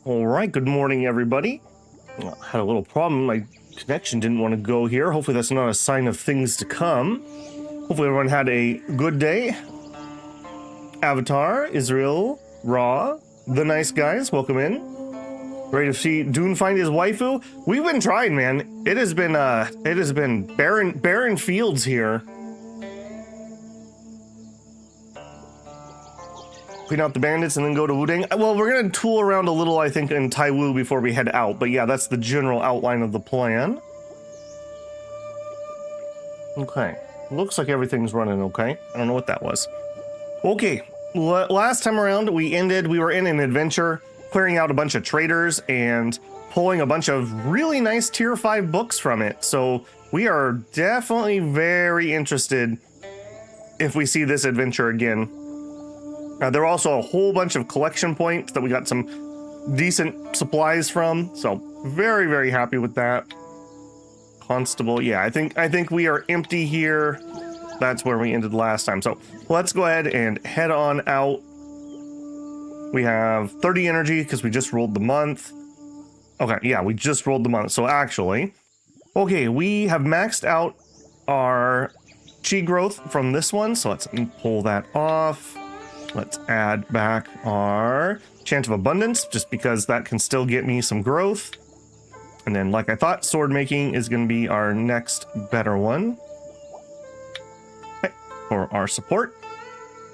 All right, good morning, everybody. Had a little problem. My connection didn't want to go here. Hopefully that's not a sign of things to come. Hopefully everyone had a good day. Avatar, Israel, Raw, the nice guys, welcome in. Ready to see Dune find his waifu? We've been trying, man. It has been barren fields here. Clean out the bandits and then go to Wudang. Well, we're gonna tool around a little, I think, in Taiwu before we head out. But yeah, that's the general outline of the plan. Okay, looks like everything's running okay. I don't know what that was. Okay, last time around we were in an adventure, clearing out a bunch of traders and pulling a bunch of really nice tier 5 books from it. So we are definitely very interested if we see this adventure again. There were also a whole bunch of collection points that we got some decent supplies from, so very, very happy with that. Constable, yeah, I think we are empty here. That's where we ended last time. So let's go ahead and head on out. We have 30 energy because we just rolled the month. Okay, yeah, we just rolled the month. So actually, okay, we have maxed out our chi growth from this one. So let's pull that off. Let's add back our Chant of Abundance, just because that can still get me some growth. And then, like I thought, sword making is going to be our next better one. Okay, for our support.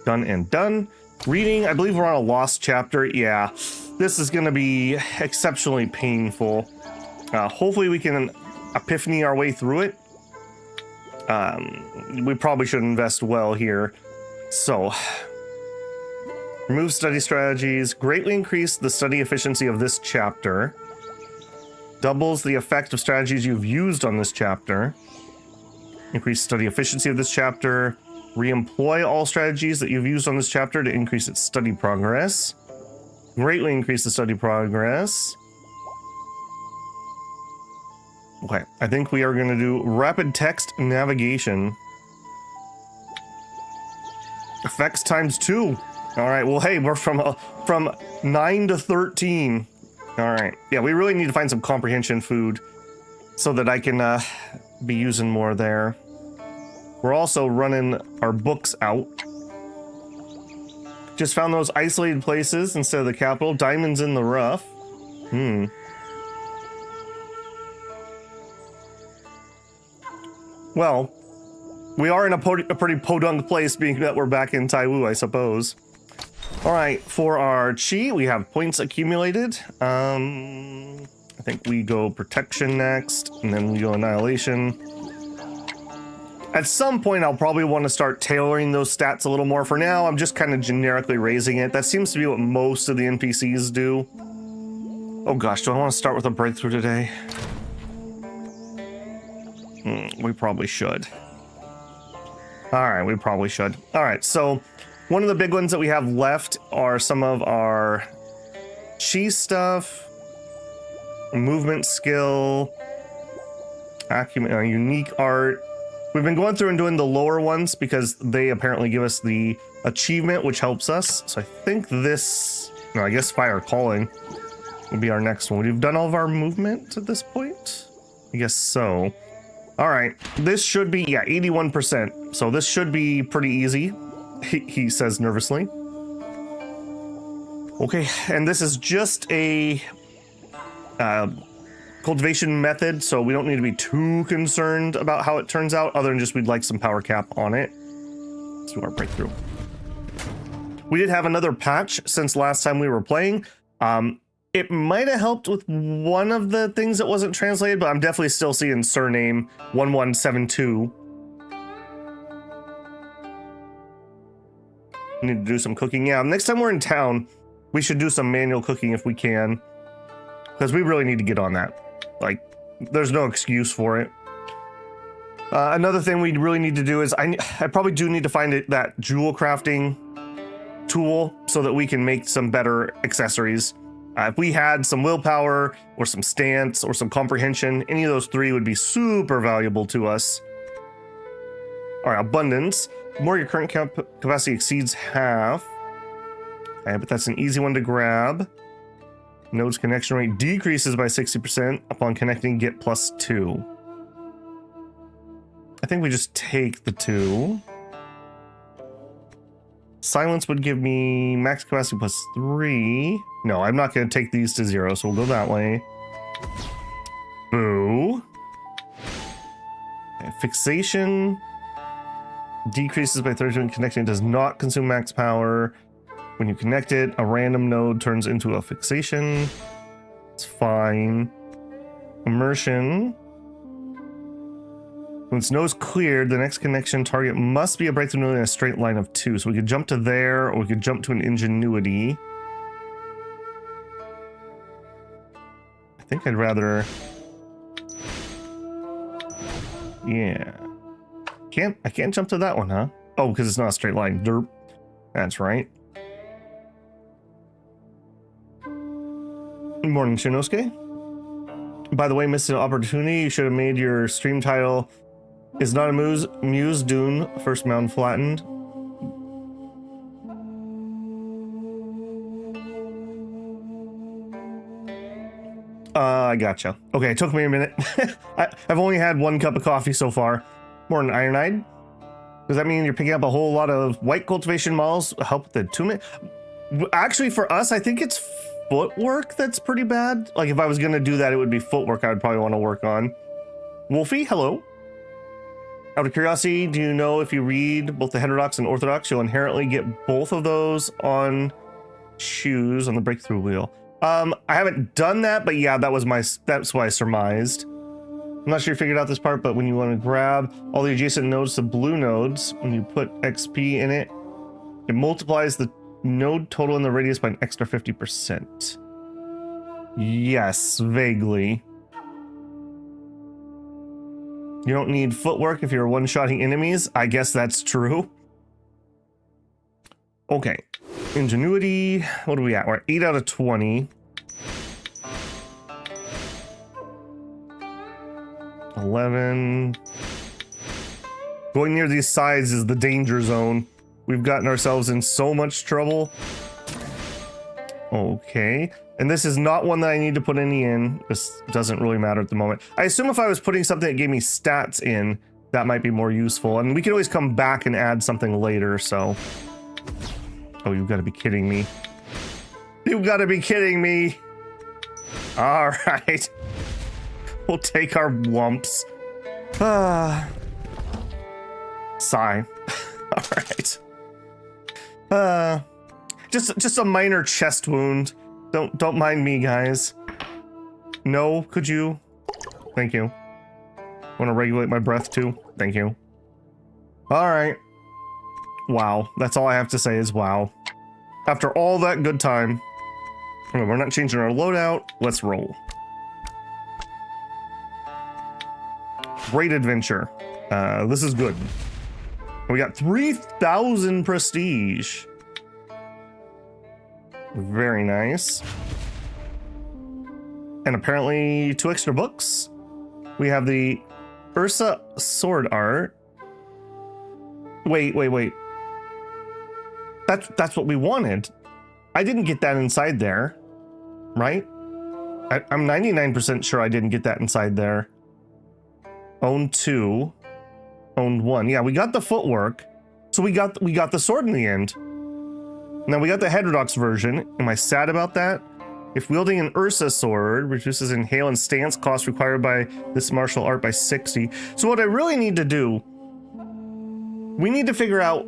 Done and done. Reading, I believe we're on a lost chapter. Yeah, this is going to be exceptionally painful. Hopefully we can epiphany our way through it. We probably should invest well here. So... remove study strategies, greatly increase the study efficiency of this chapter. Doubles the effect of strategies you've used on this chapter. Increase study efficiency of this chapter. Reemploy all strategies that you've used on this chapter to increase its study progress. Greatly increase the study progress. Okay, I think we are going to do rapid text navigation. Effects times 2. All right, well, hey, we're from 9 to 13. All right, yeah, we really need to find some comprehension food so that I can be using more there. We're also running our books out. Just found those isolated places instead of the capital. Diamonds in the rough. Well, we are in a pretty podunk place, being that we're back in Taiwu, I suppose. All right, for our chi, we have points accumulated. I think we go protection next, and then we go annihilation. At some point, I'll probably want to start tailoring those stats a little more. For now, I'm just kind of generically raising it. That seems to be what most of the NPCs do. Oh gosh, do I want to start with a breakthrough today? We probably should. All right, we probably should. All right, so... one of the big ones that we have left are some of our chi stuff, movement skill, acumen, unique art. We've been going through and doing the lower ones because they apparently give us the achievement, which helps us. So I think this, no, I guess Fire Calling will be our next one. We've done all of our movement at this point? I guess so. All right, this should be, yeah, 81%. So this should be pretty easy. He says nervously. Okay, and this is just a cultivation method, so we don't need to be too concerned about how it turns out, other than just we'd like some power cap on it. Let's do our breakthrough. We did have another patch since last time we were playing. It might have helped with one of the things that wasn't translated, but I'm definitely still seeing surname 1172. Need to do some cooking. Yeah, next time we're in town, we should do some manual cooking if we can, because we really need to get on that. Like, there's no excuse for it. Another thing we really need to do is I probably do need to find that jewel crafting tool so that we can make some better accessories. If we had some willpower or some stance or some comprehension, any of those three would be super valuable to us. All right, abundance. The more your current capacity exceeds half. Okay, but that's an easy one to grab. Node's connection rate decreases by 60% upon connecting, get +2. I think we just take the 2. Silence would give me max capacity +3. No, I'm not going to take these to 0, so we'll go that way. Boo. Okay, fixation decreases by 30 when connecting. Does not consume max power. When you connect it, a random node turns into a fixation. It's fine. Immersion. When its node's cleared, the next connection target must be a breakthrough node in a straight line of 2. So we could jump to there, or we could jump to an ingenuity. I think I'd rather... Yeah. I can't jump to that one, huh? Oh, because it's not a straight line. Derp. That's right. Good morning, Shinosuke. By the way, missed an opportunity. You should have made your stream title is not Amused, Dune, first mountain flattened. I gotcha. Okay, it took me a minute. I've only had 1 cup of coffee so far. More than ironide. Does that mean you're picking up a whole lot of white cultivation models? Help with the attunement? Actually, for us, I think it's footwork that's pretty bad. Like, if I was going to do that, it would be footwork I would probably want to work on. Wolfie, hello. Out of curiosity, do you know if you read both the heterodox and orthodox, you'll inherently get both of those on shoes on the breakthrough wheel? I haven't done that, but yeah, that's what I surmised. I'm not sure you figured out this part, but when you want to grab all the adjacent nodes to blue nodes, when you put XP in it, it multiplies the node total in the radius by an extra 50%. Yes, vaguely. You don't need footwork if you're one-shotting enemies. I guess that's true. Okay. Ingenuity. What are we at? We're at 8 out of 20. 11. Going near these sides is the danger zone. We've gotten ourselves in so much trouble. Okay. And this is not one that I need to put any in. This doesn't really matter at the moment. I assume if I was putting something that gave me stats in, that might be more useful. And we can always come back and add something later, so... Oh, you've got to be kidding me. You've got to be kidding me. All right. We'll take our lumps. Sigh. All right. Just a minor chest wound. Don't mind me, guys. No, could you? Thank you. Want to regulate my breath too? Thank you. All right. Wow. That's all I have to say is wow. After all that good time. Okay, we're not changing our loadout. Let's roll. Great adventure. This is good. We got 3,000 prestige. Very nice. And apparently 2 extra books. We have the Ursa sword art. Wait. That's what we wanted. I didn't get that inside there, right? I'm 99% sure I didn't get that inside there. Owned 2, owned 1. Yeah, we got the footwork, so we got the sword in the end. Now we got the heterodox version. Am I sad about that? If wielding an Ursa sword, reduces inhale and stance cost required by this martial art by 60. So what I really need to do, we need to figure out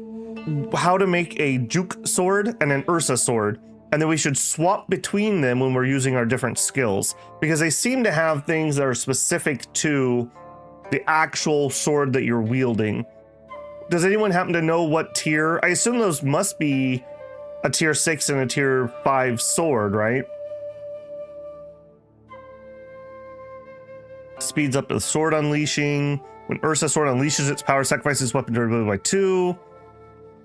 how to make a juke sword and an Ursa sword, and then we should swap between them when we're using our different skills, because they seem to have things that are specific to the actual sword that you're wielding. Does anyone happen to know what tier? I assume those must be a tier 6 and a tier 5 sword, right? Speeds up the sword unleashing. When Ursa sword unleashes its power, sacrifices weapon durability by 2.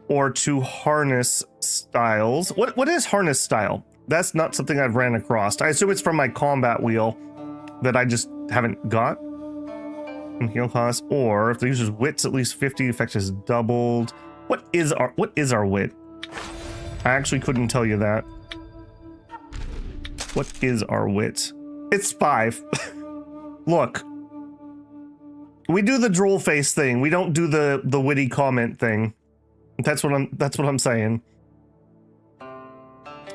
Or 2 harness styles. What is harness style? That's not something I've ran across. I assume it's from my combat wheel that I just haven't got. And heal cost. Or if the user's wit's at least 50, effect is doubled. What is our wit? I actually couldn't tell you that. What is our wit? It's 5. Look. We do the droll face thing. We don't do the witty comment thing. That's what I'm saying.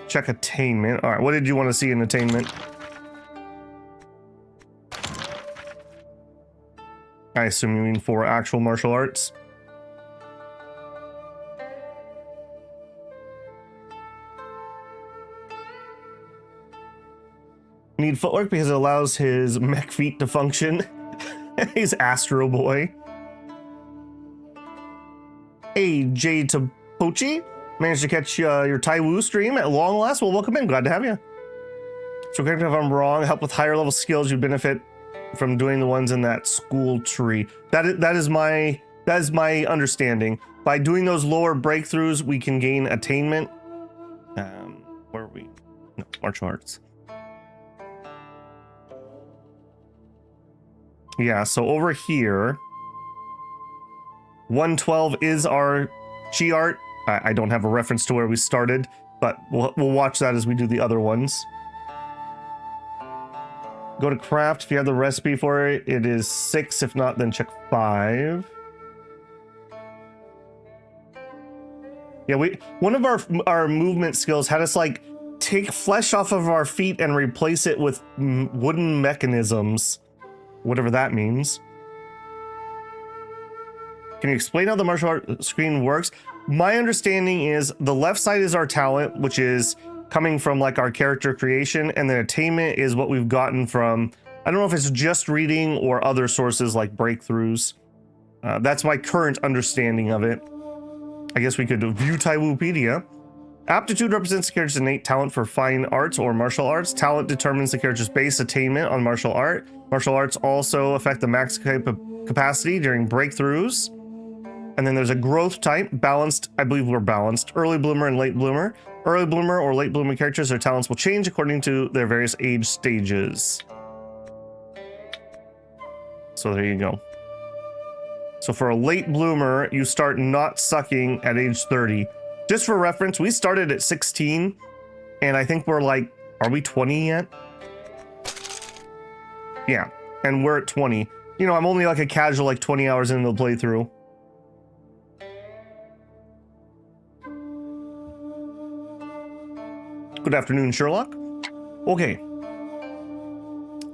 Check attainment. All right, what did you want to see in attainment? I assume you mean for actual martial arts. Need footwork because it allows his mech feet to function. He's Astro Boy. Hey, Jay Tapochi. Managed to catch your Taiwu stream at long last. Well, welcome in. Glad to have you. So correct me if I'm wrong. Help with higher level skills. You benefit from doing the ones in that school tree. That is my understanding. By doing those lower breakthroughs, we can gain attainment. Where are we? No, martial arts. Yeah, so over here, 112 is our chi art. I don't have a reference to where we started, but we'll watch that as we do the other ones. Go to craft. If you have the recipe for it, it is 6. If not, then check 5. Yeah, one of our movement skills had us like take flesh off of our feet and replace it with wooden mechanisms. Whatever that means. Can you explain how the martial art screen works? My understanding is the left side is our talent, which is coming from like our character creation, and the attainment is what we've gotten from, I don't know if it's just reading or other sources like breakthroughs. That's my current understanding of it. I guess we could view Taiwupedia. Aptitude represents the character's innate talent for fine arts or martial arts. Talent determines the character's base attainment on martial art. Martial arts also affect the max capacity during breakthroughs. And then there's a growth type, balanced. I believe we're balanced. Early bloomer and late bloomer. Early bloomer or late bloomer characters, their talents will change according to their various age stages. So there you go. So for a late bloomer, you start not sucking at age 30. Just for reference, we started at 16, and I think we're like, are we 20 yet? Yeah, and we're at 20. You know, I'm only like a casual, like 20 hours into the playthrough. Good afternoon, Sherlock. Okay.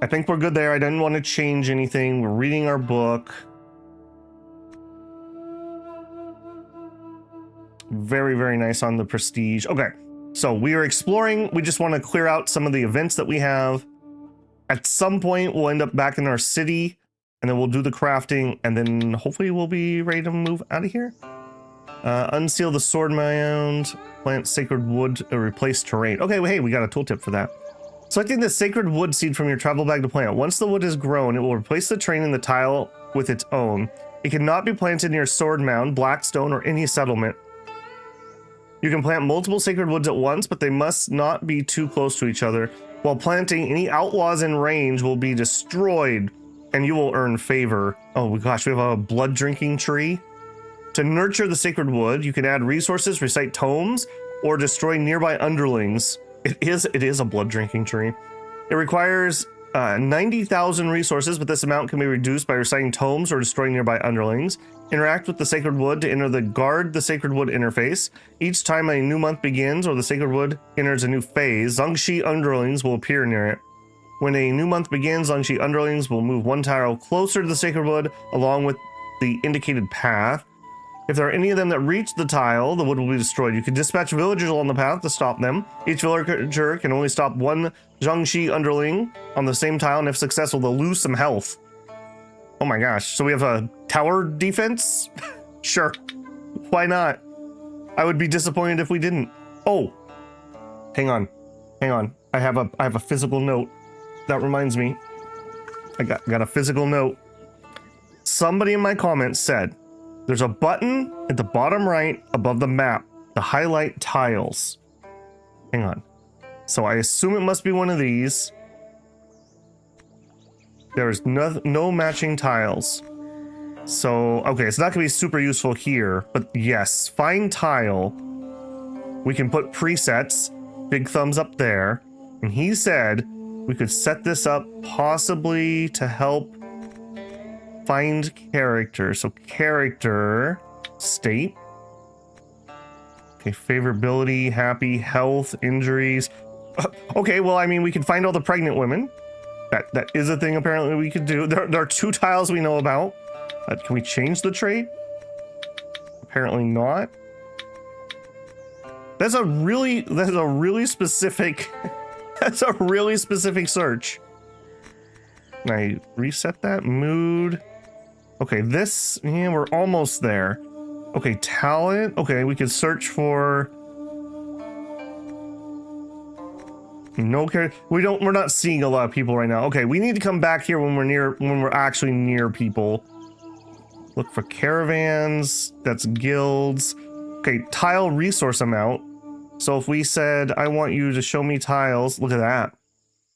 I think we're good there. I didn't want to change anything. We're reading our book. Very, very nice on the prestige. Okay, so we are exploring. We just want to clear out some of the events that we have. At some point, we'll end up back in our city, and then we'll do the crafting, and then hopefully we'll be ready to move out of here. Unseal the sword mound, plant sacred wood to replace terrain. Okay, well, hey, we got a tooltip for that. Selecting the sacred wood seed from your travel bag to plant. Once the wood is grown, it will replace the terrain in the tile with its own. It cannot be planted near sword mound, blackstone, or any settlement. You can plant multiple sacred woods at once, but they must not be too close to each other. While planting, any outlaws in range will be destroyed, and you will earn favor. Oh gosh, we have a blood drinking tree. To nurture the sacred wood, you can add resources, recite tomes, or destroy nearby underlings. It is a blood drinking tree. It requires 90,000 resources, but this amount can be reduced by reciting tomes or destroying nearby underlings. Interact with the sacred wood to enter the guard the sacred wood interface. Each time a new month begins or the sacred wood enters a new phase, Zhangxi underlings will appear near it. When a new month begins, Zhangxi underlings will move one tile closer to the sacred wood along with the indicated path. If there are any of them that reach the tile, the wood will be destroyed. You can dispatch villagers along the path to stop them. Each villager can only stop one Zhangxi underling on the same tile, and if successful, they'll lose some health. Oh my gosh, so we have a tower defense? Sure, why not? I would be disappointed if we didn't. Oh, hang on. I have a physical note. That reminds me. I got a physical note. Somebody in my comments said, there's a button at the bottom right above the map to highlight tiles. Hang on. So I assume it must be one of these. There's no matching tiles. So, okay, it's not going to be super useful here, but yes, find tile. We can put presets. Big thumbs up there. And he said we could set this up possibly to help find character. So character, state. Okay, favorability, happy, health, injuries. Okay, well, I mean, we could find all the pregnant women. That is a thing apparently we could do. There are 2 tiles we know about. Can we change the trait? Apparently not. That's a really specific that's a really specific search. Can I reset that mood? Okay, this, yeah, we're almost there. Okay, talent. Okay, we could search for no care. We're not seeing a lot of people right now. Okay, we need to come back here when we're actually near people. Look for caravans. That's guilds. Okay, tile resource amount. So if we said, I want you to show me tiles, look at that.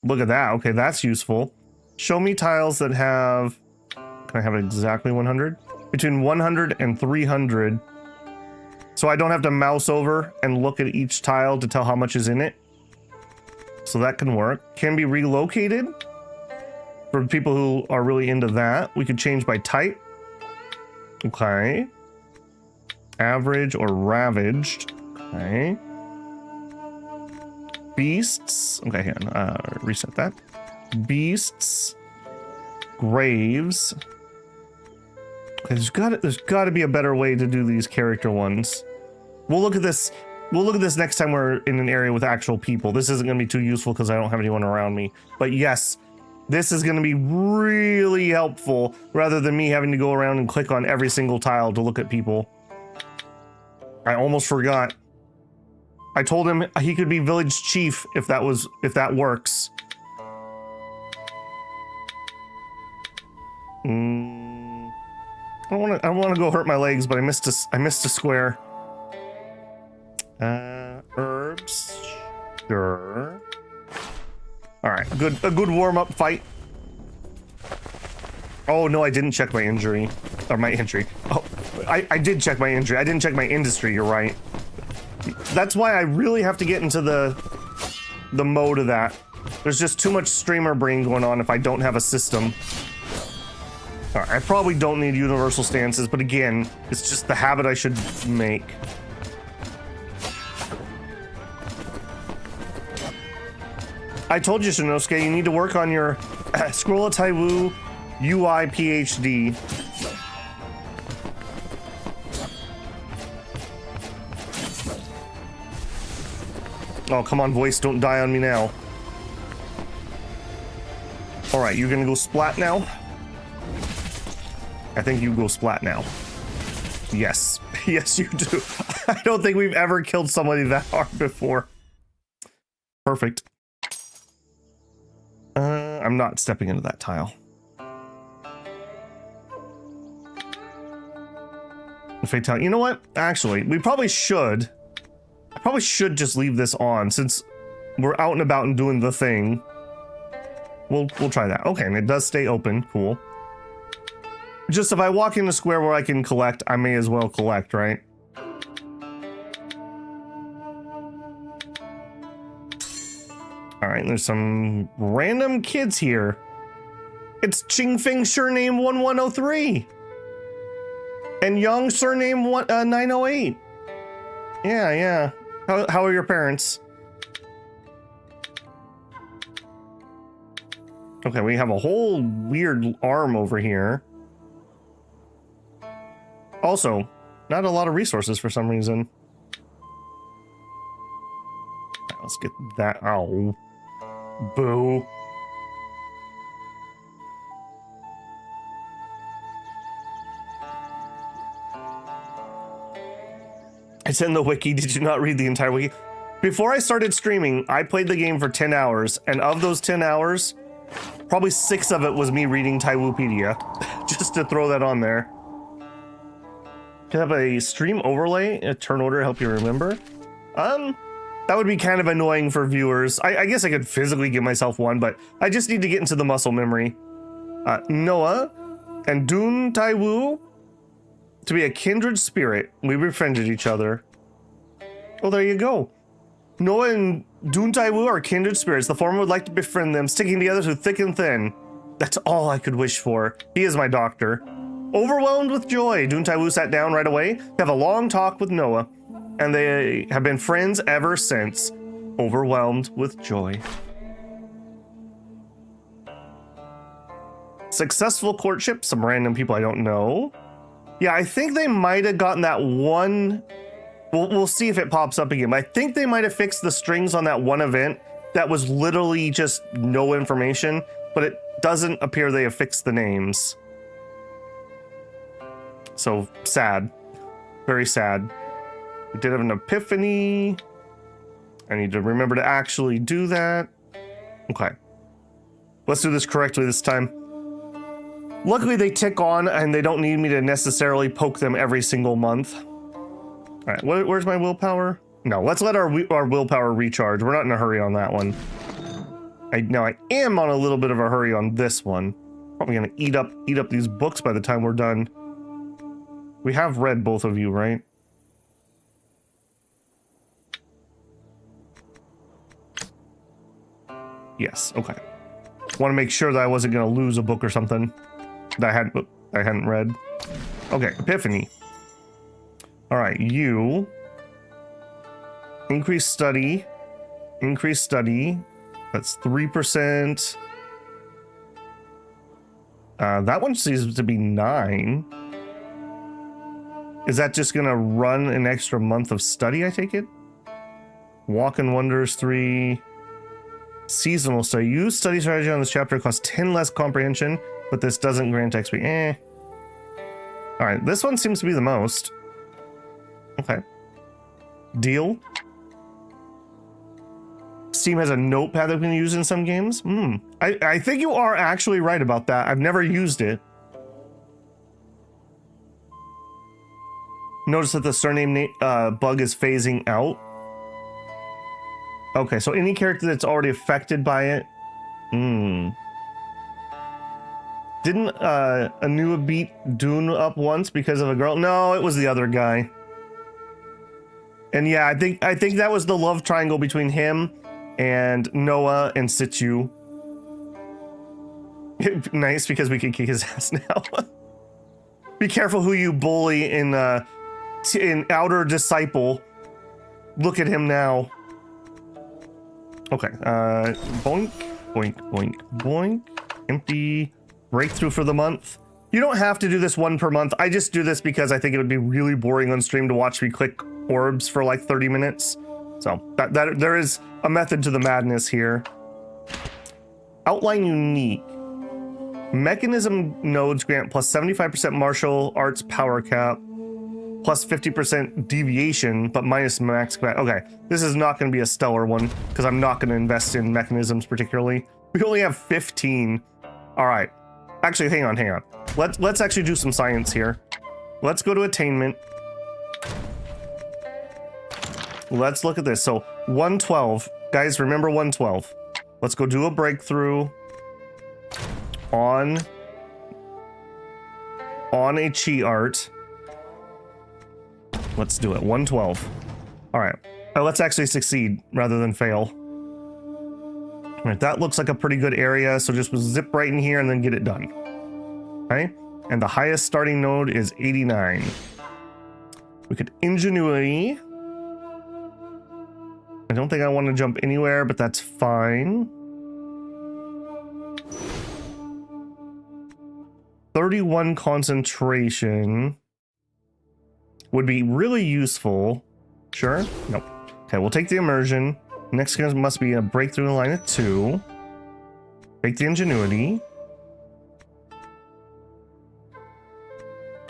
Look at that. Okay, that's useful. Show me tiles that have, can I have exactly 100? Between 100 and 300. So I don't have to mouse over and look at each tile to tell how much is in it. So that can work. Can be relocated. For people who are really into that, we could change by type. Okay. Average or ravaged. Okay. Beasts. Okay, here, reset that. Beasts. Graves. Okay, there's got to be a better way to do these character ones. We'll look at this. We'll look at this next time we're in an area with actual people. This isn't going to be too useful because I don't have anyone around me. But yes, this is going to be really helpful rather than me having to go around and click on every single tile to look at people. I almost forgot. I told him he could be village chief if that works. I don't want to go hurt my legs, but I missed a square. Herbs. Sure. All right, a good warm-up fight. Oh no, I didn't check my injury or my entry. Oh, I did check my injury. I didn't check my industry. You're right. That's why I really have to get into the mode of that. There's just too much streamer brain going on if I don't have a system. All right, I probably don't need universal stances, but again, it's just the habit I should make. I told you, Shinosuke, you need to work on your Scroll of Taiwu UI PhD. Oh, come on, voice, don't die on me now. All right, you're gonna go splat now? I think you go splat now. Yes, yes you do. I don't think we've ever killed somebody that hard before. Perfect. I'm not stepping into that tile. Fatality. You know what? Actually, I probably should just leave this on since we're out and about and doing the thing. We'll try that. Okay, and it does stay open. Cool. Just if I walk in a square where I can collect, I may as well collect, right? All right, there's some random kids here. It's Ching Feng surname 1103. And Young surname 908. Yeah. How are your parents? Okay, we have a whole weird arm over here. Also, not a lot of resources for some reason. Right, let's get that. Ow. Boo. It's in the wiki. Did you not read the entire wiki? Before I started streaming, I played the game for 10 hours, and of those 10 hours, probably 6 of it was me reading Taiwupedia. Just to throw that on there. Could have a stream overlay, a turn order, help you remember. That would be kind of annoying for viewers. I guess I could physically give myself one, but I just need to get into the muscle memory. Noah and Dihun Taiwu. To be a kindred spirit, we befriended each other. Oh, there you go. Noah and Dihun Dun are kindred spirits. The former would like to befriend them, sticking together through thick and thin. That's all I could wish for. He is my doctor. Overwhelmed with joy, Dihun Dun sat down right away to have a long talk with Noah, and they have been friends ever since. Overwhelmed with joy. Successful courtship, some random people I don't know. Yeah, I think they might have gotten that one. We'll see if it pops up again. But I think they might have fixed the strings on that one event that was literally just no information, but it doesn't appear they have fixed the names. So sad. Very sad. We did have an epiphany. I need to remember to actually do that. Okay. Let's do this correctly this time. Luckily, they tick on and they don't need me to necessarily poke them every single month. All right, where's my willpower? No, let's let our willpower recharge. We're not in a hurry on that one. I am on a little bit of a hurry on this one. Probably gonna eat up these books by the time we're done. We have read both of you, right? Yes, okay. Want to make sure that I wasn't gonna lose a book or something that I hadn't read. Okay, epiphany. All right, you increase study. That's 3%. That one seems to be 9. Is that just gonna run an extra month of study, I take it? Walk in Wonders 3. Seasonal study. Use study strategy on this chapter. Costs 10 less comprehension, but this doesn't grant XP. All right, this one seems to be the most. Okay. Deal. Steam has a notepad that we can use in some games. I think you are actually right about that. I've never used it. Notice that the surname bug is phasing out. Okay, so any character that's already affected by it. Didn't Anua beat Dune up once because of a girl? No, it was the other guy. And yeah, I think that was the love triangle between him and Noah and Situ. Nice, because we can kick his ass now. Be careful who you bully in Outer Disciple. Look at him now. Okay, boink, boink, boink, boink. Empty. Breakthrough for the month. You don't have to do this one per month. I just do this because I think it would be really boring on stream to watch me click orbs for like 30 minutes. So that there is a method to the madness here. Outline unique. Mechanism nodes grant plus 75% martial arts power cap, plus 50% deviation, but minus max. Okay, this is not going to be a stellar one because I'm not going to invest in mechanisms particularly. We only have 15. All right. Actually, hang on. Let's actually do some science here. Let's go to attainment. Let's look at this. So 112, guys, remember 112. Let's go do a breakthrough on a chi art. Let's do it. 112. All right. Let's actually succeed rather than fail. All right, that looks like a pretty good area. So just zip right in here and then get it done. Okay. And the highest starting node is 89. We could ingenuity. I don't think I want to jump anywhere, but that's fine. 31 concentration would be really useful. Sure. Nope. Okay, we'll take the immersion. Next must be a breakthrough in line of 2. Take the ingenuity.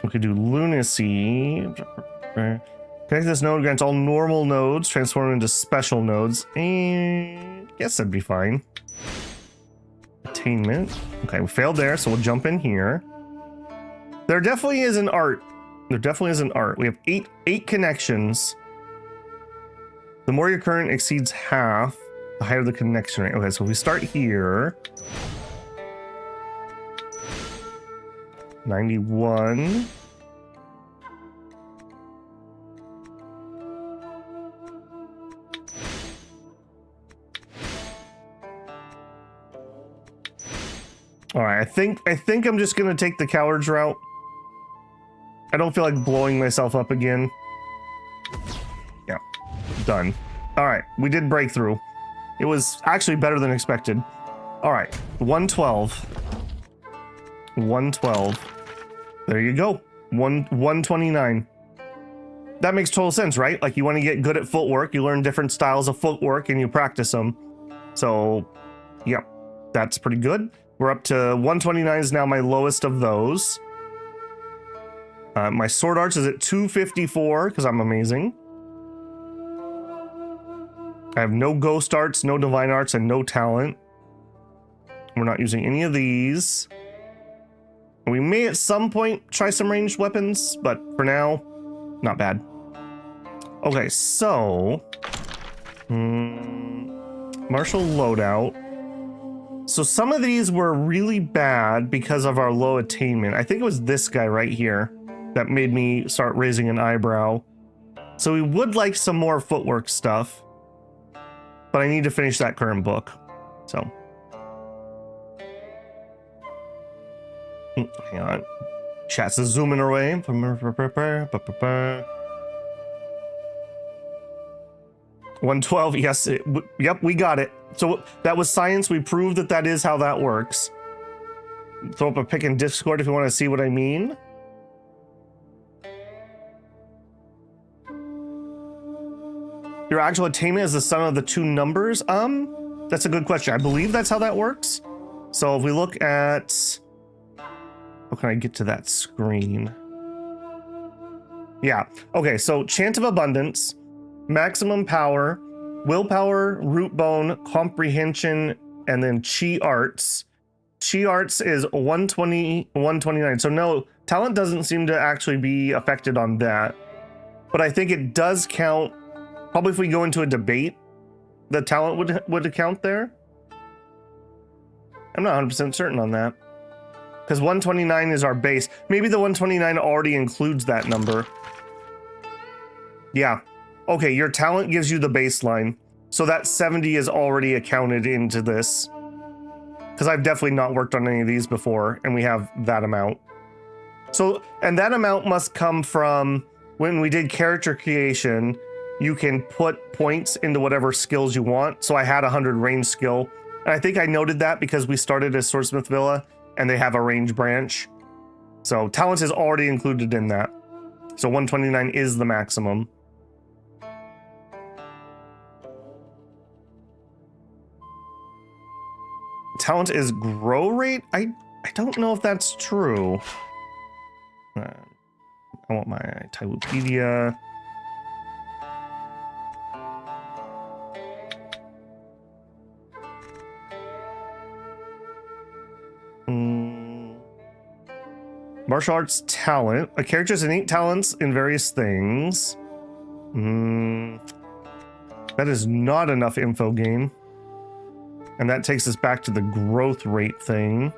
We could do lunacy. Connect this node grants all normal nodes transform into special nodes. And guess that'd be fine. Attainment. Okay, we failed there, so we'll jump in here. There definitely is an art. We have eight connections. The more your current exceeds half, the higher the connection rate. Okay, so if we start here. 91. All right, I think I'm just gonna take the coward's route. I don't feel like blowing myself up again. Yeah, done. All right, we did breakthrough. It was actually better than expected. All right, 112. 112. There you go. 129. That makes total sense, right? Like, you want to get good at footwork, you learn different styles of footwork and you practice them. So, yeah, that's pretty good. We're up to 129 is now my lowest of those. My sword arts is at 254 because I'm amazing. I have no ghost arts, no divine arts, and no talent. We're not using any of these. We may at some point try some ranged weapons, but for now, not bad. Okay, so martial loadout. So some of these were really bad because of our low attainment. I think it was this guy right here that made me start raising an eyebrow. So we would like some more footwork stuff, but I need to finish that current book. So hang on. Chat's zooming away. 112, yes, yep, we got it. So that was science. We proved that that is how that works. Throw up a pic in Discord if you want to see what I mean. Your actual attainment is the sum of the two numbers. That's a good question. I believe that's how that works. So if we look at, how can I get to that screen? Yeah. Okay. So Chant of Abundance, maximum power, willpower, root bone, comprehension, and then chi arts. Chi arts is 120, 129. So no, talent doesn't seem to actually be affected on that, but I think it does count. Probably if we go into a debate, the talent would account there. I'm not 100% certain on that, because 129 is our base. Maybe the 129 already includes that number. Yeah. Okay, your talent gives you the baseline. So that 70 is already accounted into this. Because I've definitely not worked on any of these before, and we have that amount. So, and that amount must come from when we did character creation, you can put points into whatever skills you want. So I had 100 range skill. And I think I noted that because we started as Swordsmith Villa and they have a range branch. So talent is already included in that. So 129 is the maximum. Talent is grow rate? I don't know if that's true. I want my Taiwupedia. Martial arts talent. A character has innate talents in various things. That is not enough info gain. And that takes us back to the growth rate thing.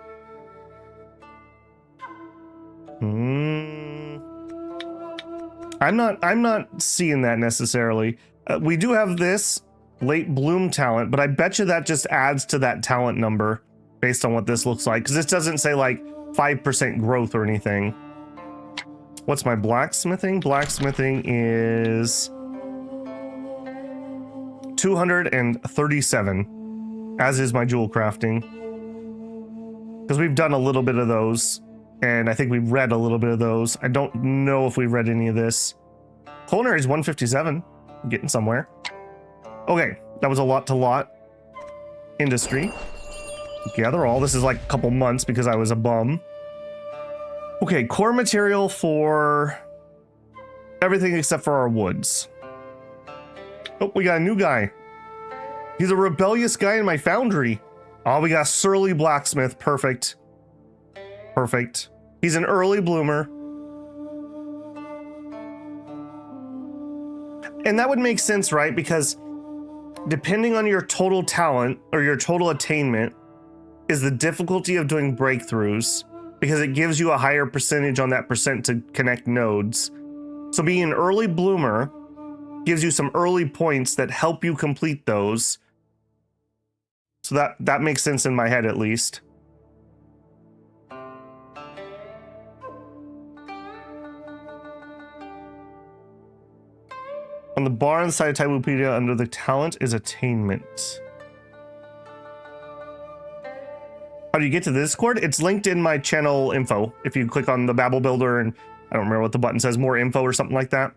I'm not seeing that necessarily. We do have this late bloom talent, but I bet you that just adds to that talent number based on what this looks like, because this doesn't say like 5% growth or anything. What's my blacksmithing? Blacksmithing is 237, as is my jewel crafting. Because we've done a little bit of those, and I think we've read a little bit of those. I don't know if we've read any of this. Culinary is 157, getting somewhere. Okay, that was a lot to lot. Industry. Gather all. This is like a couple months because I was a bum. Okay, core material for everything except for our woods. Oh, we got a new guy. He's a rebellious guy in my foundry. Oh, we got a surly blacksmith. Perfect. Perfect. He's an early bloomer. And that would make sense, right? Because depending on your total talent or your total attainment is the difficulty of doing breakthroughs, because it gives you a higher percentage on that percent to connect nodes. So being an early bloomer gives you some early points that help you complete those. So that makes sense in my head, at least. On the bar on the side of Taiwupedia under the talent is attainment. How do you get to the Discord? It's linked in my channel info. If you click on the Babel Builder and I don't remember what the button says, more info or something like that.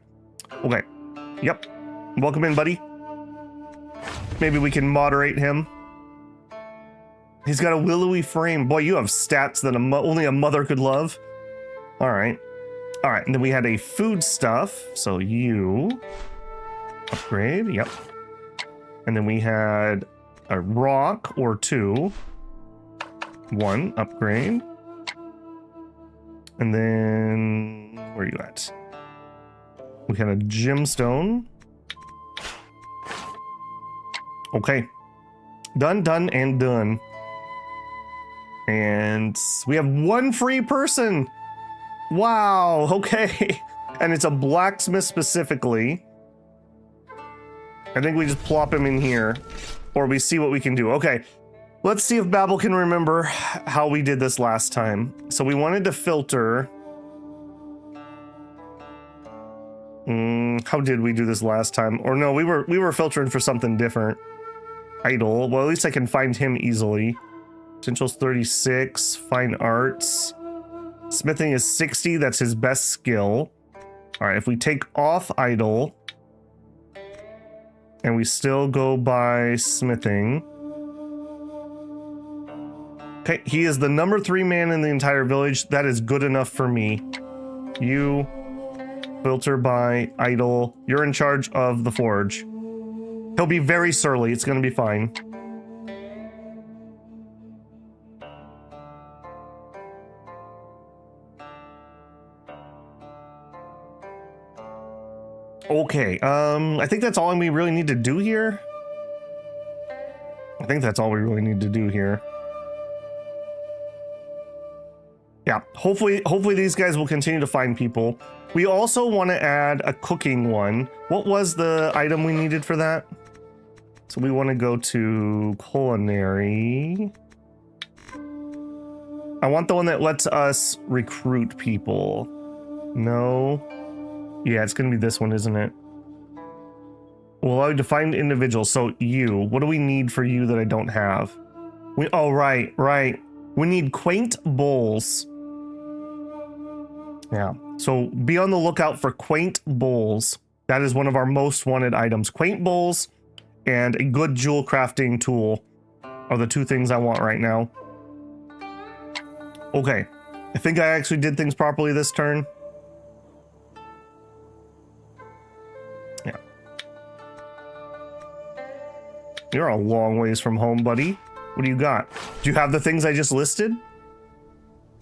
Okay. Yep. Welcome in, buddy. Maybe we can moderate him. He's got a willowy frame. Boy, you have stats that only a mother could love. All right. All right. And then we had a food stuff. So you upgrade. Yep. And then we had a rock or two. One upgrade. And then where are you at? We had a gemstone. Okay. Done, done, and done. And we have one free person. Wow. Okay. And it's a blacksmith specifically. I think we just plop him in here or we see what we can do. Okay. Let's see if Babel can remember how we did this last time. So we wanted to filter. How did we do this last time? Or no, we were filtering for something different. Idle. Well, at least I can find him easily. Essentials 36. Fine arts. Smithing is 60. That's his best skill. All right. If we take off idle and we still go by smithing. Okay, he is the number 3 man in the entire village. That is good enough for me. You filter by idle. You're in charge of the forge. He'll be very surly. It's going to be fine. Okay, I think that's all we really need to do here. I think that's all we really need to do here. Yeah, hopefully these guys will continue to find people. We also want to add a cooking one. What was the item we needed for that? So we want to go to culinary. I want the one that lets us recruit people. No. Yeah, it's going to be this one, isn't it? We'll allow you to find individuals. So you, what do we need for you that I don't have? Oh, right. We need quaint bowls. Yeah, so be on the lookout for quaint bowls. That is one of our most wanted items. Quaint bowls and a good jewel crafting tool are the two things I want right now. Okay, I think I actually did things properly this turn. Yeah. You're a long ways from home, buddy. What do you got? Do you have the things I just listed?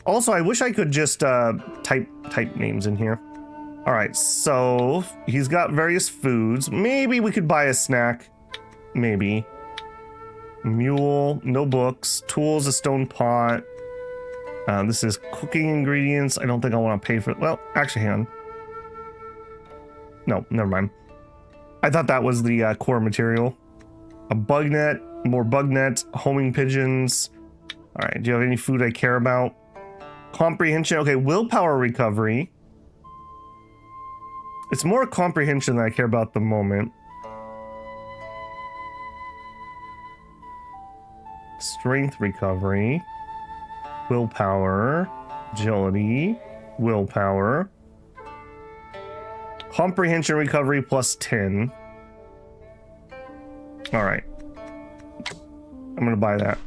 Also, I wish I could just type names in here. All right, so he's got various foods. Maybe we could buy a snack. Maybe. Mule, no books. Tools, a stone pot. This is cooking ingredients. I don't think I want to pay for it. Well, actually, hang on. No, never mind. I thought that was the core material. A bug net, more bug nets, homing pigeons. All right, do you have any food I care about? Comprehension. Okay, willpower recovery. It's more comprehension that I care about at the moment. Strength recovery. Willpower. Agility. Willpower. Comprehension recovery plus 10. All right. I'm gonna buy that.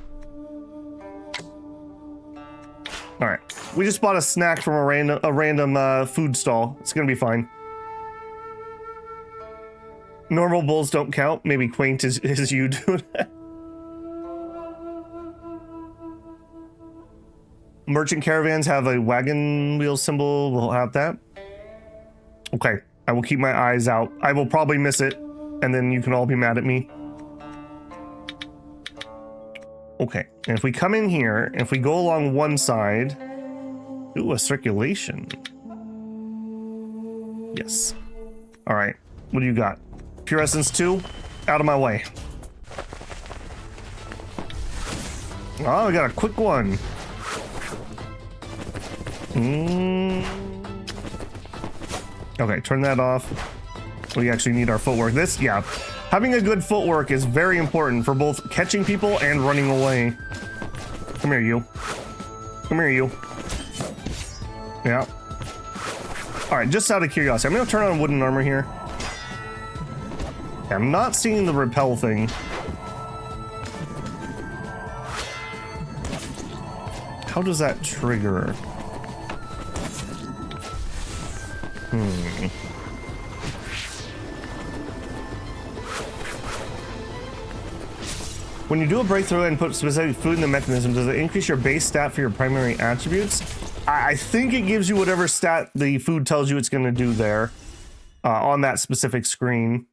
All right. We just bought a snack from a random food stall. It's gonna be fine. Normal bulls don't count. Maybe quaint is you doing that. Merchant caravans have a wagon wheel symbol. We'll have that. Okay. I will keep my eyes out. I will probably miss it, and then you can all be mad at me. Okay, and if we come in here, if we go along one side, ooh, a circulation. Yes. All right, what do you got? Pure Essence 2, out of my way. Oh, we got a quick one. Okay, turn that off. We actually need our footwork. This, yeah. Having a good footwork is very important for both catching people and running away. Come here, you. Come here, you. Yeah. Alright, just out of curiosity, I'm gonna turn on wooden armor here. I'm not seeing the repel thing. How does that trigger? When you do a breakthrough and put specific food in the mechanism, does it increase your base stat for your primary attributes? I think it gives you whatever stat the food tells you it's going to do there on that specific screen.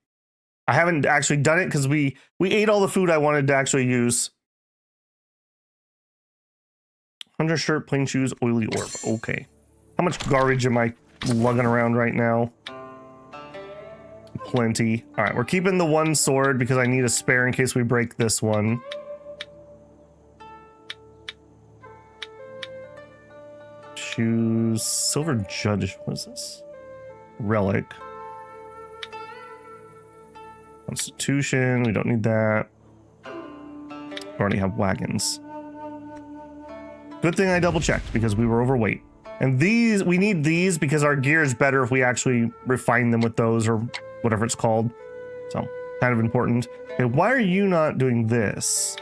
I haven't actually done it because we ate all the food I wanted to actually use. Undershirt, plain shoes, oily orb. Okay. How much garbage am I lugging around right now? Plenty. All right, we're keeping the one sword because I need a spare in case we break this one. Shoes, silver judge. What is this? Relic. Constitution. We don't need that. We already have wagons. Good thing I double checked because we were overweight. And these, we need these because our gear is better if we actually refine them with those or whatever it's called. So, kind of important. Okay, why are you not doing this?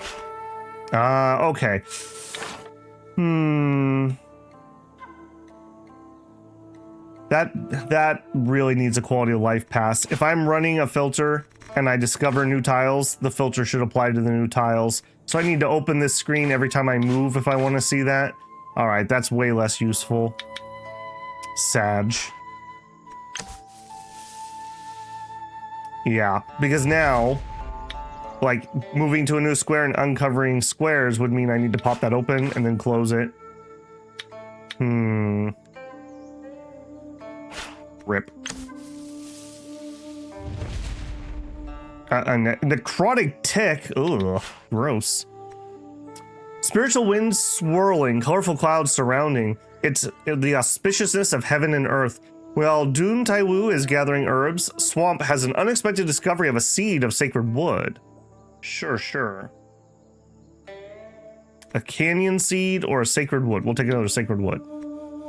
Okay. That really needs a quality of life pass. If I'm running a filter and I discover new tiles, the filter should apply to the new tiles. So I need to open this screen every time I move if I want to see that. All right, that's way less useful. Sag. Yeah, because now, like, moving to a new square and uncovering squares would mean I need to pop that open and then close it. Rip. A necrotic tick. Ugh, gross. Spiritual winds swirling, colorful clouds surrounding. It's the auspiciousness of heaven and earth. While Dihun Taiwu is gathering herbs, Swamp has an unexpected discovery of a seed of sacred wood. Sure. A canyon seed or a sacred wood? We'll take another sacred wood.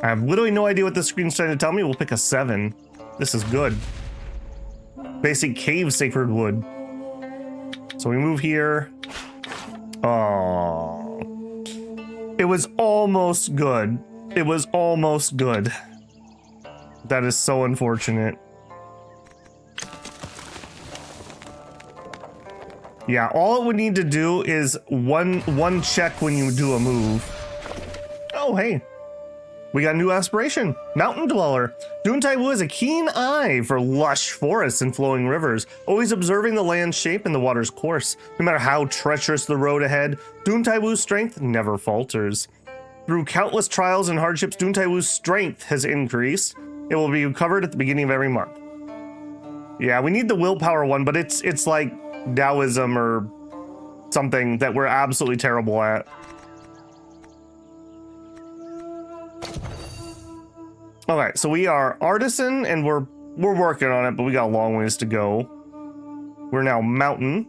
I have literally no idea what this screen's trying to tell me. We'll pick a 7. This is good. Basic cave sacred wood. So we move here. Oh. It was almost good. It was almost good. That is so unfortunate. Yeah, all it would need to do is one check when you do a move. Oh, hey. We got a new aspiration. Mountain Dweller. Dihun Taiwu has a keen eye for lush forests and flowing rivers, always observing the land's shape and the water's course. No matter how treacherous the road ahead, Dihun Taiwu's strength never falters. Through countless trials and hardships, Dihun Taiwu's strength has increased. It will be covered at the beginning of every month. Yeah, we need the willpower one, but it's like Taoism or something that we're absolutely terrible at. Okay, so we are artisan and we're working on it, but we got a long ways to go. We're now mountain.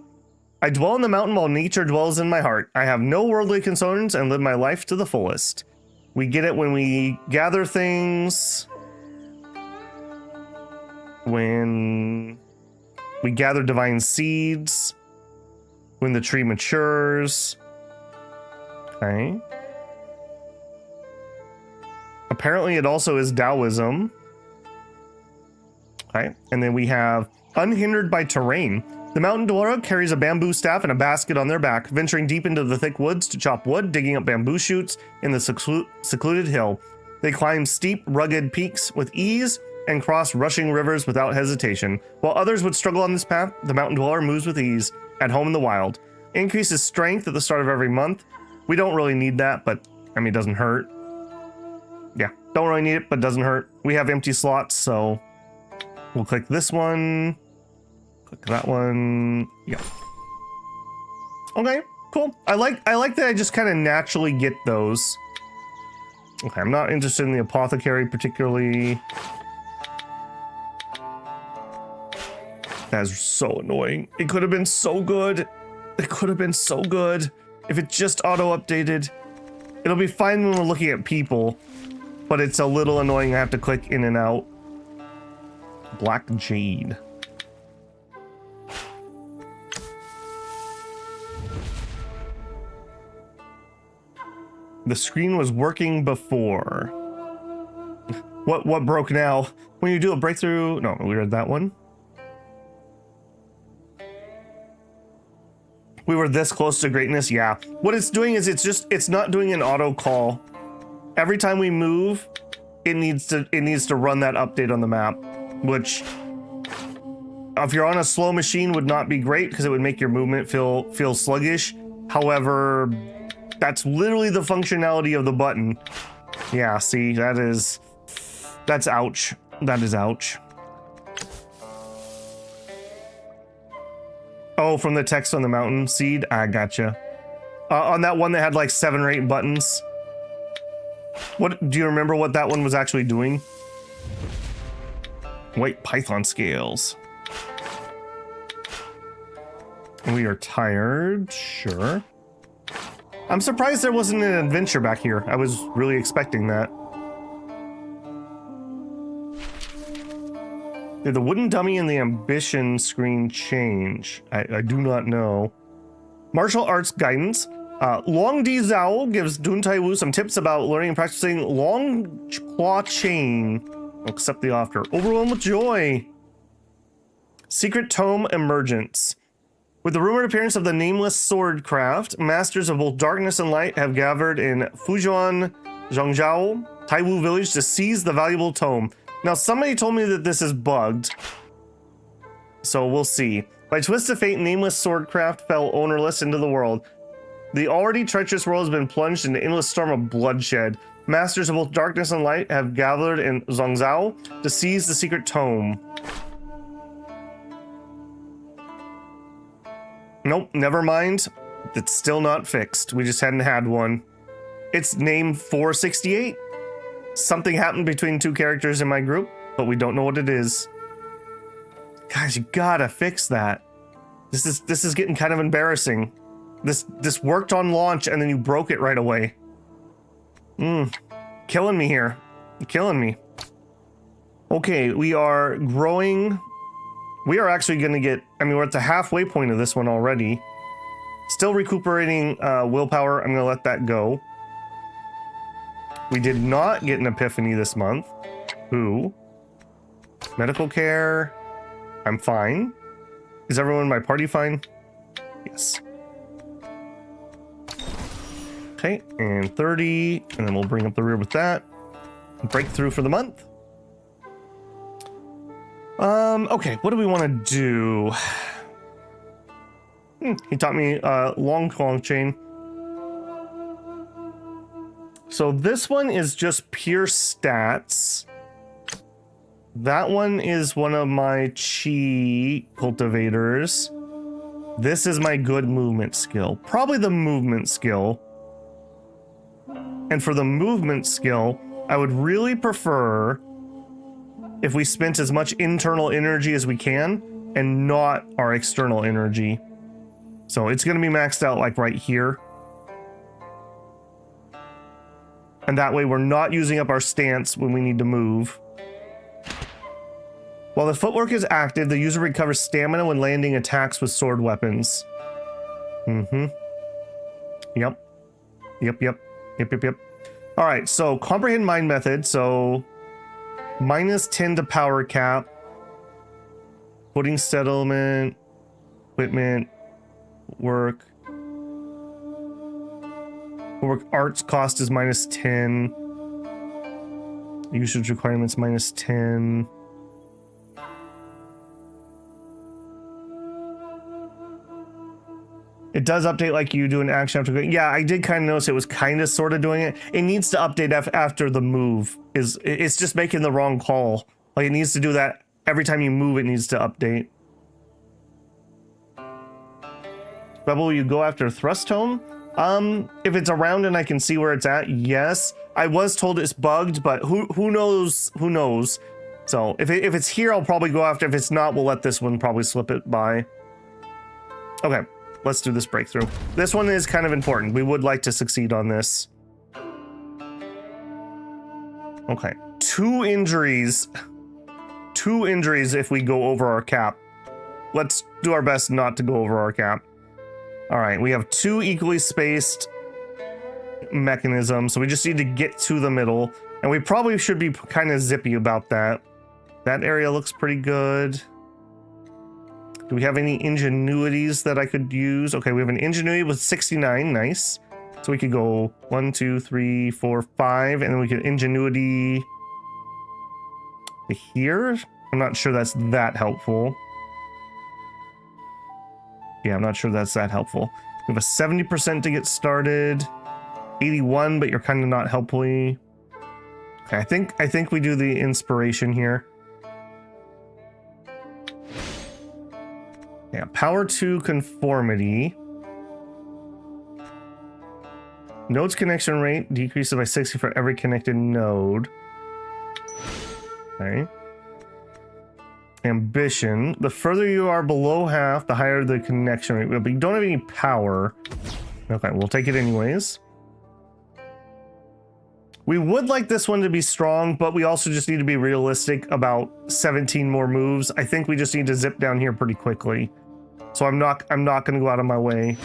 I dwell in the mountain while nature dwells in my heart. I have no worldly concerns and live my life to the fullest. We get it when we gather things. When we gather divine seeds. When the tree matures. Okay. Apparently it also is Taoism. Okay, and then we have unhindered by terrain. The mountain dweller carries a bamboo staff and a basket on their back, venturing deep into the thick woods to chop wood, digging up bamboo shoots in the secluded hill. They climb steep, rugged peaks with ease and cross rushing rivers without hesitation. While others would struggle on this path, the mountain dweller moves with ease, at home in the wild. Increases strength at the start of every month. We don't really need that, but I mean, it doesn't hurt. Yeah, don't really need it, but doesn't hurt. We have empty slots, so we'll click this one. Click that one. Yeah. Okay, cool. I like that I just kind of naturally get those. Okay, I'm not interested in the apothecary particularly. That's so annoying. It could have been so good. It could have been so good if it just auto-updated. It'll be fine when we're looking at people, but it's a little annoying. I have to click in and out. Black Jade. The screen was working before. What broke now? When you do a breakthrough... No, we read that one. We were this close to greatness. Yeah. What it's doing is it's not doing an auto call. Every time we move, it needs to run that update on the map, which if you're on a slow machine would not be great because it would make your movement feel sluggish. However, that's literally the functionality of the button. Yeah, see, that's ouch. That is ouch. Oh, from the text on the mountain seed? I gotcha. On that one that had like 7 or 8 buttons. What do you remember what that one was actually doing? White python scales. We are tired, sure. I'm surprised there wasn't an adventure back here. I was really expecting that. Did the wooden dummy and the ambition screen change? I do not know. Martial arts guidance. Long Di Zhao gives Dihun Taiwu some tips about learning and practicing long claw chain. Accept the offer. Overwhelmed with joy. Secret tome emergence. With the rumored appearance of the nameless swordcraft, masters of both darkness and light have gathered in Fujian Zhongzhou, Taiwu village to seize the valuable tome. Now, somebody told me that this is bugged, so we'll see. By twist of fate, nameless swordcraft fell ownerless into the world. The already treacherous world has been plunged in an endless storm of bloodshed. Masters of both darkness and light have gathered in Zhongzhou to seize the secret tome. Nope, never mind. It's still not fixed. We just hadn't had one. It's named 468. Something happened between 2 characters in my group, but we don't know what it is. Guys, you gotta fix that. This is getting kind of embarrassing. This worked on launch and then you broke it right away. Killing me here. Killing me. Okay, we are growing. We are actually gonna get, I mean, we're at the halfway point of this one already. Still recuperating willpower. I'm gonna let that go. We did not get an epiphany this month. Ooh. Medical care. I'm fine. Is everyone in my party fine? Yes. Okay, and 30, and then we'll bring up the rear with that. Breakthrough for the month. Okay, what do we want to do? He taught me long chain. So this one is just pure stats. That one is one of my chi cultivators. This is my good movement skill. Probably the movement skill. And for the movement skill, I would really prefer if we spent as much internal energy as we can and not our external energy. So it's going to be maxed out like right here. And that way we're not using up our stance when we need to move. While the footwork is active, the user recovers stamina when landing attacks with sword weapons. Yep. All right, so comprehend mind method. So -10 to power cap. Footing settlement, equipment, work. Arts cost is -10. Usage requirements -10. It does update like you do an action after. Yeah, I did kind of notice it was kind of sort of doing it. It needs to update after the move. It's just making the wrong call. Like it needs to do that every time you move. It needs to update. Rebel, will you go after Thrust Home? If it's around and I can see where it's at, yes. I was told it's bugged, but who knows? Who knows? So if it's here, I'll probably go after. If it's not, we'll let this one probably slip it by. Okay, let's do this breakthrough. This one is kind of important. We would like to succeed on this. Okay, 2 injuries. 2 injuries if we go over our cap. Let's do our best not to go over our cap. All right, we have 2 equally spaced mechanisms, so we just need to get to the middle, and we probably should be kind of zippy about that. That area looks pretty good. Do we have any ingenuities that I could use? Okay, we have an ingenuity with 69, nice. So we could go 1, 2, 3, 4, 5, and then we could ingenuity to here. I'm not sure that's that helpful. Yeah, I'm not sure that's that helpful. We have a 70% to get started. 81, but you're kind of not helpfully. Okay, I think we do the inspiration here. Yeah, power 2 conformity. Nodes connection rate decreases by 60 for every connected node. Okay. Ambition. The further you are below half, the higher the connection rate. But you don't have any power. Okay, we'll take it anyways. We would like this one to be strong, but we also just need to be realistic about 17 more moves. I think we just need to zip down here pretty quickly. So I'm not going to go out of my way.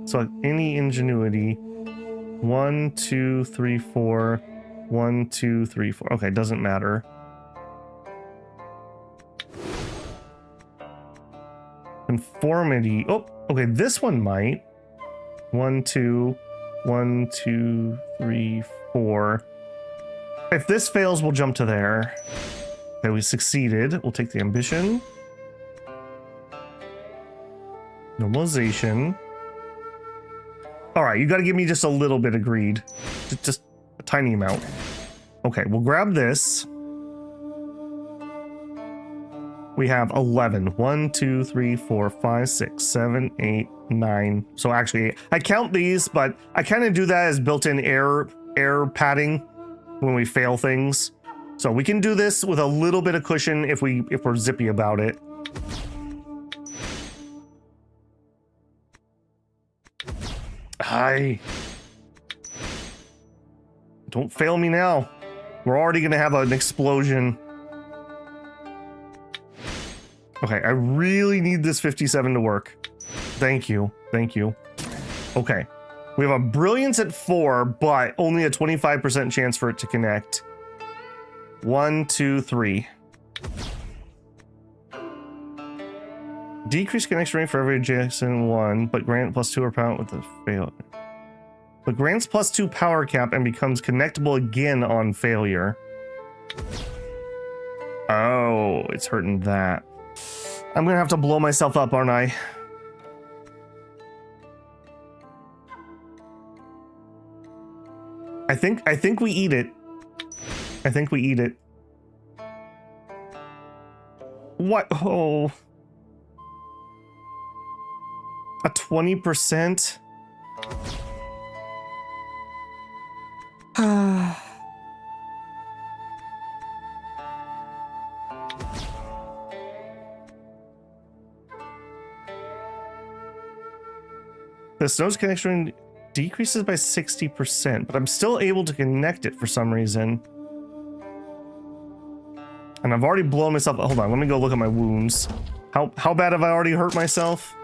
So any ingenuity. 1, 2, 3, 4. 1, 2, 3, 4. Okay, doesn't matter. Conformity. Oh, okay, this one might. 1, 2, 1, 2, 3, 4. If this fails, we'll jump to there. Okay, we succeeded. We'll take the ambition. Normalization. All right, you got to give me just a little bit of greed. Just a tiny amount. Okay, we'll grab this. We have 11. 1, 2, 3, 4, 5, 6, 7, 8, 9. So actually, I count these, but I kind of do that as built-in error padding when we fail things. So we can do this with a little bit of cushion if we're zippy about it. Hi. Don't fail me now. We're already gonna have an explosion. Okay, I really need this 57 to work. Thank you. Thank you. Okay. We have a brilliance at 4, but only a 25% chance for it to connect. 1, 2, 3. Decrease connection rate for every adjacent 1, but grant +2 or power with the failure. But grants +2 power cap and becomes connectable again on failure. Oh, it's hurting that. I'm gonna have to blow myself up, aren't I? I think we eat it. I think we eat it. What? Oh. A 20%? The snow's connection decreases by 60%, but I'm still able to connect it for some reason. And I've already blown myself. Hold on, let me go look at my wounds. How bad have I already hurt myself?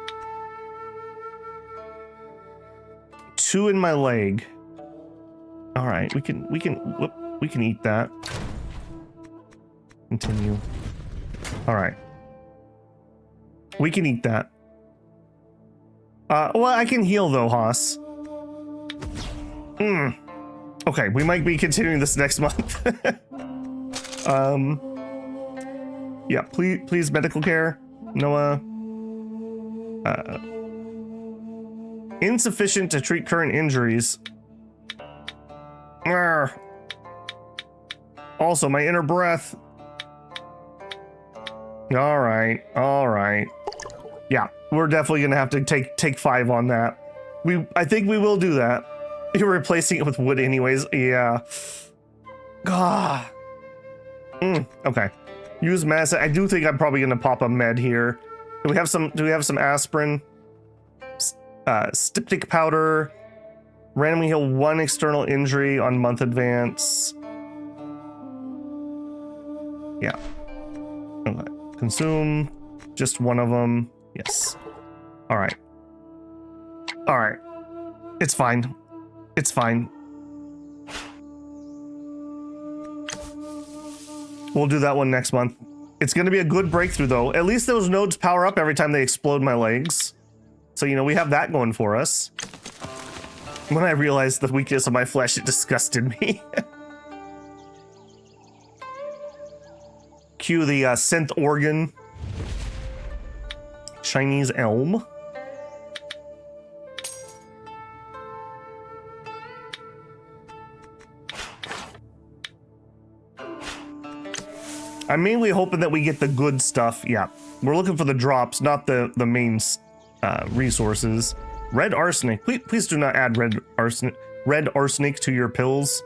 2 in my leg. All right, we can eat that. Continue. All right. We can eat that. Well, I can heal though, Haas. Okay, we might be continuing this next month. Yeah, please medical care, Noah. Insufficient to treat current injuries. Also, my inner breath. All right. Yeah, we're definitely gonna have to take 5 on that. I think we will do that. You're replacing it with wood anyways. Yeah. God. Okay. Use mass. I do think I'm probably gonna pop a med here. Do we have some aspirin? Styptic powder. Randomly heal 1 external injury on month advance. Yeah. Okay. Consume just 1 of them. Yes. All right. All right. It's fine. It's fine. We'll do that one next month. It's going to be a good breakthrough, though. At least those nodes power up every time they explode my legs. So, you know, we have that going for us. When I realized the weakness of my flesh, it disgusted me. Cue the synth organ. Chinese elm. I'm mainly hoping that we get the good stuff. Yeah, we're looking for the drops, not the main resources. Red arsenic. Please do not add red arsenic to your pills.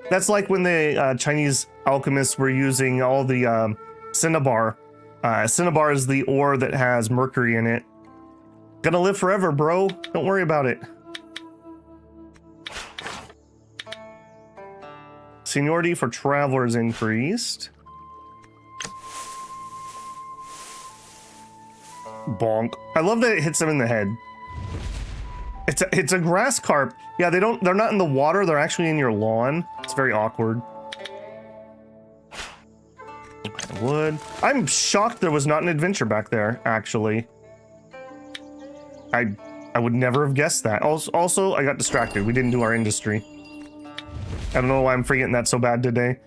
That's like when the Chinese alchemists were using all the cinnabar. Cinnabar is the ore that has mercury in it. Gonna live forever, bro. Don't worry about it. Seniority for travelers increased. Bonk. I love that it hits them in the head. It's a grass carp. Yeah, they're not in the water, they're actually in your lawn. It's very awkward. Wood. I'm shocked there was not an adventure back there, actually. I would never have guessed that. Also, I got distracted. We didn't do our industry. I don't know why I'm forgetting that so bad today.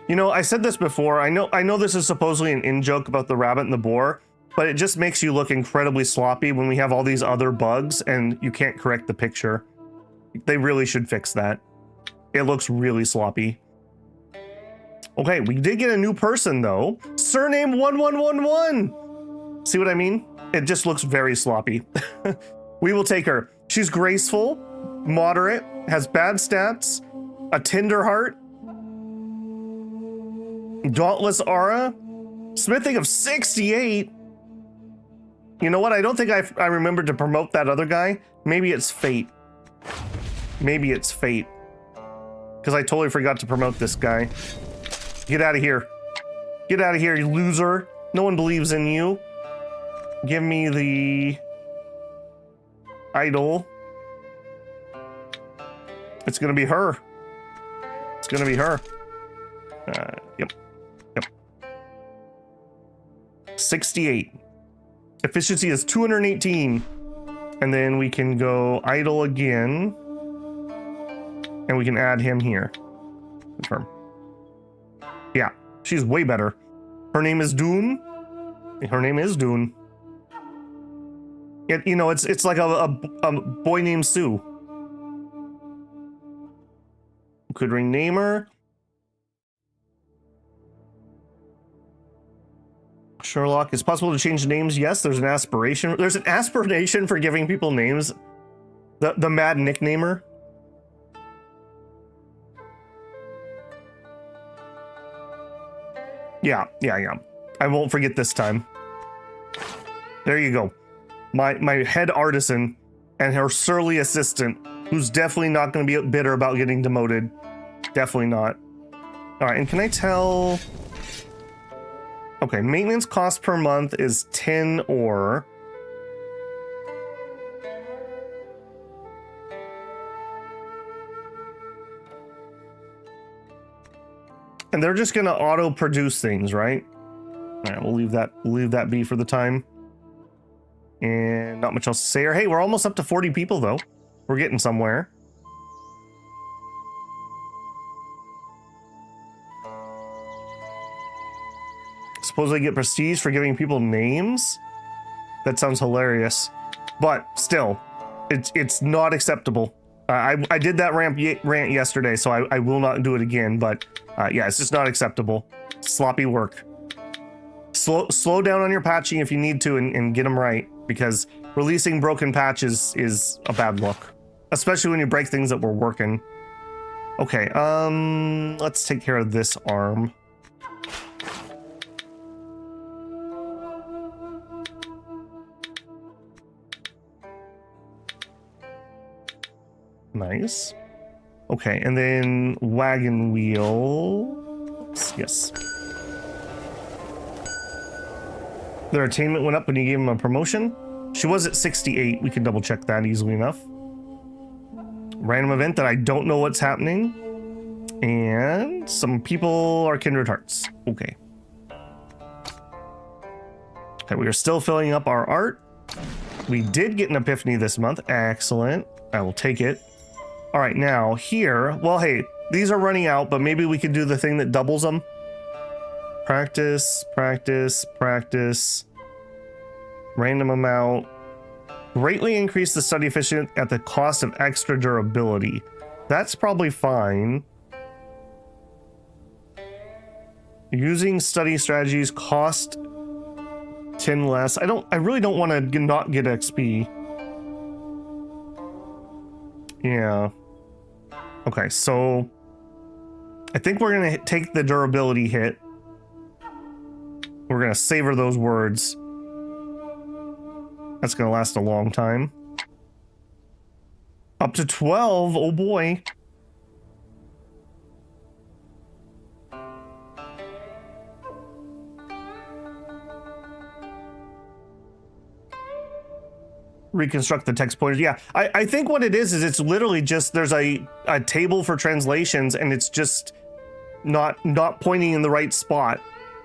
You know, I said this before. I know this is supposedly an in-joke about the rabbit and the boar, but it just makes you look incredibly sloppy when we have all these other bugs and you can't correct the picture. They really should fix that. It looks really sloppy. Okay, we did get a new person though. Surname 1111. See what I mean? It just looks very sloppy. We will take her. She's graceful, moderate, has bad stats, a tender heart, dauntless aura, smithing of 68. You know what? I don't think I remembered to promote that other guy. Maybe it's fate. Maybe it's fate. Because I totally forgot to promote this guy. Get out of here. Get out of here, you loser. No one believes in you. Give me the idol. It's gonna be her. It's gonna be her. Yep. 68. Efficiency is 218. And then we can go idle again. And we can add him here. Confirm. Yeah, she's way better. Her name is Dun. Her name is Dun. You know, it's like a boy named Sue. Could rename her. Sherlock, it's possible to change names. Yes, there's an aspiration. There's an aspiration for giving people names. The mad nicknamer. Yeah. I won't forget this time. There you go. My head artisan and her surly assistant, who's definitely not going to be bitter about getting demoted. Definitely not. All right, and can I tell... Okay, maintenance cost per month is 10 ore. And they're just gonna auto produce things, right? All right, we'll leave that be for the time. And not much else to say here. Hey, we're almost up to 40 people though. We're getting somewhere. Supposedly get prestige for giving people names. That sounds hilarious, but still, it's not acceptable. I did that rant yesterday, so I will not do it again. But yeah, it's just not acceptable. Sloppy work. Slow down on your patching if you need to, and get them right, because releasing broken patches is a bad look, especially when you break things that were working. Okay, let's take care of this arm. Nice. Okay, and then wagon wheel. Yes. Their attainment went up when you gave them a promotion. She was at 68. We can double check that easily enough. Random event that I don't know what's happening. And some people are kindred hearts. Okay. Okay, we are still filling up our art. We did get an epiphany this month. Excellent. I will take it. All right, now here. Well, hey, these are running out, but maybe we could do the thing that doubles them. Practice, practice, practice. Random amount. Greatly increase the study efficiency at the cost of extra durability. That's probably fine. Using study strategies cost 10 less. I really don't want to not get XP. Yeah. Okay, so I think we're gonna take the durability hit. We're gonna savor those words. That's gonna last a long time. Up to 12, oh boy. Reconstruct the text pointers. Yeah, I think what it is it's literally just there's a table for translations and it's just not pointing in the right spot.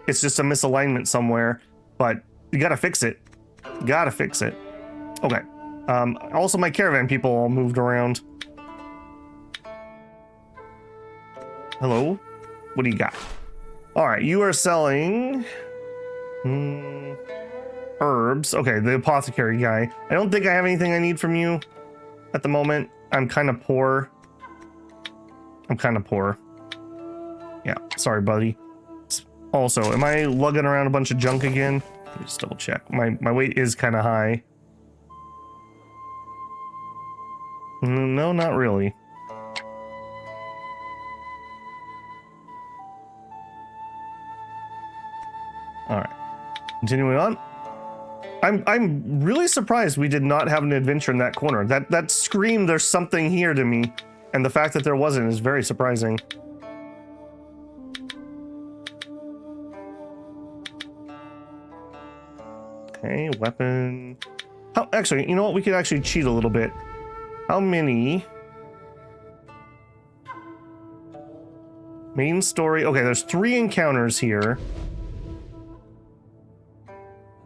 It's just a misalignment somewhere, but you gotta fix it. Gotta fix it. Okay. Also my caravan people all moved around. Hello? What do you got? All right, you are selling herbs. Okay, the apothecary guy. I don't think I have anything I need from you at the moment. I'm kind of poor. Yeah, sorry, buddy. Also, am I lugging around a bunch of junk again? Let me just double check. My weight is kind of high. No, not really. All right, continuing on. I'm really surprised we did not have an adventure in that corner. That screamed there's something here to me, and the fact that there wasn't is very surprising. Okay, weapon. Actually, you know what? We could actually cheat a little bit. How many? Main story. Okay, there's 3 encounters here.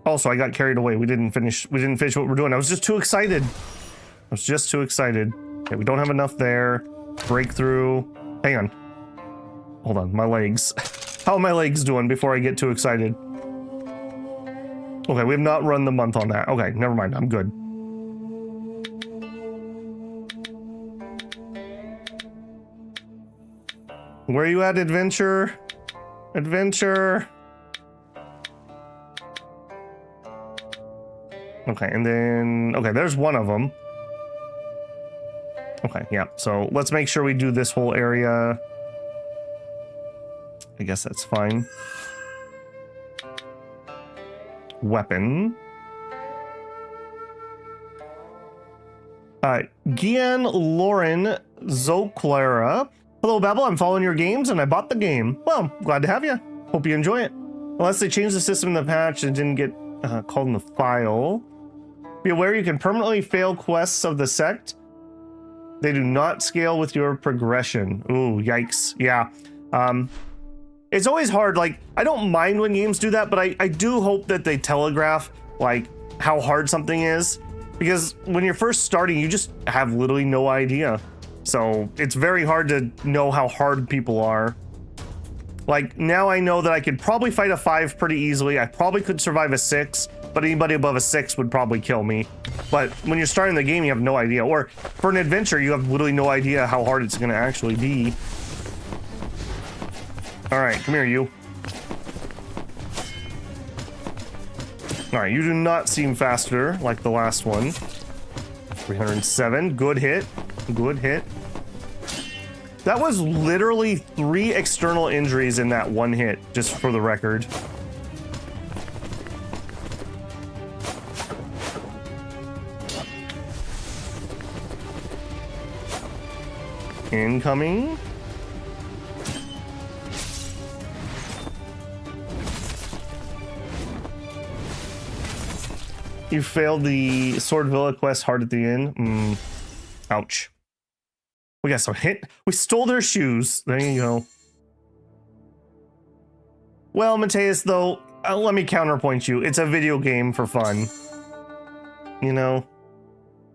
Also, I got carried away. We didn't finish what we're doing. I was just too excited. Okay, we don't have enough there. Breakthrough. Hang on. Hold on, my legs. How are my legs doing before I get too excited? Okay, we have not run the month on that. Okay, never mind. I'm good. Where are you at, adventure? Adventure. Okay, and then... Okay, there's one of them. Okay, yeah. So let's make sure we do this whole area. I guess that's fine. Weapon. Gian Lauren Zoclara. Hello, Babel. I'm following your games, and I bought the game. Well, glad to have you. Hope you enjoy it. Unless they changed the system in the patch and didn't get called in the file. Be aware you can permanently fail quests of the sect. They do not scale with your progression. Ooh, yikes. Yeah. It's always hard. Like, I don't mind when games do that, but I do hope that they telegraph, like, how hard something is. Because when you're first starting, you just have literally no idea. So it's very hard to know how hard people are. Like, now I know that I could probably fight a 5 pretty easily. I probably could survive a 6, but anybody above a 6 would probably kill me. But when you're starting the game, you have no idea. Or for an adventure, you have literally no idea how hard it's going to actually be. All right, come here, you. All right, you do not seem faster like the last one. 307, good hit, good hit. That was literally 3 external injuries in that one hit, just for the record. Incoming. You failed the Sword Villa quest hard at the end. Ouch. We got some hit. We stole their shoes. There you go. Well, Mateus, though, let me counterpoint you. It's a video game for fun. You know?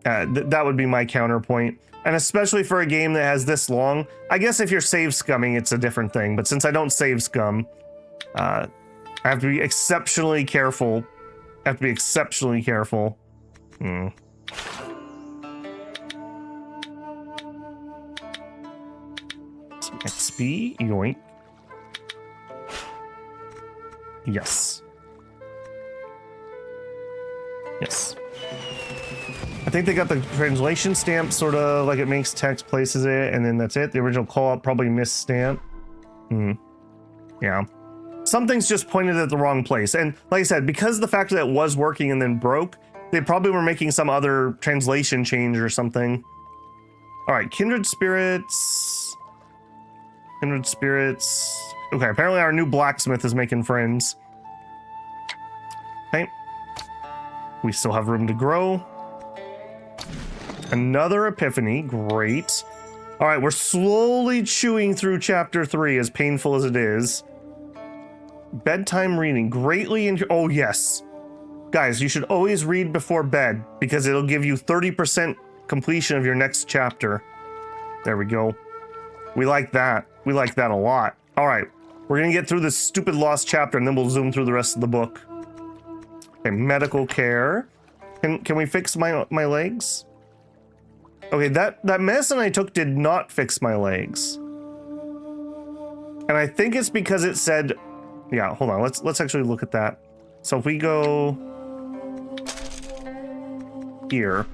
That would be my counterpoint. And especially for a game that has this long. I guess if you're save scumming, it's a different thing. But since I don't save scum, I have to be exceptionally careful. Some XP, yoink. Yes. Yes. I think they got the translation stamp sort of like it makes text, places it, and then that's it. The original call-up probably missed stamp. Yeah. Something's just pointed at the wrong place. And like I said, because the fact that it was working and then broke, they probably were making some other translation change or something. All right, kindred spirits. Kindred spirits. Okay, apparently our new blacksmith is making friends. Okay. We still have room to grow. Another epiphany, great. All right, we're slowly chewing through chapter 3, as painful as it is. Bedtime reading, greatly oh yes. Guys, you should always read before bed, because it'll give you 30% completion of your next chapter. There we go. We like that. We like that a lot. All right, we're gonna get through this stupid lost chapter, and then we'll zoom through the rest of the book. Okay, medical care. Can we fix my legs? Okay, that medicine I took did not fix my legs. And I think it's because it said, yeah, hold on, let's actually look at that. So if we go here.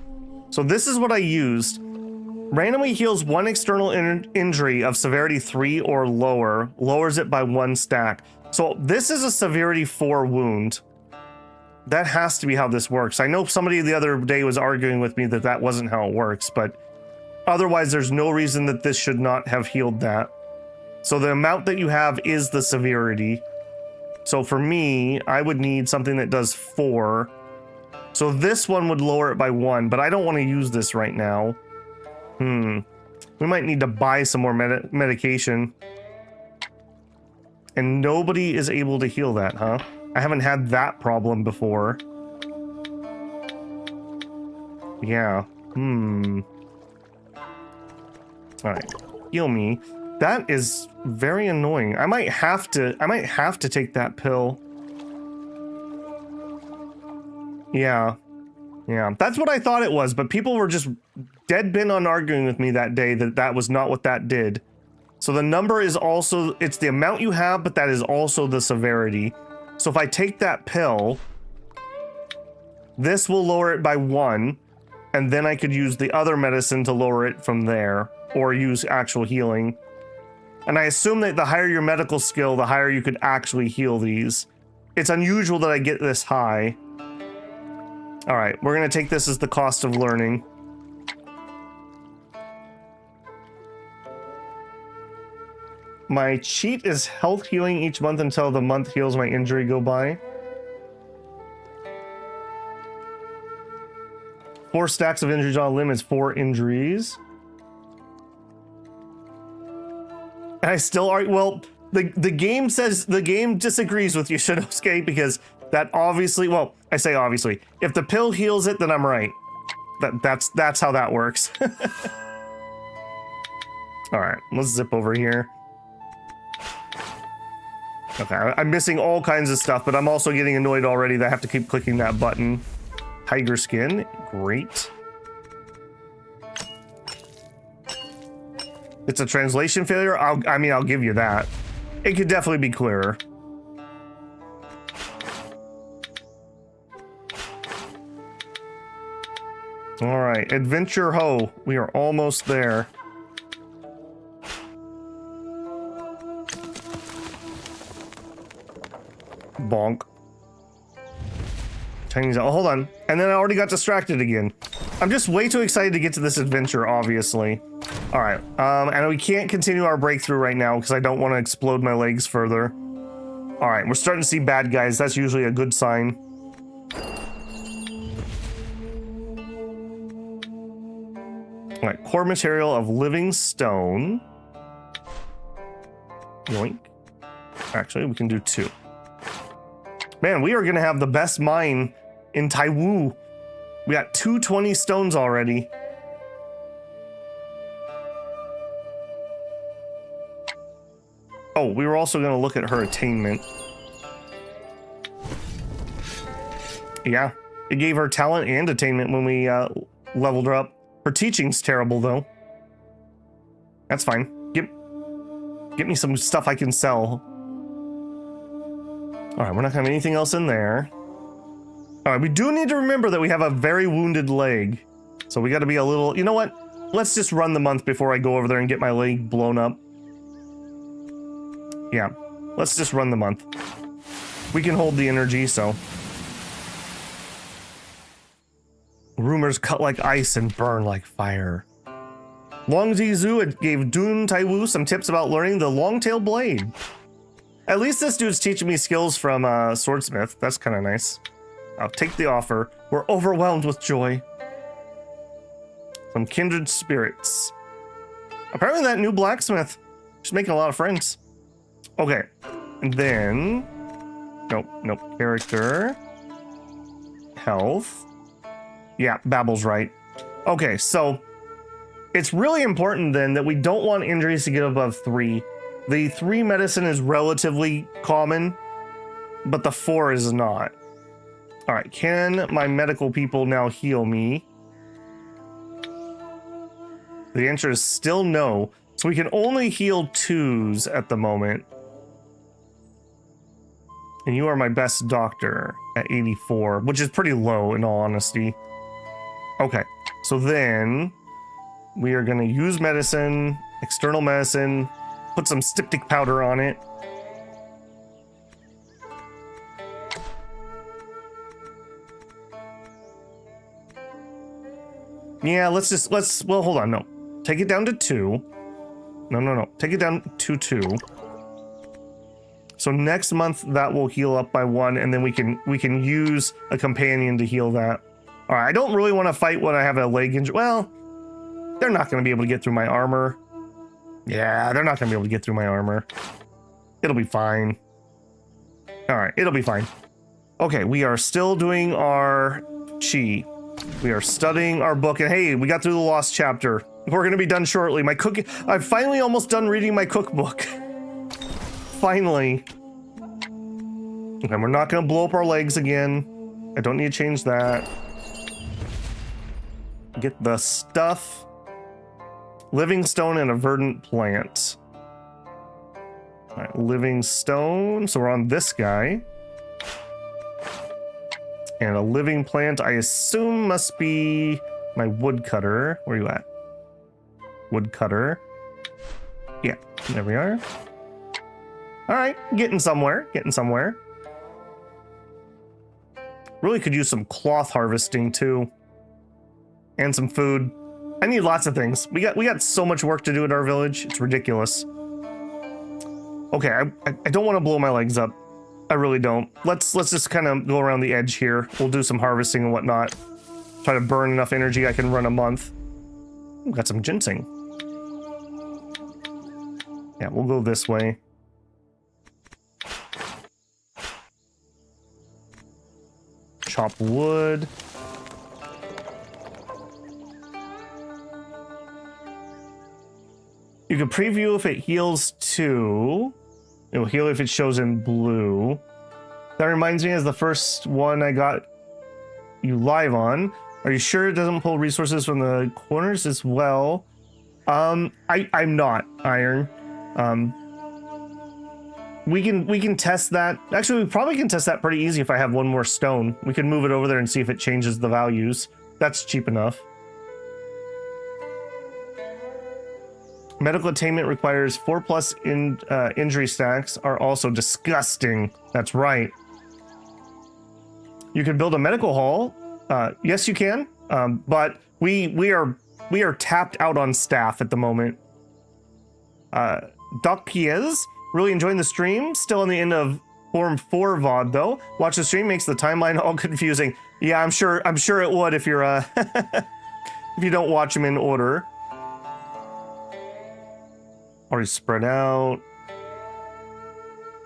So this is what I used. Randomly heals 1 external injury of severity 3 or lower, lowers it by 1 stack. So this is a severity 4 wound. That has to be how this works. I know somebody the other day was arguing with me that that wasn't how it works, but otherwise there's no reason that this should not have healed that. So the amount that you have is the severity. So for me, I would need something that does 4. So this one would lower it by 1, but I don't want to use this right now. We might need to buy some more medication. And nobody is able to heal that, huh? I haven't had that problem before. Yeah. Alright. Heal me. That is very annoying. I might have to take that pill. Yeah. Yeah. That's what I thought it was, but people were just dead bent on arguing with me that day that that was not what that did. So the number is also, it's the amount you have, but that is also the severity. So if I take that pill, this will lower it by 1, and then I could use the other medicine to lower it from there, or use actual healing. And I assume that the higher your medical skill, the higher you could actually heal these. It's unusual that I get this high. All right, we're gonna take this as the cost of learning. My cheat is health healing each month until the month heals my injury go by. 4 stacks of injuries on a limb is 4 injuries. And I still are, well, the game says, the game disagrees with you, Shinosuke, because that obviously, well, I say obviously, if the pill heals it, then I'm right. That's how that works. All right, let's zip over here. Okay, I'm missing all kinds of stuff, but I'm also getting annoyed already that I have to keep clicking that button. Tiger skin, great. It's a translation failure? I mean, I'll give you that. It could definitely be clearer. All right, adventure ho. We are almost there. Bonk. Chinese. Oh, hold on. And then I already got distracted again. I'm just way too excited to get to this adventure, obviously. All right. And we can't continue our breakthrough right now because I don't want to explode my legs further. All right. We're starting to see bad guys. That's usually a good sign. All right. Core material of living stone. Yoink. Actually, we can do 2. Man, we are going to have the best mine in Taiwu. We got 220 stones already. Oh, we were also going to look at her attainment. Yeah, it gave her talent and attainment when we leveled her up. Her teaching's terrible, though. That's fine. Get me some stuff I can sell. All right, we're not gonna have anything else in there. All right, we do need to remember that we have a very wounded leg. So we gotta be a little, you know what? Let's just run the month before I go over there and get my leg blown up. Yeah, let's just run the month. We can hold the energy, so. Rumors cut like ice and burn like fire. Long Zizu gave Dihun Taiwu some tips about learning the long-tail blade. At least this dude's teaching me skills from Swordsmith. That's kind of nice. I'll take the offer. We're overwhelmed with joy. Some kindred spirits. Apparently that new blacksmith, she's making a lot of friends. Okay. And then... Nope. Character. Health. Yeah, Babble's right. Okay, so... It's really important then that we don't want injuries to get above 3. The 3 medicine is relatively common, but the 4 is not. All right, can my medical people now heal me? The answer is still no. So we can only heal 2s at the moment. And you are my best doctor at 84, which is pretty low in all honesty. Okay, so then we are going to use medicine, external medicine, put some styptic powder on it. Yeah, well, hold on, no. Take it down to 2. No. Take it down to 2. So next month that will heal up by 1, and then we can use a companion to heal that. All right, I don't really want to fight when I have a leg injury. Well, they're not going to be able to get through my armor. Yeah, they're not going to be able to get through my armor. It'll be fine. All right, it'll be fine. Okay, we are still doing our chi. We are studying our book, and hey, we got through the lost chapter. We're going to be done shortly. I'm finally almost done reading my cookbook. Finally. Okay, we're not going to blow up our legs again. I don't need to change that. Get the stuff. Living stone and a verdant plant. All right, living stone. So we're on this guy. And a living plant, I assume, must be my woodcutter. Where are you at? Woodcutter. Yeah, there we are. All right, getting somewhere. Really could use some cloth harvesting too. And some food. I need lots of things. We got so much work to do at our village. It's ridiculous. Okay, I don't want to blow my legs up. I really don't. Let's just kind of go around the edge here. We'll do some harvesting and whatnot. Try to burn enough energy I can run a month. Ooh, got some ginseng. Yeah, we'll go this way. Chop wood. You can preview if it heals too. It will heal if it shows in blue. That reminds me, as the first one I got you live on. Are you sure it doesn't pull resources from the corners as well? I'm not, Iron. We can test that. Actually, we probably can test that pretty easy if I have one more stone. We can move it over there and see if it changes the values. That's cheap enough. Medical attainment requires 4+ injury stacks are also disgusting. That's right. You can build a medical hall. Yes, you can. But we are tapped out on staff at the moment. Doc Piez, really enjoying the stream. Still on the end of Form 4 VOD though. Watch the stream makes the timeline all confusing. Yeah, I'm sure it would if you're if you don't watch them in order. Already spread out.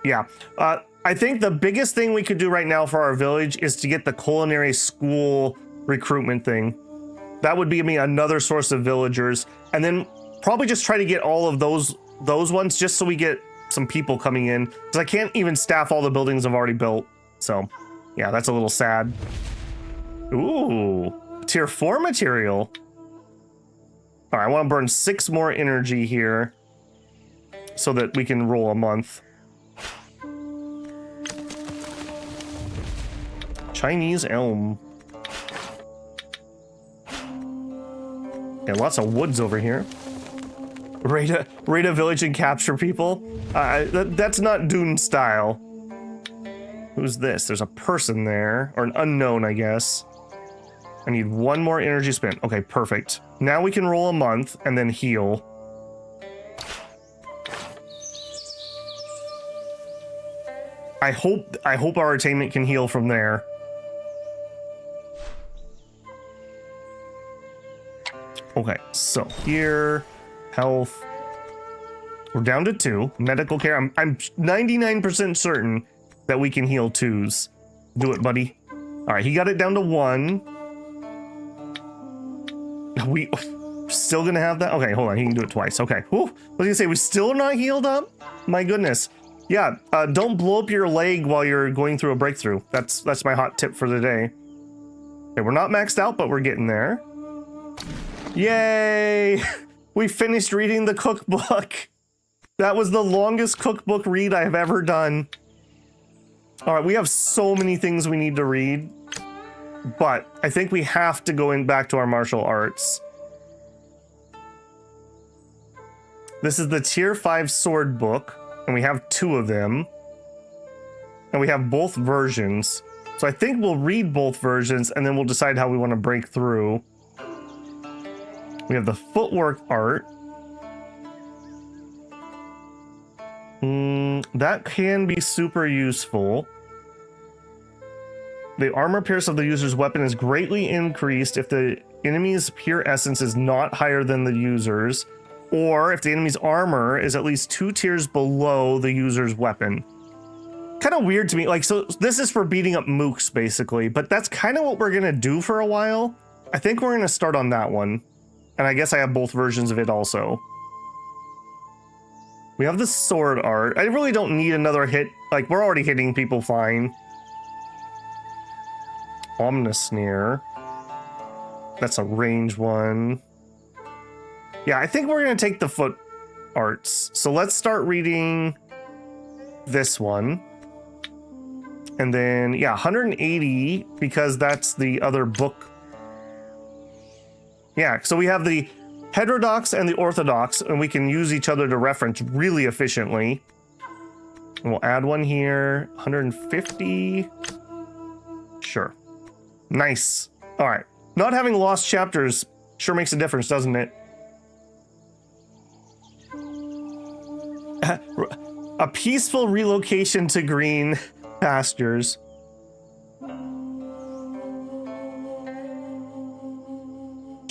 Yeah. I think the biggest thing we could do right now for our village is to get the culinary school recruitment thing. That would be another source of villagers, and then probably just try to get all of those ones just so we get some people coming in, because I can't even staff all the buildings I've already built. So yeah, that's a little sad. Ooh, tier 4 material. All right, I want to burn 6 more energy here so that we can roll a month. Chinese elm. Yeah, lots of woods over here. Raid a village and capture people. That's not Dune style. Who's this? There's a person there, or an unknown, I guess. I need 1 more energy spent. Okay, perfect. Now we can roll a month and then heal. I hope our attainment can heal from there. Okay, so here, health. We're down to 2. Medical care. I'm 99% certain that we can heal 2s. Do it, buddy. All right, he got it down to 1. We still gonna have that? Okay, hold on. He can do it twice. Okay. Whew. What was I gonna say? We still not healed up? My goodness. Yeah. Don't blow up your leg while you're going through a breakthrough. That's my hot tip for the day. Okay, we're not maxed out, but we're getting there. Yay! We finished reading the cookbook. That was the longest cookbook read I've ever done. All right, we have so many things we need to read, but I think we have to go back to our martial arts. This is the tier 5 sword book, and we have 2 of them, and we have both versions. So I think we'll read both versions, and then we'll decide how we want to break through. We have the footwork art. That can be super useful. The armor pierce of the user's weapon is greatly increased if the enemy's pure essence is not higher than the user's, or if the enemy's armor is at least 2 tiers below the user's weapon. Kind of weird to me. Like, so this is for beating up mooks, basically, but that's kind of what we're gonna do for a while. I think we're gonna start on that one. And I guess I have both versions of it also. We have the sword art. I really don't need another hit. Like, we're already hitting people fine. Omnisneer. That's a range one. Yeah, I think we're going to take the foot arts. So let's start reading this one. And then, yeah, 180, because that's the other book. Yeah, so we have the heterodox and the orthodox, and we can use each other to reference really efficiently. And we'll add one here, 150. Sure. Nice. All right. Not having lost chapters sure makes a difference, doesn't it? A peaceful relocation to green pastures.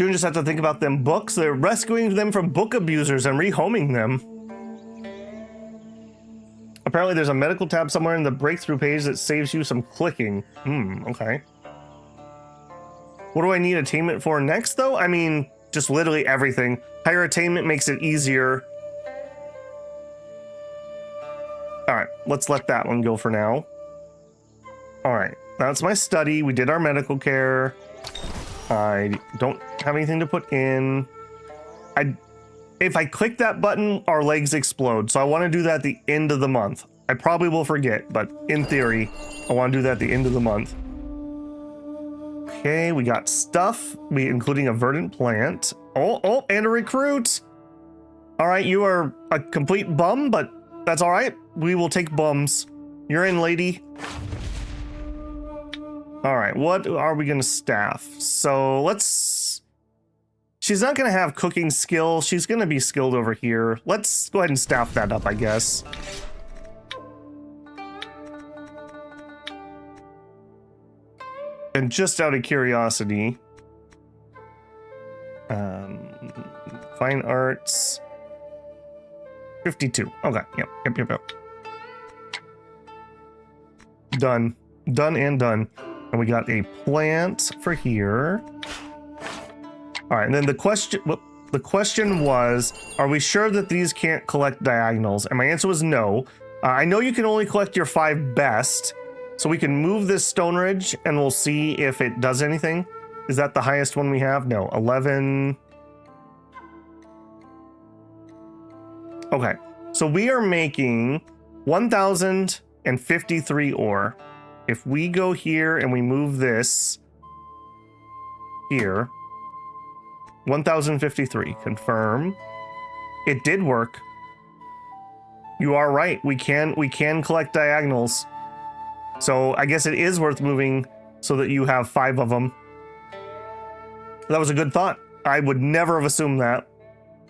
You just have to think about them books. They're rescuing them from book abusers and rehoming them. Apparently there's a medical tab somewhere in the breakthrough page that saves you some clicking. Okay. What do I need attainment for next, though? I mean, just literally everything. Higher attainment makes it easier. All right, let's let that one go for now. All right, that's my study. We did our medical care. I don't have anything to put in. If I click that button, our legs explode. So I want to do that at the end of the month. I probably will forget, but in theory, I want to do that at the end of the month. Okay, we got stuff, including a verdant plant. Oh, and a recruit. All right, you are a complete bum, but that's all right. We will take bums. You're in, lady. All right, what are we gonna staff? So let's... She's not gonna have cooking skill. She's gonna be skilled over here. Let's go ahead and staff that up, I guess. And just out of curiosity, fine arts, 52. Okay, yep. Done and done. And we got a plant for here. All right, and then the question was, are we sure that these can't collect diagonals? And my answer was no. I know you can only collect your 5 best, so we can move this stone ridge and we'll see if it does anything. Is that the highest one we have? No, 11. Okay, so we are making 1,053 ore. If we go here and we move this here, 1,053, confirm. It did work. You are right. We can collect diagonals. So I guess it is worth moving so that you have 5 of them. That was a good thought. I would never have assumed that.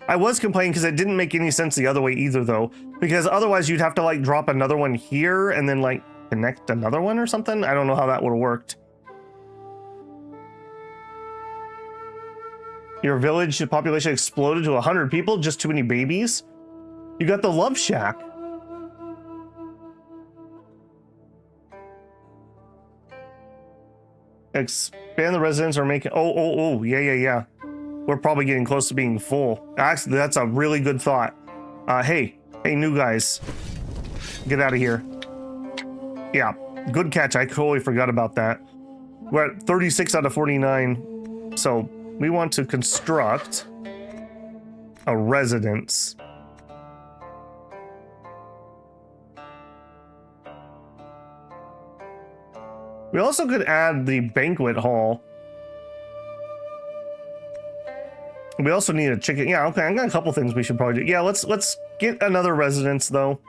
I was complaining because it didn't make any sense the other way either, though, because otherwise you'd have to like drop another one here and then like connect another one or something. I don't know how that would have worked. Your village population exploded to 100 people, just too many babies. You got the love shack. Expand the residents or make it. Oh, yeah. We're probably getting close to being full. Actually, that's a really good thought. Hey, new guys. Get out of here. Yeah, good catch. I totally forgot about that. We're at 36 out of 49. So we want to construct a residence. We also could add the banquet hall. We also need a chicken. Yeah, okay, I got a couple things we should probably do. Yeah, let's get another residence though.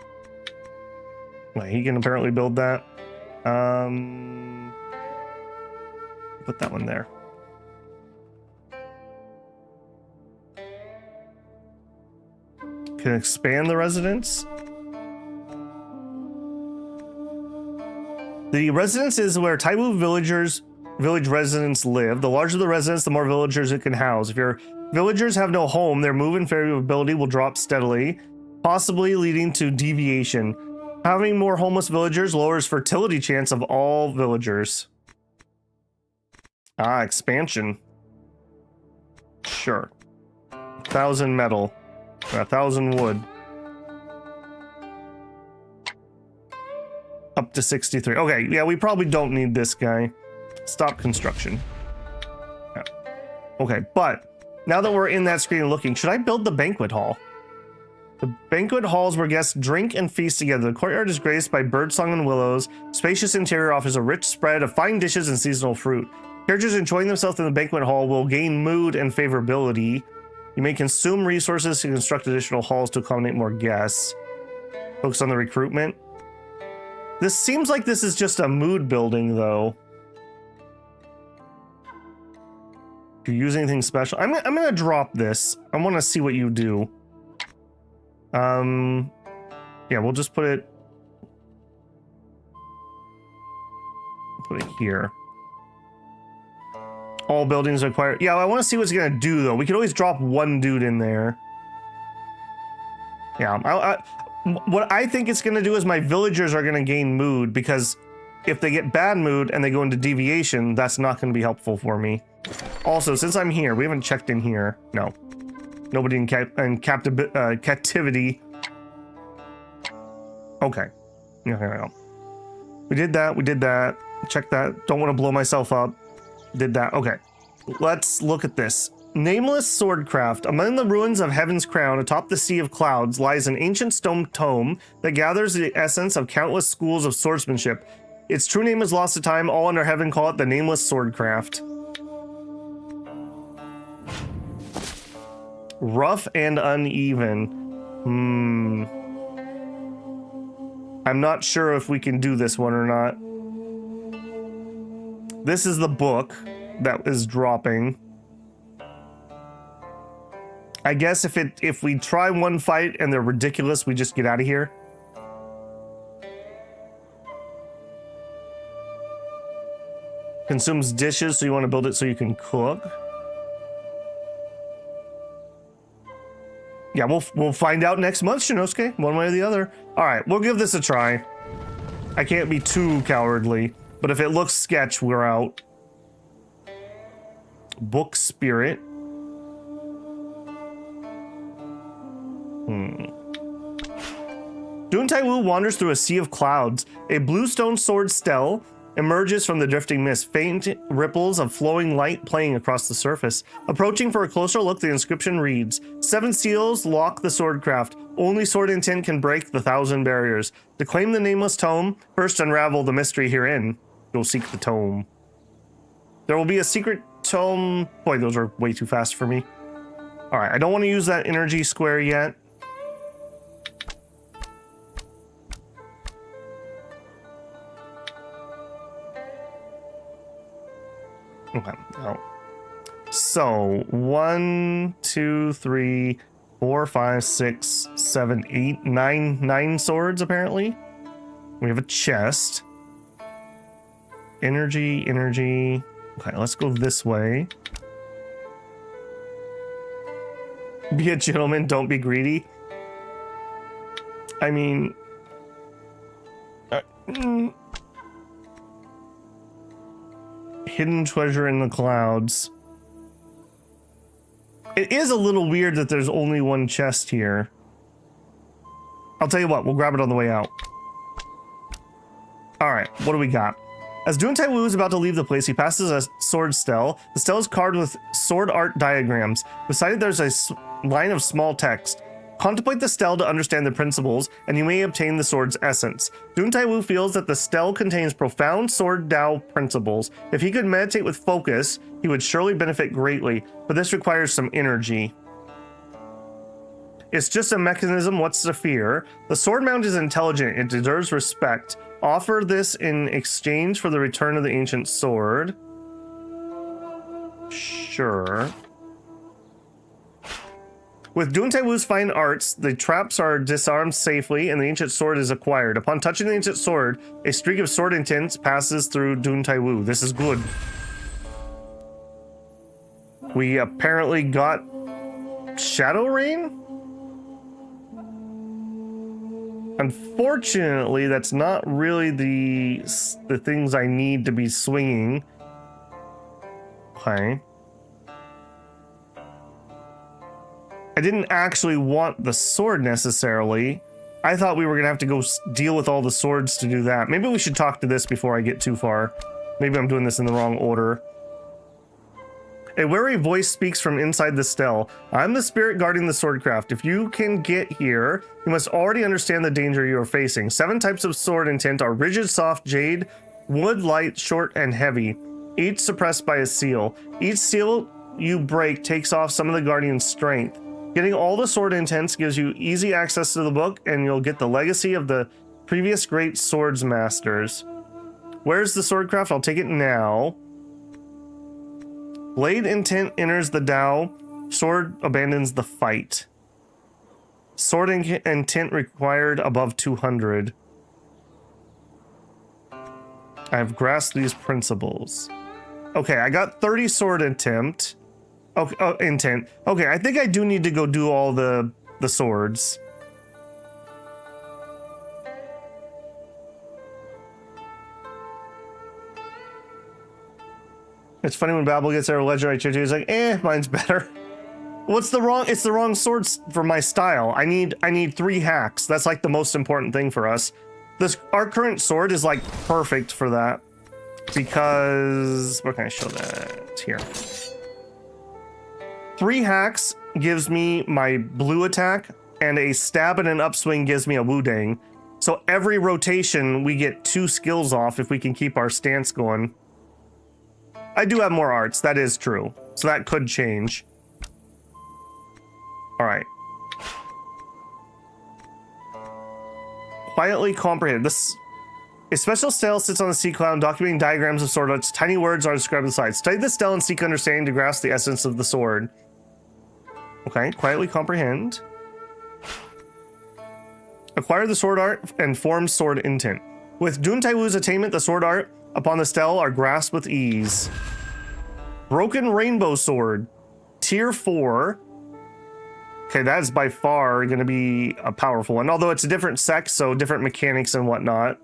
Wait, he can apparently build that. Put that one there. Can expand the residence. The residence is where Taiwu village residents live. The larger the residence, the more villagers it can house. If your villagers have no home, their move and favorability will drop steadily, possibly leading to deviation. Having more homeless villagers lowers fertility chance of all villagers. Expansion. Sure. 1,000 metal. 1,000 wood. Up to 63. Okay, yeah, we probably don't need this guy. Stop construction. Yeah. Okay, but now that we're in that screen looking, should I build the banquet hall? The banquet halls where guests drink and feast together. The courtyard is graced by birdsong and willows. Spacious interior offers a rich spread of fine dishes and seasonal fruit. Characters enjoying themselves in the banquet hall will gain mood and favorability. You may consume resources to construct additional halls to accommodate more guests. Focus on the recruitment. This seems like this is just a mood building, though. Do you use anything special? I'm gonna drop this. I want to see what you do. Yeah, we'll just put it here. All buildings require. Yeah, I want to see what it's gonna do, though. We could always drop one dude in there. Yeah, what I think it's going to do is my villagers are going to gain mood, because if they get bad mood and they go into deviation, that's not going to be helpful for me. Also, since I'm here, we haven't checked in here. No. Nobody in captivity. Okay. We did that. Check that. Don't want to blow myself up. Did that. Okay. Let's look at this. Nameless swordcraft. Among the ruins of Heaven's Crown, atop the Sea of Clouds, lies an ancient stone tome that gathers the essence of countless schools of swordsmanship. Its true name is lost to time. All under heaven call it the Nameless Swordcraft. Rough and uneven. I'm not sure if we can do this one or not. This is the book that is dropping. I guess if we try one fight and they're ridiculous, we just get out of here. Consumes dishes, so you want to build it so you can cook. Yeah, we'll find out next month, Shinosuke, one way or the other. All right, we'll give this a try. I can't be too cowardly, but if it looks sketch, we're out. Book spirit. Dihun Dun wanders through a sea of clouds. A bluestone sword stele emerges from the drifting mist, faint ripples of flowing light playing across the surface. Approaching for a closer look, the inscription reads, 7 seals lock the swordcraft. Only sword intent can break the 1,000 barriers. To claim the nameless tome, first unravel the mystery herein. Go seek the tome. There will be a secret tome. Boy, those are way too fast for me. All right, I don't want to use that energy square yet. Okay, no. So 1, 2, 3, 4, 5, 6, 7, 8, 9 swords apparently. We have a chest. Energy. Okay, let's go this way. Be a gentleman, don't be greedy. I mean, hidden treasure in the clouds. It is a little weird that there's only one chest here. I'll tell you what, we'll grab it on the way out. All right, what do we got? As Dihun Dun is about to leave the place, he passes a sword stele. The stele is carved with sword art diagrams. Beside it, there's a line of small text. Contemplate the stele to understand the principles, and you may obtain the sword's essence. Dihun Dun feels that the stele contains profound sword Dao principles. If he could meditate with focus, he would surely benefit greatly, but this requires some energy. It's just a mechanism, what's the fear? The sword mount is intelligent, it deserves respect. Offer this in exchange for the return of the ancient sword. Sure. With Dihun Daiwu's fine arts, the traps are disarmed safely and the ancient sword is acquired. Upon touching the ancient sword, a streak of sword intent passes through Dihun Daiwu. This is good. We apparently got Shadow Rain? Unfortunately, that's not really the things I need to be swinging. Okay. I didn't actually want the sword necessarily. I thought we were gonna have to go deal with all the swords to do that. Maybe we should talk to this before I get too far. Maybe I'm doing this in the wrong order. A wary voice speaks from inside the stele. I'm the spirit guarding the swordcraft. If you can get here, you must already understand the danger you are facing. 7 types of sword intent are rigid, soft, jade, wood, light, short, and heavy, each suppressed by a seal. Each seal you break takes off some of the guardian's strength. Getting all the sword intents gives you easy access to the book, and you'll get the legacy of the previous great swords masters. Where's the swordcraft? I'll take it now. Blade intent enters the Dao. Sword abandons the fight. Sword intent required above 200. I've grasped these principles. Okay, I got 30 sword intent. Okay, intent. Okay, I think I do need to go do all the swords. It's funny when Babel gets their legendary choo, he's like, mine's better. What's the wrong? It's the wrong swords for my style. I need 3 hacks. That's like the most important thing for us. Our current sword is like perfect for that. Because, where can I show that? Here. 3 hacks gives me my blue attack, and a stab and an upswing gives me a Wudang. So every rotation, we get 2 skills off if we can keep our stance going. I do have more arts, that is true. So that could change. All right. Quietly comprehend. This a special stele sits on the sea cloud, documenting diagrams of sword arts. Tiny words are described on the side. Study the stele and seek understanding to grasp the essence of the sword. Okay, quietly comprehend. Acquire the sword art and form sword intent. With Dihun Taiwu's attainment, the sword art upon the stele are grasped with ease. Broken rainbow sword, tier 4. Okay, that is by far going to be a powerful one, although it's a different sect, so different mechanics and whatnot.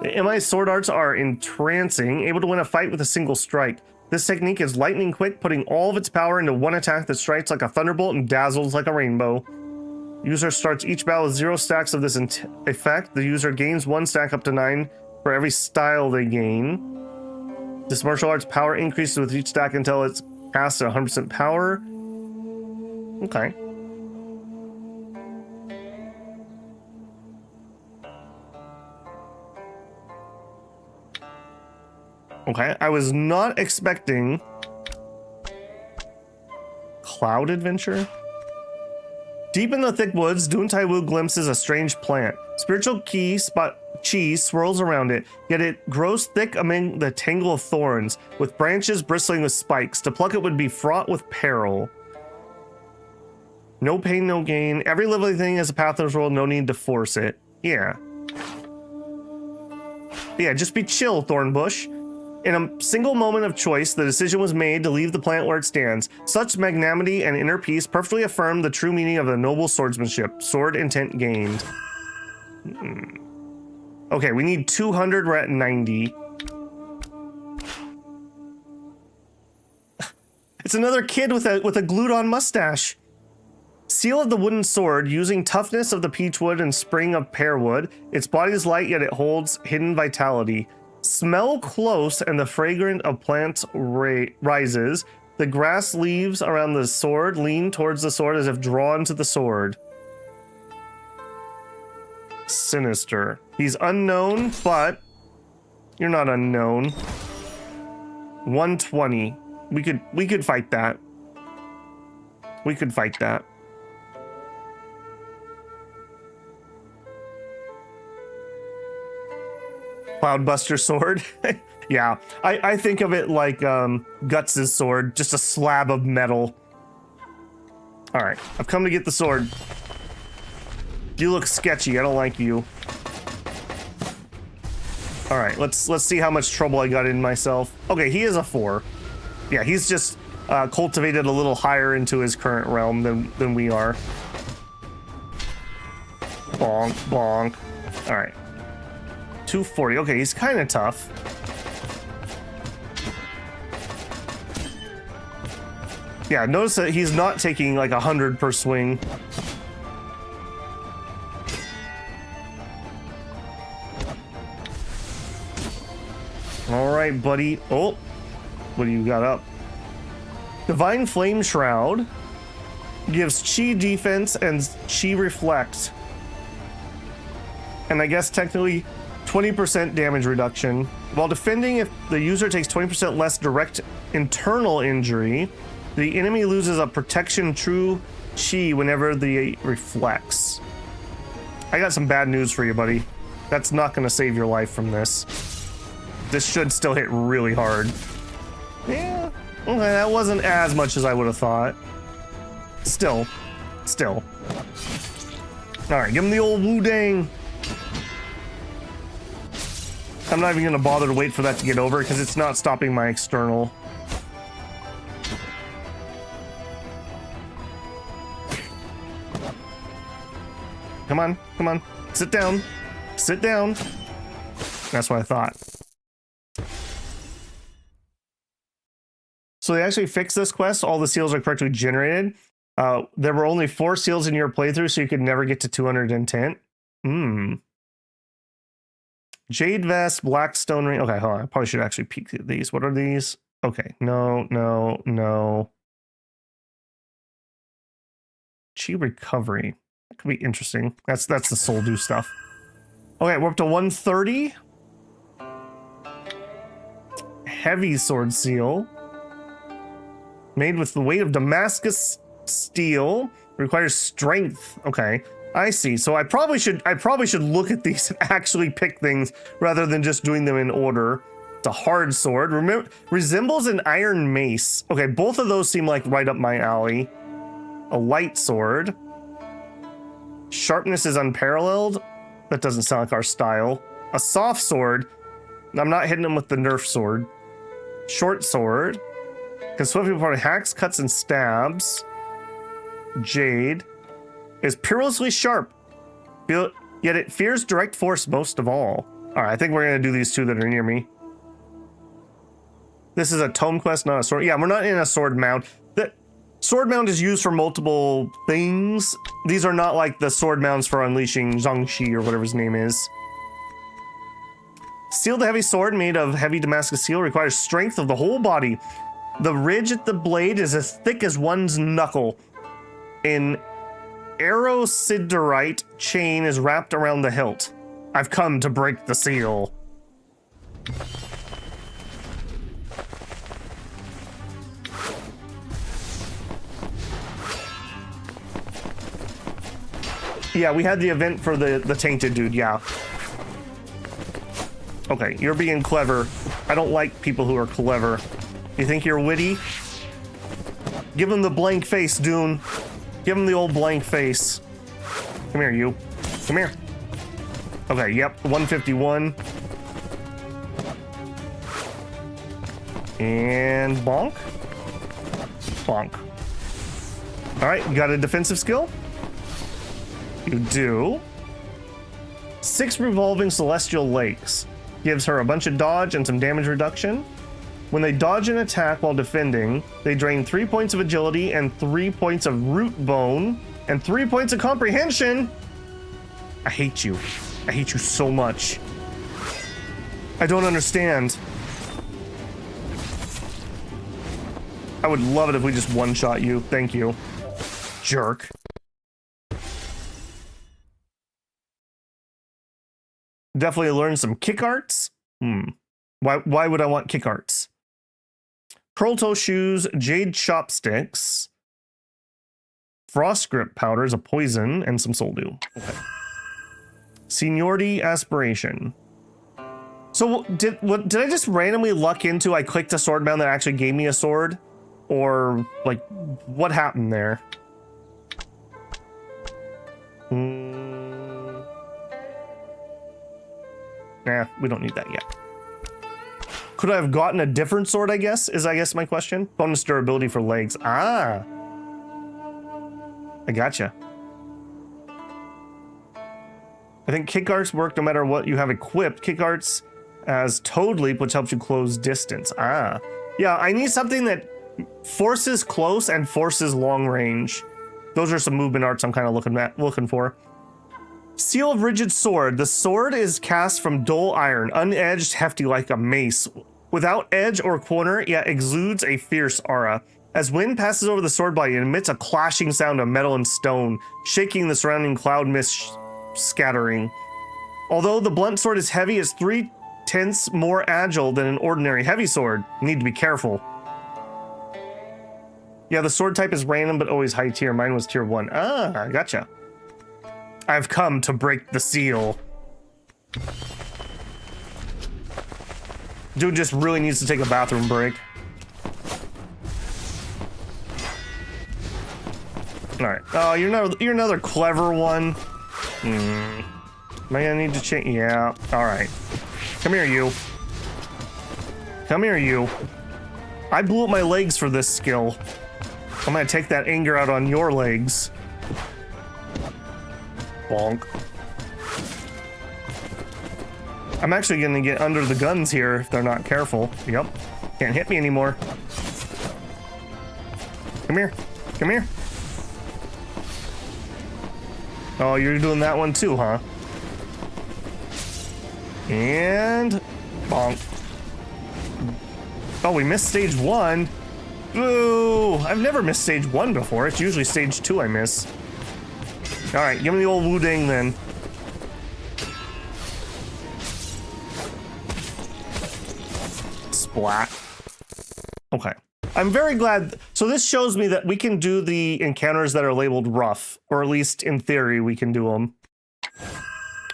The MI sword arts are entrancing, able to win a fight with a single strike. This technique is lightning quick, putting all of its power into one attack that strikes like a thunderbolt and dazzles like a rainbow. User starts each battle with 0 stacks of this effect. The user gains 1 stack up to 9 for every style they gain. This martial arts power increases with each stack until it's cast at 100% power. Okay. Okay, I was not expecting cloud adventure. Deep in the thick woods, Dihun Taiwu glimpses a strange plant. Spiritual chi swirls around it, yet it grows thick among the tangle of thorns, with branches bristling with spikes. To pluck it would be fraught with peril. No pain, no gain. Every living thing has a path in this world, no need to force it. Yeah. Yeah, just be chill, Thornbush. In a single moment of choice, the decision was made to leave the plant where it stands. Such magnanimity and inner peace perfectly affirm the true meaning of the noble swordsmanship. Sword intent gained. Okay, we need 200. We're at 90. It's another kid with a glued-on mustache. Seal of the wooden sword, using toughness of the peach wood and spring of pear wood. Its body is light, yet it holds hidden vitality. Smell close, and the fragrance of plants rises. The grass leaves around the sword lean towards the sword as if drawn to the sword. Sinister. He's unknown, but you're not unknown. 120. We could fight that. We could fight that. Cloudbuster sword. Yeah, I think of it like Guts' sword, just a slab of metal. All right, I've come to get the sword. You look sketchy. I don't like you. All right, let's see how much trouble I got in myself. Okay, he is a 4. Yeah, he's just cultivated a little higher into his current realm than we are. Bonk, bonk. All right. 240. Okay, he's kind of tough. Yeah, notice that he's not taking like 100 per swing. All right, buddy. Oh, what do you got up? Divine Flame Shroud gives chi defense and chi reflect. And I guess technically 20% damage reduction. While defending, if the user takes 20% less direct internal injury, the enemy loses a protection true chi whenever the reflects. I got some bad news for you, buddy. That's not going to save your life from this. This should still hit really hard. Yeah, okay, that wasn't as much as I would have thought. Still. All right, give him the old Wu-Dang. I'm not even going to bother to wait for that to get over because it's not stopping my external. Come on, come on. Sit down. Sit down. That's what I thought. So they actually fixed this quest. All the seals are correctly generated. There were only 4 seals in your playthrough, so you could never get to 200 intent. Jade vest, black stone ring. Okay, hold on. I probably should actually peek at these. What are these? Okay, no. Chi recovery. That could be interesting. That's the soul do stuff. Okay, we're up to 130. Heavy sword seal. Made with the weight of Damascus steel. Requires strength. Okay, I see. So I probably should look at these and actually pick things rather than just doing them in order. It's a hard sword. Resembles an iron mace. Okay, both of those seem like right up my alley. A light sword. Sharpness is unparalleled. That doesn't sound like our style. A soft sword. I'm not hitting him with the Nerf sword. Short sword. Can swiftly perform hacks, cuts, and stabs. Jade is perilously sharp, yet it fears direct force most of all. All right, I think we're gonna do these two that are near me. This is a tome quest, not a sword. Yeah, we're not in a sword mount. The sword mount is used for multiple things. These are not like the sword mounts for unleashing Zhangxi or whatever his name is. Sealed heavy sword made of heavy Damascus steel requires strength of the whole body. The ridge at the blade is as thick as one's knuckle. An arrowsiderite chain is wrapped around the hilt. I've come to break the seal. Yeah, we had the event for the tainted dude, yeah. Okay, you're being clever. I don't like people who are clever. You think you're witty? Give him the blank face, Dune. Give him the old blank face. Come here, you. Come here. Okay, yep, 151. And bonk. Bonk. All right, you got a defensive skill? You do. 6 revolving celestial lakes. Gives her a bunch of dodge and some damage reduction. When they dodge an attack while defending, they drain 3 points of agility and 3 points of root bone and 3 points of comprehension. I hate you. I hate you so much. I don't understand. I would love it if we just one-shot you. Thank you. Jerk. Definitely learn some kick arts. Why would I want kick arts? Pearl toe shoes, jade chopsticks, frost grip powders, a poison, and some soul dew. Okay. Seniority aspiration. So did I just randomly luck into I clicked a sword mount that actually gave me a sword? Or like what happened there? Nah, we don't need that yet. Could I have gotten a different sword, I guess my question. Bonus durability for legs. Ah. I gotcha. I think kick arts work no matter what you have equipped. Kick arts as Toad Leap, which helps you close distance. Ah. Yeah, I need something that forces close and forces long range. Those are some movement arts I'm kind of looking for. Seal of rigid sword. The sword is cast from dull iron, unedged, hefty like a mace. Without edge or corner, yet exudes a fierce aura. As wind passes over the sword body, it emits a clashing sound of metal and stone, shaking the surrounding cloud mist scattering. Although the blunt sword is heavy, it's 3/10 more agile than an ordinary heavy sword. You need to be careful. Yeah, the sword type is random, but always high tier. Mine was tier 1. Ah, gotcha. I've come to break the seal. Dude just really needs to take a bathroom break. Alright. Oh, you're another clever one. Am I gonna need to change? Yeah. Alright. Come here, you. Come here, you. I blew up my legs for this skill. I'm gonna take that anger out on your legs. Bonk. I'm actually gonna get under the guns here if they're not careful. Yep. Can't hit me anymore. Come here. Come here. Oh, you're doing that one too, huh? And bonk. Oh, we missed stage 1. Ooh, I've never missed stage 1 before. It's usually stage 2 I miss. All right, give me the old Wu-Ding then. Splat. Okay. I'm very glad. So this shows me that we can do the encounters that are labeled rough, or at least in theory, we can do them.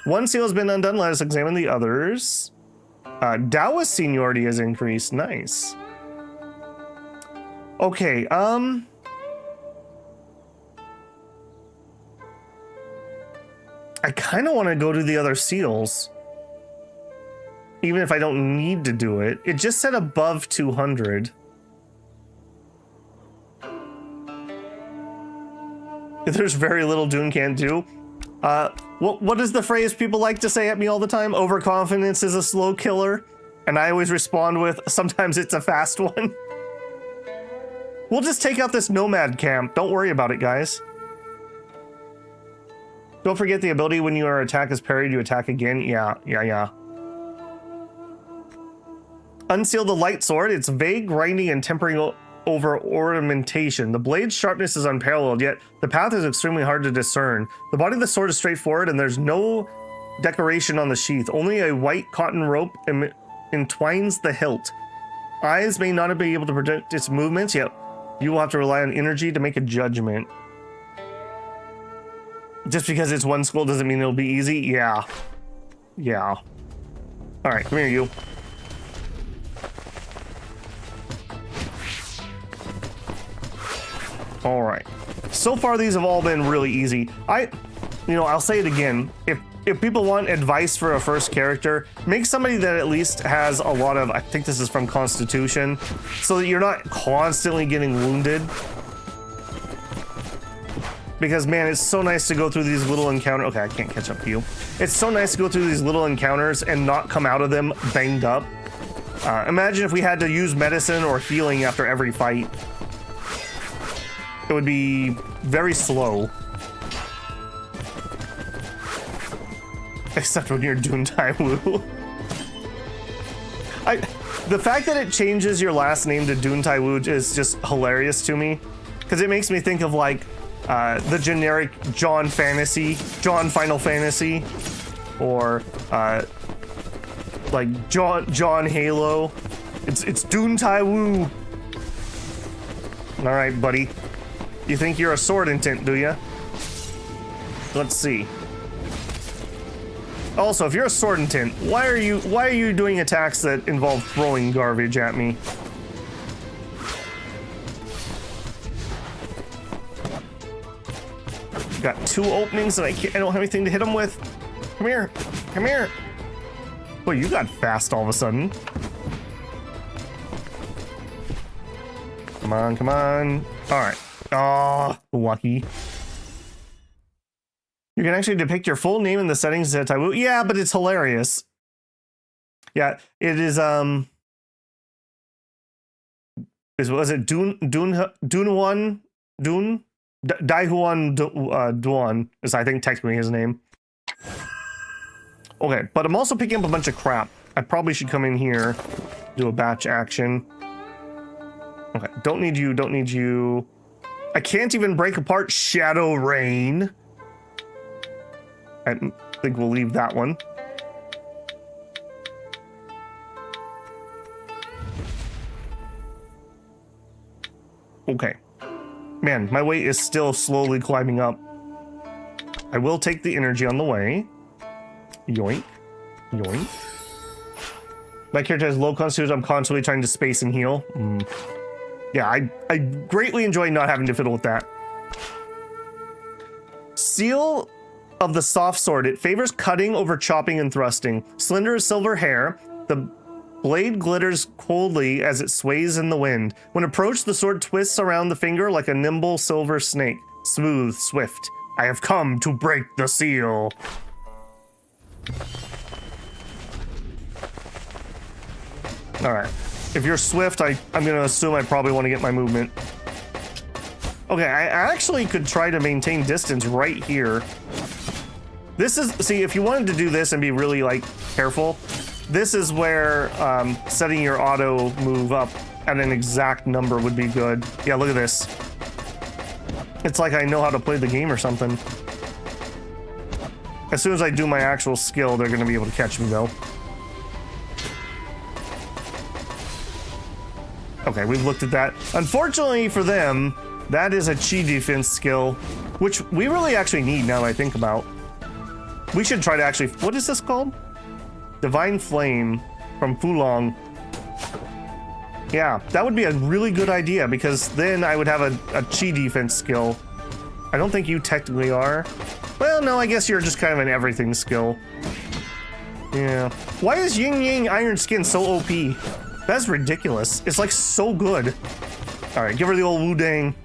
One seal has been undone. Let us examine the others. Taoist seniority has increased. Nice. Okay, I kind of want to go to the other seals. Even if I don't need to do it. It just said above 200. There's very little Dune can't do. What is the phrase people like to say at me all the time? Overconfidence is a slow killer. And I always respond with, sometimes it's a fast one. We'll just take out this nomad camp. Don't worry about it, guys. Don't forget the ability when your attack is parried, you attack again. Yeah. Unseal the light sword. It's vague, grinding, and tempering over ornamentation. The blade's sharpness is unparalleled, yet the path is extremely hard to discern. The body of the sword is straightforward, and there's no decoration on the sheath. Only a white cotton rope entwines the hilt. Eyes may not be able to predict its movements, yet you will have to rely on energy to make a judgment. Just because it's one scroll doesn't mean it'll be easy? Yeah. Alright, come here, you. Alright. So far, these have all been really easy. I'll say it again. If people want advice for a first character, make somebody that at least has a lot of, I think this is from Constitution, so that you're not constantly getting wounded. Because, man, it's so nice to go through these little encounters. Okay, I can't catch up to you. It's so nice to go through these little encounters and not come out of them banged up. Imagine if we had to use medicine or healing after every fight. It would be very slow. Except when you're Dihun Taiwu. The fact that it changes your last name to Dihun Taiwu is just hilarious to me. Because it makes me think of like the generic John Final Fantasy. Or like John Halo. It's Dihun Taiwu. Alright, buddy. You think you're a sword intent, do ya? Let's see. Also, if you're a sword intent, why are you doing attacks that involve throwing garbage at me? Got two openings and I don't have anything to hit them with. Come here. Boy, you got fast all of a sudden. Come on. All right. Oh, lucky. You can actually depict your full name in the settings of Taiwu. Yeah, but it's hilarious. Yeah, it is, was it Dihun Dun is, I think, technically his name. Okay, but I'm also picking up a bunch of crap. I probably should come in here, do a batch action. Okay, don't need you. I can't even break apart Shadow Rain. I think we'll leave that one. Okay. Man, my weight is still slowly climbing up. I will take the energy on the way. Yoink. My character has low constitution. I'm constantly trying to space and heal. Yeah, I greatly enjoy not having to fiddle with that. Seal of the soft sword. It favors cutting over chopping and thrusting. Slender as silver hair. The blade glitters coldly as it sways in the wind. When approached, the sword twists around the finger like a nimble silver snake. Smooth, swift. I have come to break the seal. All right. If you're swift, I'm going to assume I probably want to get my movement. Okay, I actually could try to maintain distance right here. This is, see, if you wanted to do this and be really, like, careful, this is where setting your auto move up at an exact number would be good. Yeah, look at this. It's like I know how to play the game or something. As soon as I do my actual skill, they're going to be able to catch me, though. Okay, we've looked at that. Unfortunately for them, that is a chi defense skill, which we really actually need now that I think about. We should try to actually... What is this called? Divine Flame from Fulong. Yeah, that would be a really good idea because then I would have a chi defense skill. I don't think you technically are. Well, no, I guess you're just kind of an everything skill. Yeah. Why is Yin Yang Iron Skin so OP? That's ridiculous. It's like so good. All right, give her the old Wu Dang.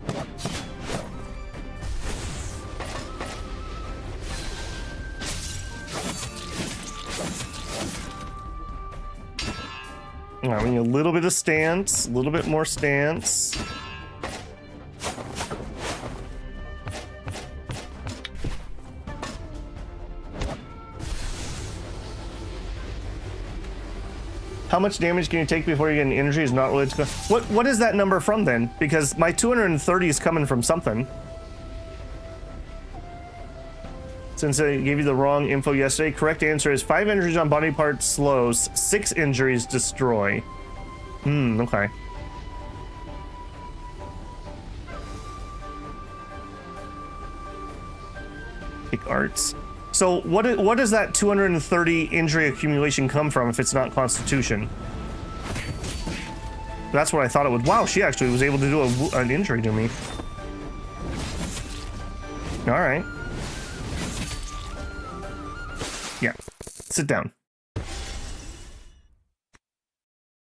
All right, we need a little bit of stance, a little bit more stance. How much damage can you take before you get an injury is not related to... What is that number from then? Because my 230 is coming from something. Since I gave you the wrong info yesterday, correct answer is 5 injuries on body parts slows, 6 injuries destroy. Okay. Pick arts. So what does that 230 injury accumulation come from if it's not Constitution? That's what I thought it would. Wow, she actually was able to do an injury to me. All right. Yeah, sit down.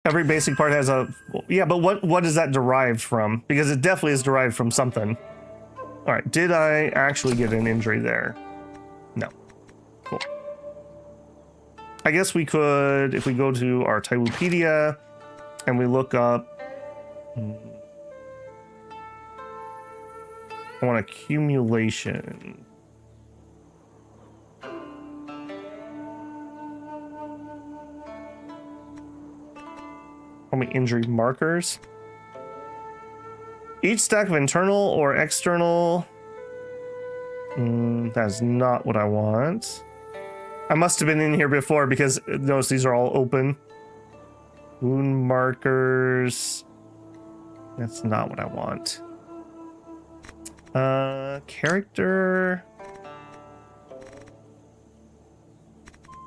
Every basic part has a... Yeah, but what is that derived from? Because it definitely is derived from something. All right, did I actually get an injury there? No. Cool. I guess we could, if we go to our Taiwupedia and we look up... I want accumulation. How many injury markers? Each stack of internal or external. That's not what I want. I must have been in here before because notice these are all open. Wound markers. That's not what I want. Character.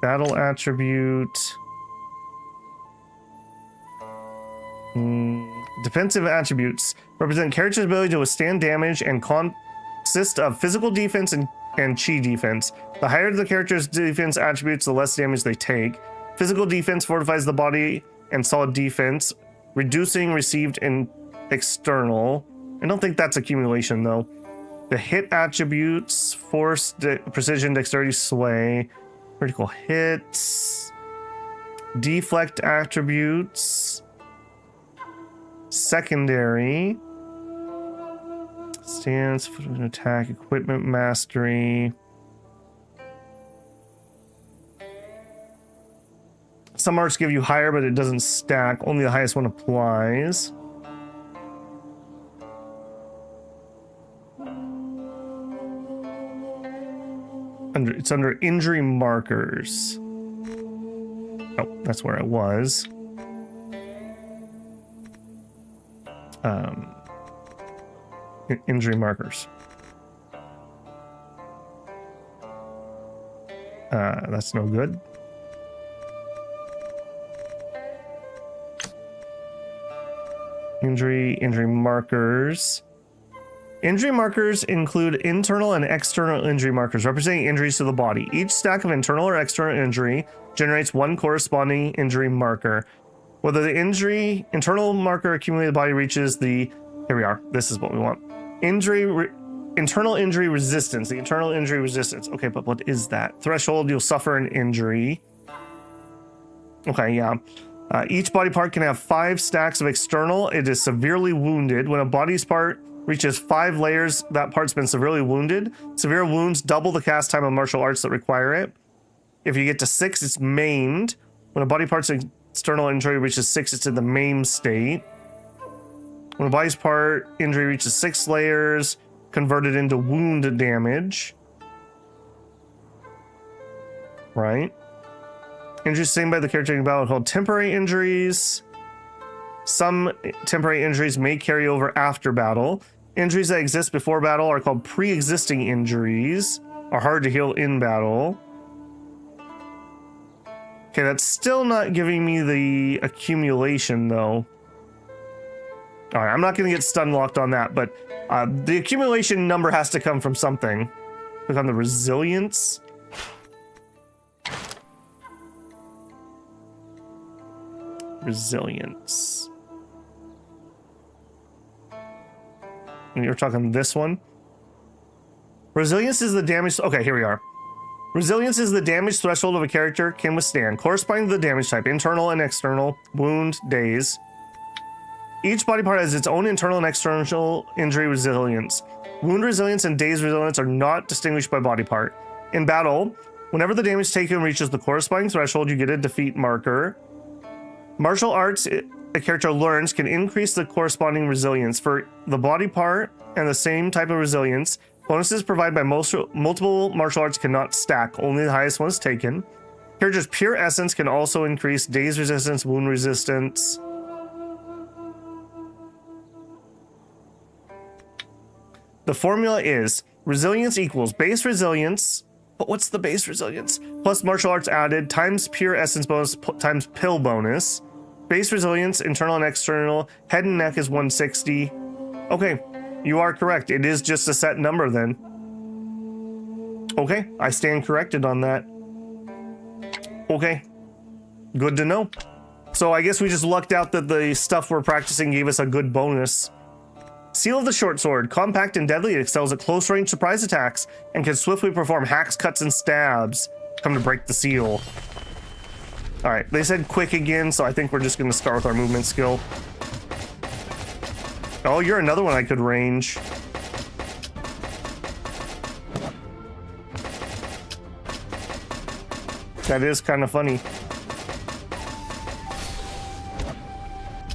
Battle attribute. Defensive attributes represent character's ability to withstand damage and consist of physical defense and chi defense. The higher the character's defense attributes, the less damage they take. Physical defense fortifies the body, and solid defense, reducing received in external. I don't think that's accumulation though. The hit attributes, force, precision, dexterity, sway, critical hits, deflect attributes. Secondary stance, attack, equipment mastery. Some arts give you higher, but it doesn't stack. Only the highest one applies. It's under injury markers. Oh, that's where I was. Injury markers. That's no good. Injury markers. Injury markers include internal and external injury markers representing injuries to the body. Each stack of internal or external injury generates one corresponding injury marker. Whether the internal marker accumulated body reaches the... Here we are. This is what we want. Internal injury resistance. The internal injury resistance. Okay, but what is that? Threshold, you'll suffer an injury. Okay, yeah. Each body part can have 5 stacks of external. It is severely wounded. When a body's part reaches 5 layers, that part's been severely wounded. Severe wounds double the cast time of martial arts that require it. If you get to 6, it's maimed. When a body part's external injury reaches 6, it's in the maimed state. When a body's part injury reaches 6 layers, converted into wound damage. Right? Injuries sustained by the character in battle are called temporary injuries. Some temporary injuries may carry over after battle. Injuries that exist before battle are called pre-existing injuries, are hard to heal in battle. Okay, that's still not giving me the accumulation, though. All right, I'm not going to get stun locked on that, but the accumulation number has to come from something. Click on the resilience. Resilience. And you're talking this one. Resilience is the damage. Okay, here we are. Resilience is the damage threshold of a character can withstand, corresponding to the damage type, internal and external, wound, daze. Each body part has its own internal and external injury resilience. Wound resilience and daze resilience are not distinguished by body part. In battle, whenever the damage taken reaches the corresponding threshold, you get a defeat marker. Martial arts a character learns can increase the corresponding resilience for the body part and the same type of resilience. Bonuses provided by multiple martial arts cannot stack, only the highest one is taken. Character's pure essence can also increase daze resistance, wound resistance. The formula is resilience equals base resilience, but what's the base resilience? Plus martial arts added times pure essence bonus times pill bonus. Base resilience, internal and external, head and neck is 160. Okay, you are correct. It is just a set number then. Okay, I stand corrected on that. Okay, good to know. So I guess we just lucked out that the stuff we're practicing gave us a good bonus. Seal of the Short Sword. Compact and deadly, it excels at close range surprise attacks and can swiftly perform hacks, cuts, and stabs. Come to break the seal. Alright, they said quick again, so I think we're just going to start with our movement skill. Oh, you're another one I could range. That is kind of funny.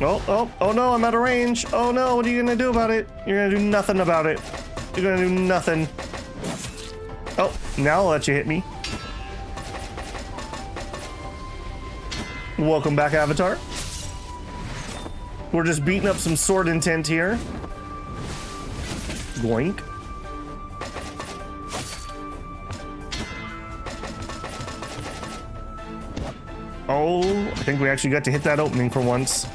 Oh no, I'm out of range. Oh no, what are you gonna do about it? You're gonna do nothing about it. You're gonna do nothing. Oh, now I'll let you hit me. Welcome back, Avatar. We're just beating up some sword intent here. Goink. Oh, I think we actually got to hit that opening for once.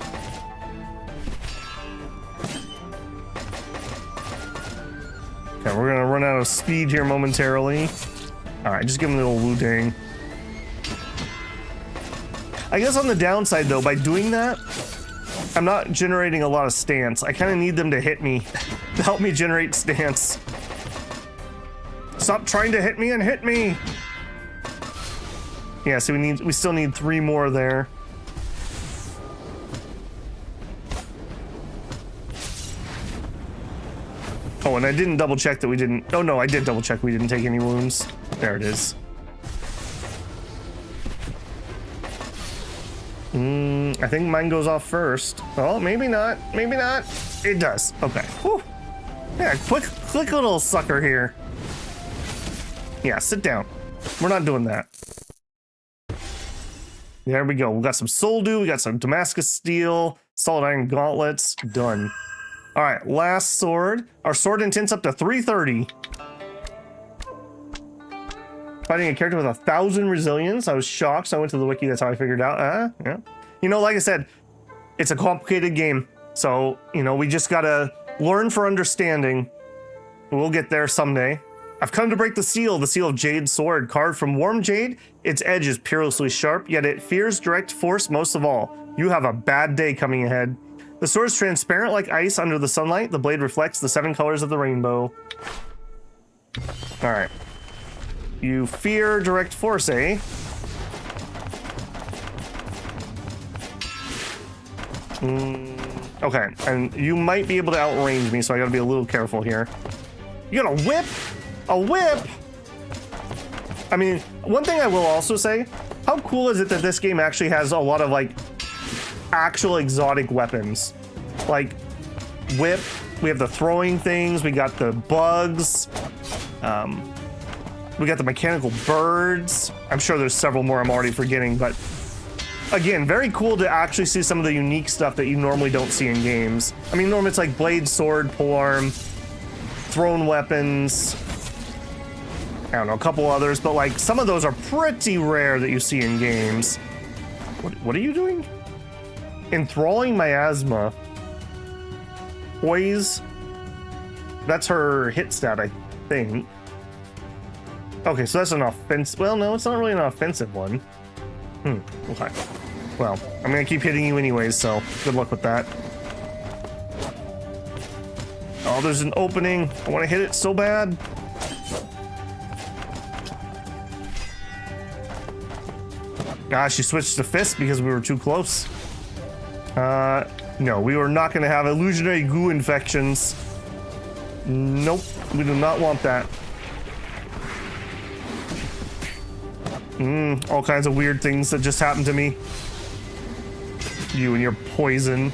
Okay, we're gonna run out of speed here momentarily. Alright, just give him a little Wu-Tang. I guess on the downside though, by doing that, I'm not generating a lot of stance. I kind of need them to hit me to help me generate stance. Stop trying to hit me and hit me! Yeah, so we still need 3 more there. Oh, and I didn't double check that we didn't. Oh no, I did double check we didn't take any wounds. There it is. I think mine goes off first. Oh, maybe not. Maybe not. It does. Okay. Whew. Yeah, quick little sucker here. Yeah, sit down. We're not doing that. There we go. We got some soul dew. We got some Damascus steel. Solid iron gauntlets. Done. All right, last sword. Our sword intent's up to 330. Fighting a character with 1,000 resilience. I was shocked, so I went to the wiki. That's how I figured out. Yeah. You know, like I said, it's a complicated game. So, you know, we just gotta learn for understanding. We'll get there someday. I've come to break the seal of Jade Sword. Carved from warm jade, its edge is perilously sharp, yet it fears direct force most of all. You have a bad day coming ahead. The sword is transparent like ice under the sunlight. The blade reflects the 7 colors of the rainbow. All right. You fear direct force, eh? Okay, and you might be able to outrange me, so I gotta be a little careful here. You got a whip? A whip? I mean, one thing I will also say, how cool is it that this game actually has a lot of, like, actual exotic weapons? Like, whip, we have the throwing things, we got the bugs, we got the mechanical birds. I'm sure there's several more I'm already forgetting, but Again, very cool to actually see some of the unique stuff that you normally don't see in games. I mean, normally it's like blade, sword, polearm, thrown weapons. I don't know, a couple others, but like some of those are pretty rare that you see in games. What are you doing? Enthralling miasma. Poise. That's her hit stat, I think. Okay, so that's an offensive. Well, no, it's not really an offensive one. Okay. Well, I'm gonna keep hitting you anyways, so good luck with that. Oh, there's an opening. I want to hit it so bad. Gosh, she switched to fist because we were too close. No, we were not going to have illusionary goo infections. Nope, we do not want that. All kinds of weird things that just happened to me. You and your poison.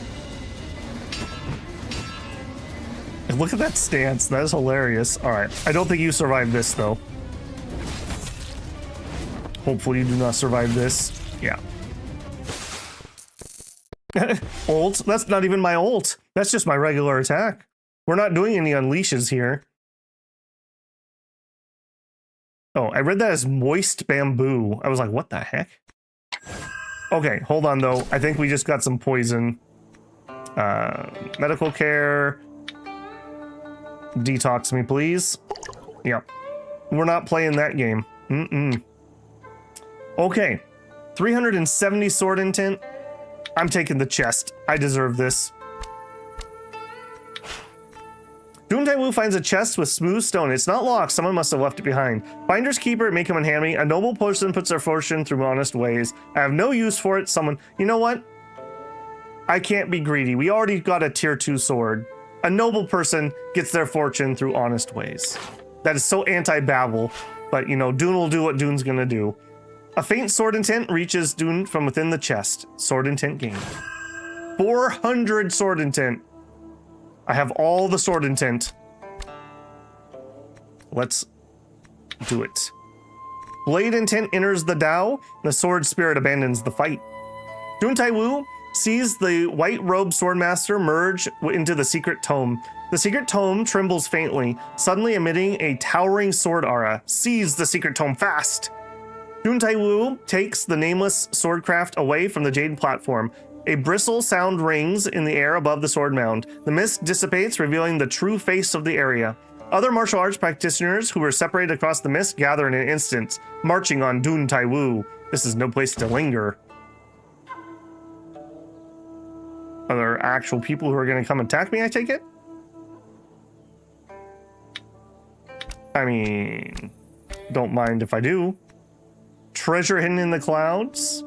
And look at that stance, that is hilarious. All right, I don't think you survived this though. Hopefully you do not survive this. Yeah. Ult? That's not even my ult. That's just my regular attack. We're not doing any unleashes here. Oh, I read that as moist bamboo. I was like, what the heck? Okay, hold on though. I think we just got some poison. Medical care. Detox me, please. Yep. We're not playing that game. Okay, 370 sword intent. I'm taking the chest. I deserve this. Dihun Dun finds a chest with smooth stone. It's not locked. Someone must have left it behind. Finders keeper, it may come in handy. A noble person puts their fortune through honest ways. I have no use for it. Someone, you know what? I can't be greedy. We already got a tier 2 sword. A noble person gets their fortune through honest ways. That is so anti-babble, but you know, Dune will do what Dune's gonna do. A faint sword intent reaches Dune from within the chest. Sword intent gained. 400 sword intent. I have all the sword intent. Let's do it. Blade intent enters the Tao. The sword spirit abandons the fight. Dihun Taiwu sees the white robed swordmaster merge into the secret tome. The secret tome trembles faintly, suddenly emitting a towering sword aura. Seize the secret tome fast. Dihun Taiwu takes the nameless swordcraft away from the jade platform. A bristle sound rings in the air above the sword mound. The mist dissipates, revealing the true face of the area. Other martial arts practitioners who were separated across the mist gather in an instant, marching on Dihun Taiwu. This is no place to linger. Are there actual people who are going to come attack me, I take it? I mean, don't mind if I do. Treasure hidden in the clouds.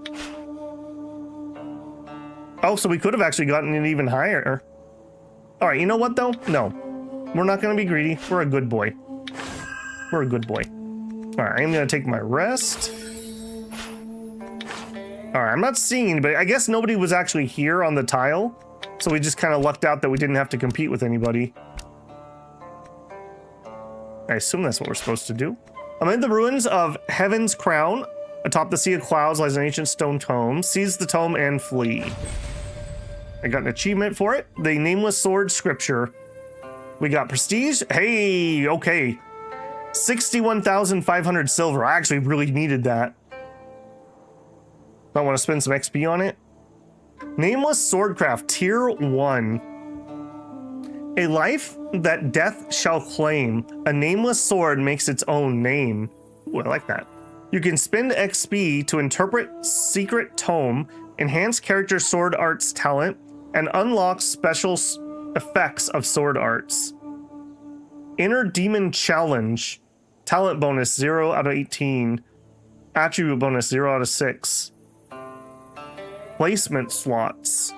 Oh, so we could have actually gotten it even higher. All right, you know what though? No, we're not going to be greedy. We're a good boy. We're a good boy. All right, I'm going to take my rest. All right, I'm not seeing anybody. I guess nobody was actually here on the tile, so we just kind of lucked out that we didn't have to compete with anybody. I assume that's what we're supposed to do. Amid the ruins of Heaven's Crown, atop the Sea of Clouds lies an ancient stone tome. Seize the tome and flee. I got an achievement for it. The Nameless Sword Scripture. We got prestige. Hey, okay. 61,500 silver. I actually really needed that. I want to spend some XP on it. Nameless Swordcraft, Tier 1. A life that death shall claim. A nameless sword makes its own name. Ooh, I like that. You can spend XP to interpret secret tome, enhance character sword arts talent, and unlock special effects of sword arts. Inner Demon Challenge. Talent bonus 0 out of 18. Attribute bonus 0 out of 6. Placement slots.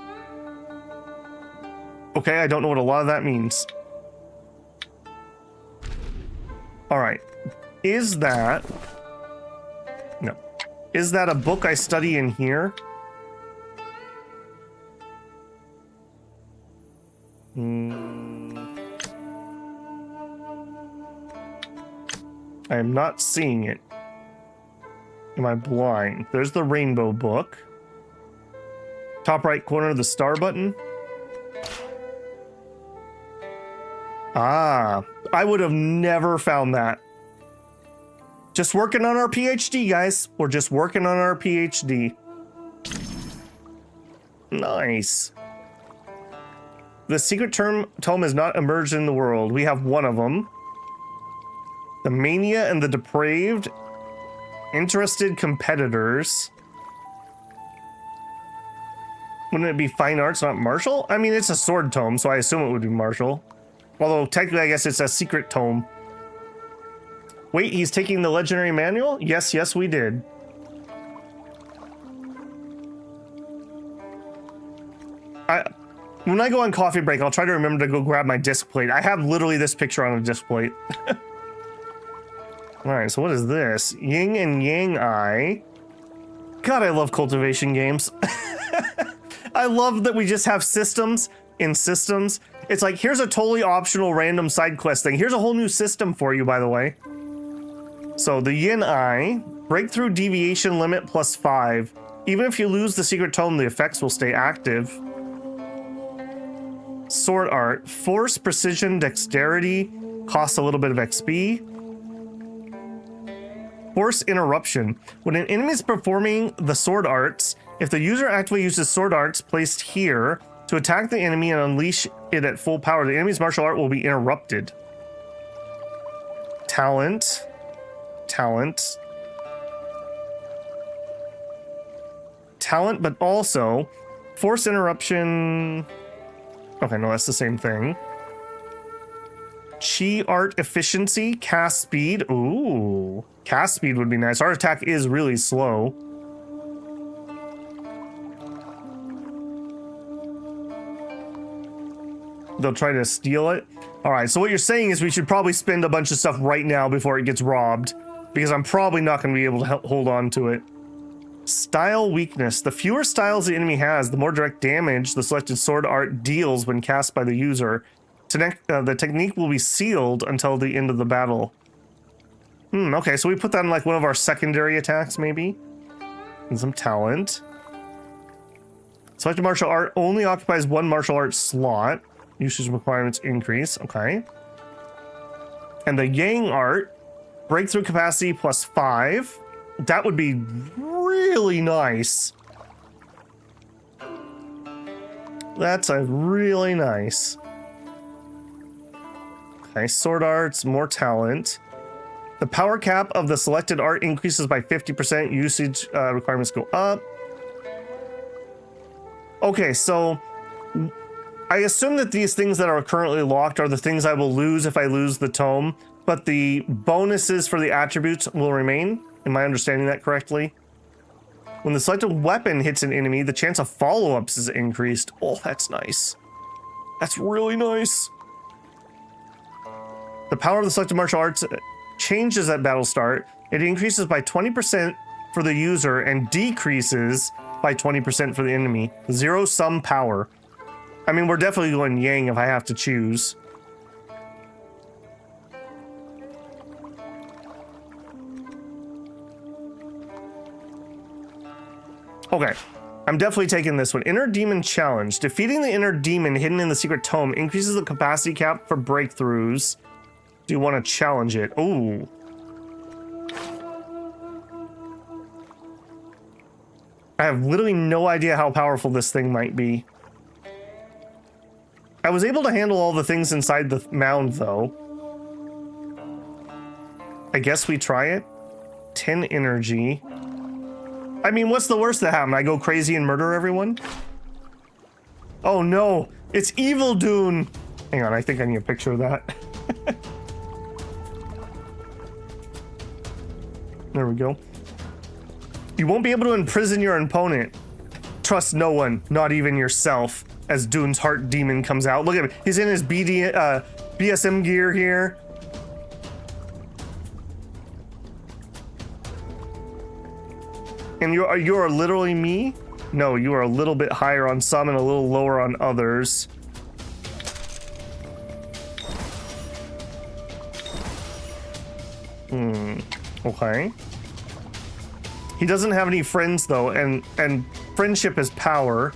Okay, I don't know what a lot of that means. All right. Is that... No. Is that a book I study in here? I am not seeing it. Am I blind? There's the rainbow book. Top right corner of the star button. Ah, I would have never found that. Just working on our PhD, guys. We're just working on our PhD. Nice. The secret tome has not emerged in the world. We have one of them. The mania and the depraved. Interested competitors. Wouldn't it be fine arts, not martial? I mean, it's a sword tome, so I assume it would be martial. Although, technically, I guess it's a secret tome. Wait, he's taking the legendary manual? Yes, yes, we did. When I go on coffee break, I'll try to remember to go grab my disc plate. I have literally this picture on a disc plate. Alright, so what is this? Yin and Yang Eye. God, I love cultivation games. I love that we just have systems in systems. It's like, here's a totally optional random side quest thing. Here's a whole new system for you, by the way. So the Yin Eye, breakthrough deviation limit +5. Even if you lose the secret tome, the effects will stay active. Sword art, force, precision, dexterity, costs a little bit of XP. Force interruption. When an enemy is performing the sword arts, if the user actively uses sword arts placed here to attack the enemy and unleash it at full power, the enemy's martial art will be interrupted. Talent. Talent, but also force interruption. Okay, no, that's the same thing. Chi art efficiency, cast speed. Ooh, cast speed would be nice. Our attack is really slow. They'll try to steal it. All right, so what you're saying is we should probably spend a bunch of stuff right now before it gets robbed, because I'm probably not going to be able to hold on to it. Style weakness. The fewer styles the enemy has, the more direct damage the selected sword art deals when cast by the user. The technique will be sealed until the end of the battle. Okay, so we put that in like one of our secondary attacks, maybe? And some talent. Selected martial art only occupies one martial art slot. Usage requirements increase. Okay. And the Yang art, breakthrough capacity +5. That would be really nice. That's a really nice. Okay, sword arts, more talent. The power cap of the selected art increases by 50%. Usage requirements go up. Okay, so I assume that these things that are currently locked are the things I will lose if I lose the tome, but the bonuses for the attributes will remain. Am I understanding that correctly? When the selected weapon hits an enemy, the chance of follow-ups is increased. Oh, that's nice. That's really nice. The power of the selected martial arts changes at battle start. It increases by 20% for the user and decreases by 20% for the enemy. Zero-sum power. I mean, we're definitely going Yang if I have to choose. Okay, I'm definitely taking this one. Inner Demon Challenge. Defeating the inner demon hidden in the secret tome increases the capacity cap for breakthroughs. Do you want to challenge it? Ooh. I have literally no idea how powerful this thing might be. I was able to handle all the things inside the mound, though. I guess we try it. 10 energy. I mean, what's the worst that happened? I go crazy and murder everyone? Oh no, it's Evil Dune. Hang on, I think I need a picture of that. There we go. You won't be able to imprison your opponent. Trust no one, not even yourself, as Dune's heart demon comes out. Look at him, he's in his BSM gear here. And you're literally me? No, you are a little bit higher on some and a little lower on others. Okay. He doesn't have any friends though, and friendship is power.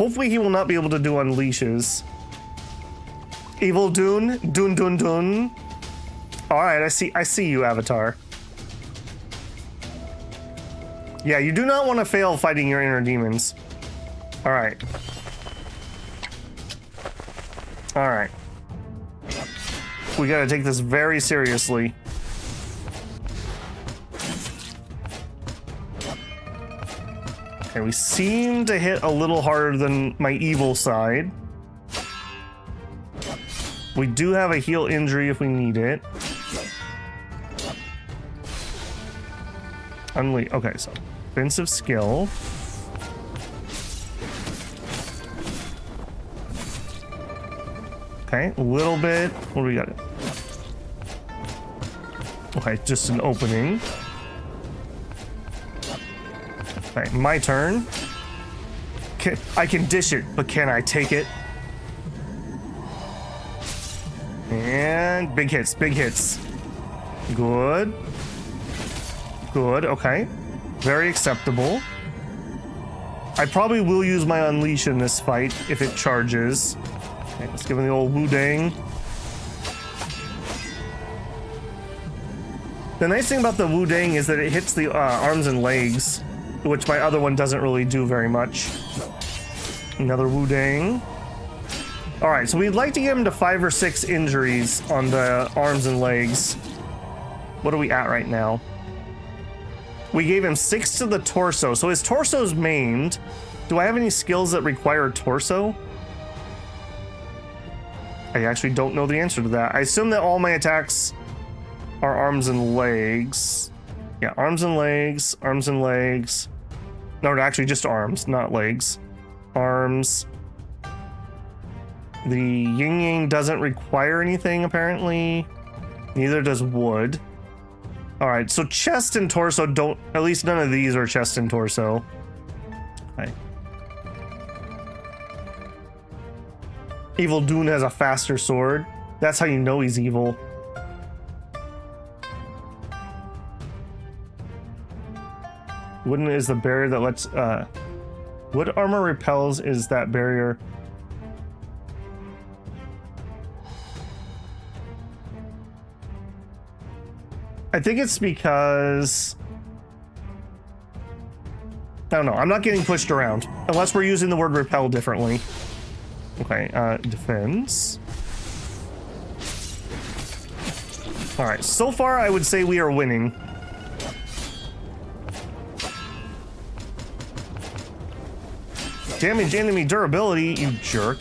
Hopefully he will not be able to do unleashes. Evil Dun, Dun Dun Dun. All right, I see you, Avatar. Yeah, you do not want to fail fighting your inner demons. All right. All right. We gotta take this very seriously. Okay, we seem to hit a little harder than my evil side. We do have a heal injury if we need it. Okay, so offensive skill. Okay, a little bit. What do we got? Okay, just an opening. Okay, my turn. I can dish it, but can I take it? And big hits, big hits. Good. Good, okay. Very acceptable. I probably will use my Unleash in this fight if it charges. Okay, let's give him the old Wu Dang. The nice thing about the Wu Dang is that it hits the arms and legs, which my other one doesn't really do very much. Another Wu Dang. All right, so we'd like to get him to 5 or 6 injuries on the arms and legs. What are we at right now? We gave him 6 to the torso, so his torso's maimed. Do I have any skills that require torso? I actually don't know the answer to that. I assume that all my attacks are arms and legs. Yeah, arms and legs, arms and legs. No, actually just arms, not legs. Arms. The yin yang doesn't require anything, apparently. Neither does wood. All right, so chest and torso don't, at least none of these are chest and torso. Okay. Evil Dun has a faster sword. That's how you know he's evil. Wooden is the barrier that lets, wood armor repels is that barrier. I think it's because, I don't know, I'm not getting pushed around unless we're using the word repel differently. Okay, defense. All right, so far I would say we are winning. Damage enemy durability, you jerk.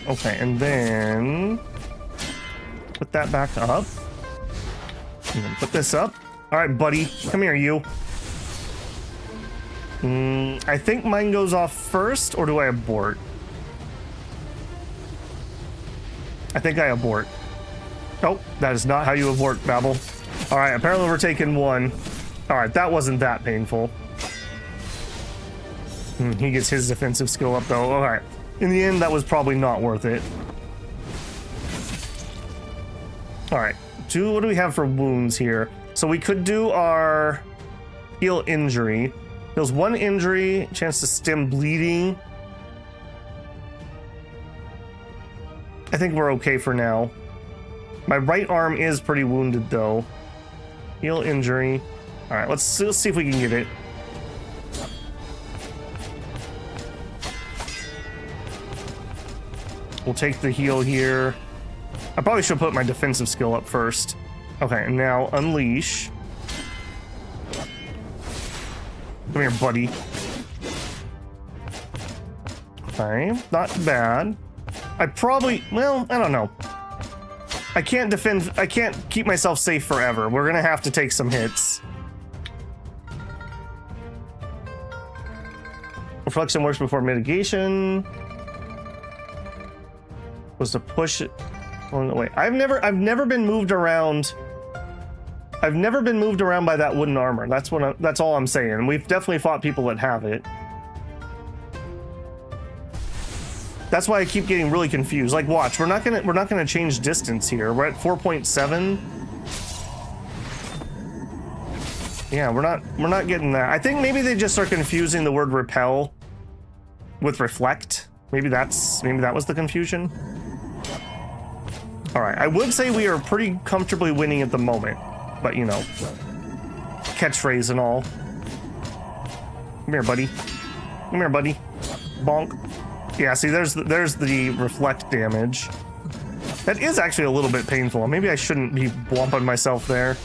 Okay, and then put that back up. And then put this up. All right, buddy, come here, you. I think mine goes off first, or do I abort? I think I abort. Oh, that is not how you abort, Babel. All right, apparently we're taking 1. All right, that wasn't that painful. He gets his defensive skill up, though. All right. In the end, that was probably not worth it. All right, what do we have for wounds here? So we could do our heal injury. Heals 1 injury, chance to stem bleeding. I think we're okay for now. My right arm is pretty wounded though. Heal injury. All right, let's see if we can get it. We'll take the heal here. I probably should put my defensive skill up first. Okay, and now unleash. Come here, buddy. Okay, not bad. I probably, well, I don't know. I can't keep myself safe forever. We're gonna have to take some hits. Reflection works before mitigation. Was to push it on the way. I've never been moved around. I've never been moved around by that wooden armor. That's all I'm saying. We've definitely fought people that have it. That's why I keep getting really confused. Like, watch, we're not gonna change distance here. We're at 4.7. Yeah, we're not getting that. I think maybe they just are confusing the word repel with reflect. Maybe that was the confusion. All right, I would say we are pretty comfortably winning at the moment, but you know, catchphrase and all. Come here, buddy. Come here, buddy. Bonk. Yeah, see, there's the reflect damage. That is actually a little bit painful. Maybe I shouldn't be bumping myself there.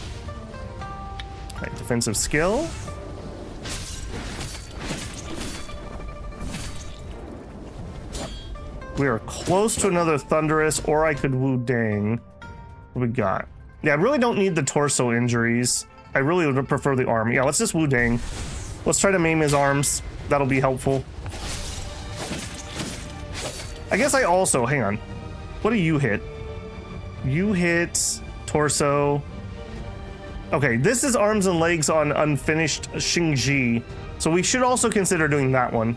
Right, defensive skill. We are close to another Thunderous, or I could Wu Dang. What we got? Yeah, I really don't need the torso injuries. I really would prefer the arm. Yeah, let's just Wu Dang. Let's try to maim his arms. That'll be helpful. I guess I also, hang on. What do you hit? You hit torso. Okay, this is arms and legs on unfinished Xingji. So we should also consider doing that one.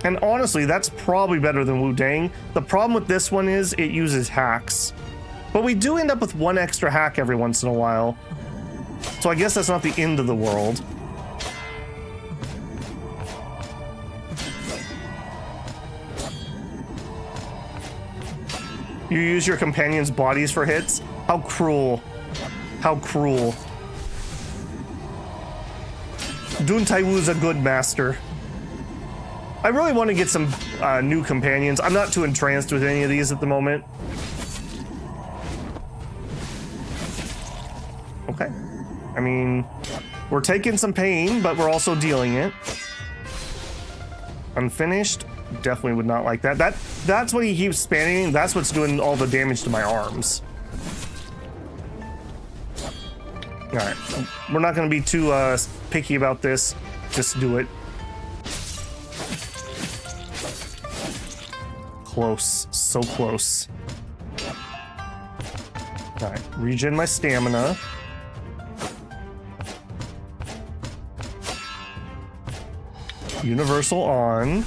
And honestly, that's probably better than Wu Dang. The problem with this one is it uses hacks. But we do end up with one extra hack every once in a while. So I guess that's not the end of the world. You use your companion's bodies for hits? How cruel. How cruel. Dun Taiwu's a good master. I really want to get some new companions. I'm not too entranced with any of these at the moment. Okay. I mean, we're taking some pain, but we're also dealing it. Unfinished. Definitely would not like that. That's what he keeps spamming. That's what's doing all the damage to my arms. All right, we're not going to be too picky about this. Just do it. Close, so close. All right, regen my stamina. Universal on.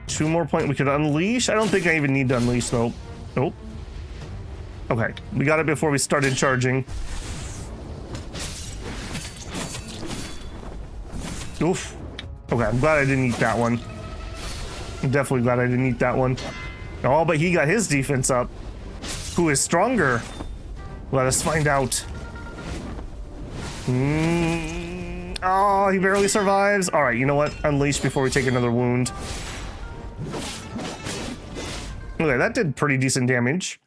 2 more points. We could unleash. I don't think I even need to unleash though. Nope. Okay, we got it before we started charging. Oof. Okay, I'm glad I didn't eat that one. I'm definitely glad I didn't eat that one. Oh, but he got his defense up. Who is stronger? Let us find out. Oh, he barely survives. All right, you know what? Unleash before we take another wound. Okay, that did pretty decent damage.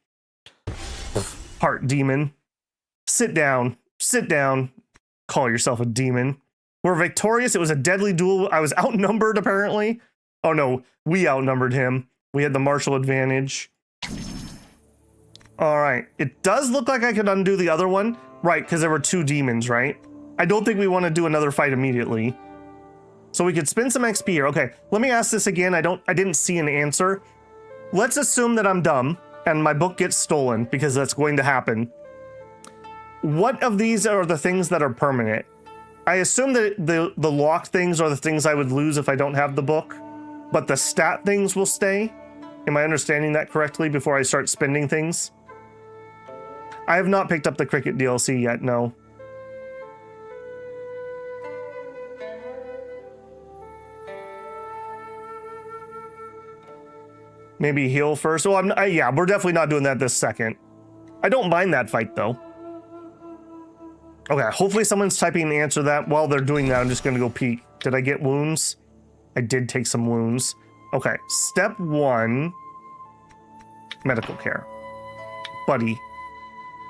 Heart demon. Sit down. Sit down. Call yourself a demon. We're victorious. It was a deadly duel. I was outnumbered, apparently. Oh, no. We outnumbered him. We had the martial advantage. All right. It does look like I could undo the other one. Right, because there were 2 demons, right? I don't think we want to do another fight immediately. So we could spend some XP here. Okay, let me ask this again. I didn't see an answer. Let's assume that I'm dumb and my book gets stolen, because that's going to happen. What of these are the things that are permanent? I assume that the locked things are the things I would lose if I don't have the book, but the stat things will stay. Am I understanding that correctly before I start spending things? I have not picked up the Cricket DLC yet, no. Maybe heal first. Well, yeah, we're definitely not doing that this second. I don't mind that fight, though. Okay, hopefully someone's typing the answer to that. While they're doing that, I'm just going to go peek. Did I get wounds? I did take some wounds. Okay, step 1. Medical care. Buddy.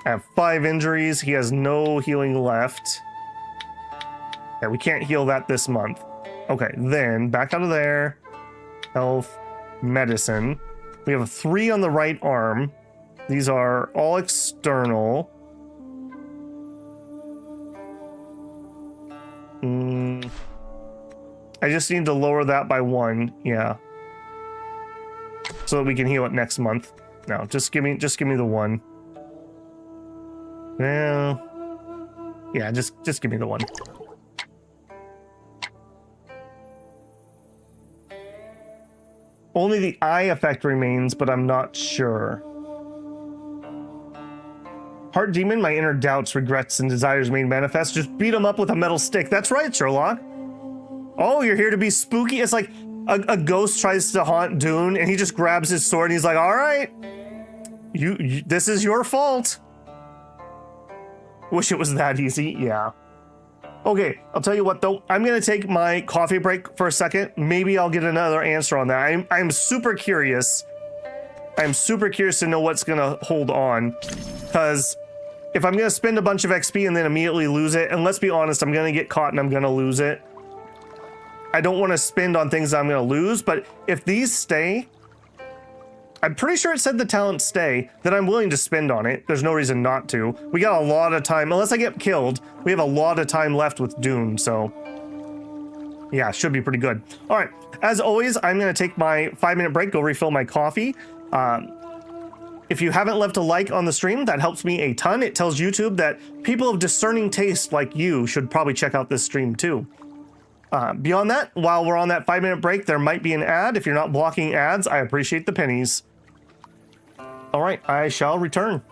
I have 5 injuries. He has no healing left. Yeah, we can't heal that this month. Okay, then back out of there. Health. Medicine. We have 3 on the right arm. These are all external. I just need to lower that by 1. Yeah. So that we can heal it next month. No, just give me the 1. Well, yeah, just give me the 1. Only the eye effect remains, but I'm not sure. Heart demon, my inner doubts, regrets, and desires made manifest. Just beat him up with a metal stick. That's right, Sherlock. Oh, you're here to be spooky? It's like a ghost tries to haunt Dune, and he just grabs his sword, and he's like, all right, you this is your fault. Wish it was that easy. Yeah. Okay, I'll tell you what, though. I'm going to take my coffee break for a second. Maybe I'll get another answer on that. I'm super curious. I'm super curious to know what's going to hold on. Because if I'm going to spend a bunch of XP and then immediately lose it, and let's be honest, I'm going to get caught and I'm going to lose it. I don't want to spend on things I'm going to lose, but if these stay, I'm pretty sure it said the talents stay, then I'm willing to spend on it. There's no reason not to. We got a lot of time. Unless I get killed, we have a lot of time left with Dune, so yeah, should be pretty good. All right, as always, I'm going to take my 5-minute break, go refill my coffee. If you haven't left a like on the stream, that helps me a ton. It tells YouTube that people of discerning taste like you should probably check out this stream too. Beyond that, while we're on that 5-minute break, there might be an ad. If you're not blocking ads, I appreciate the pennies. All right, I shall return.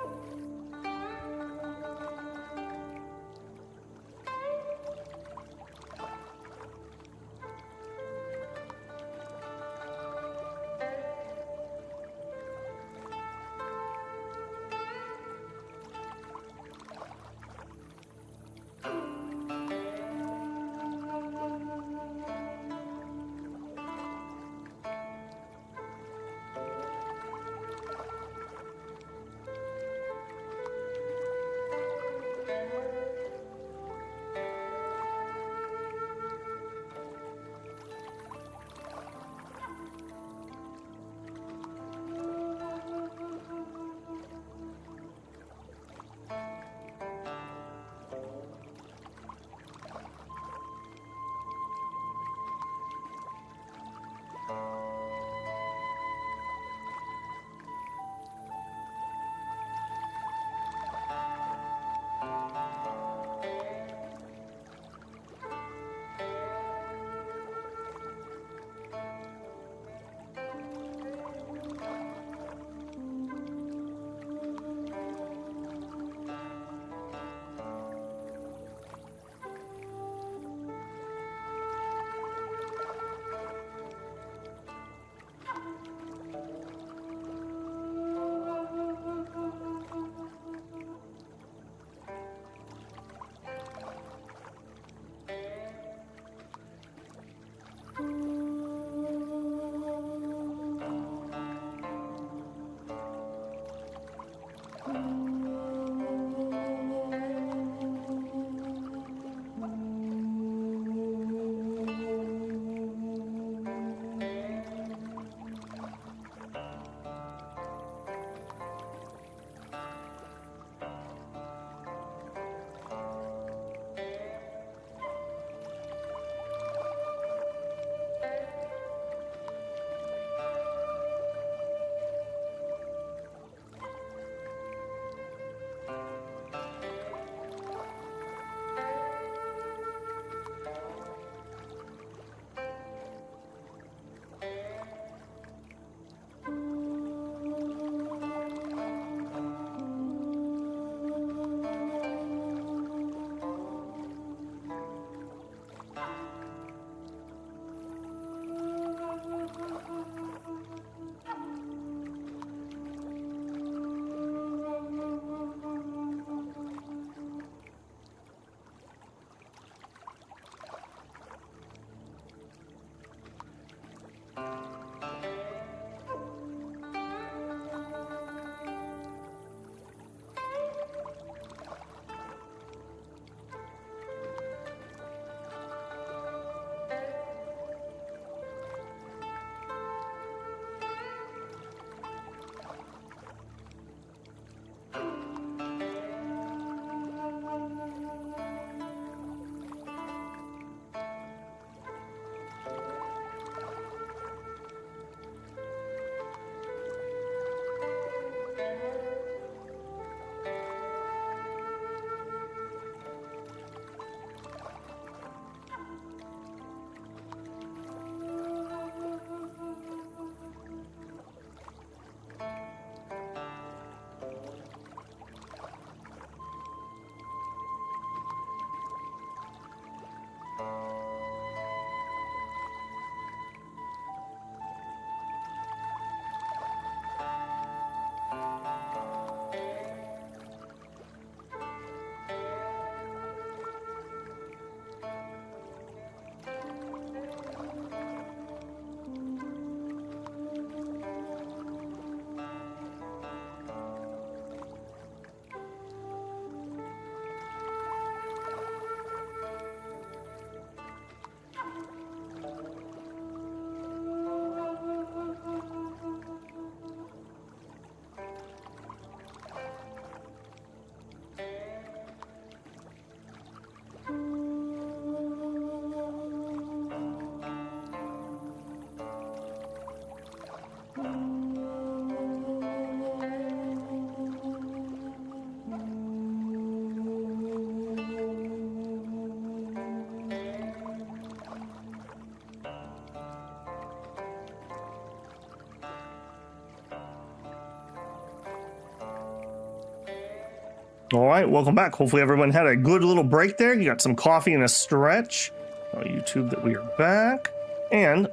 All right, welcome back. Hopefully everyone had a good little break there. You got some coffee and a stretch. Tell YouTube that we are back. And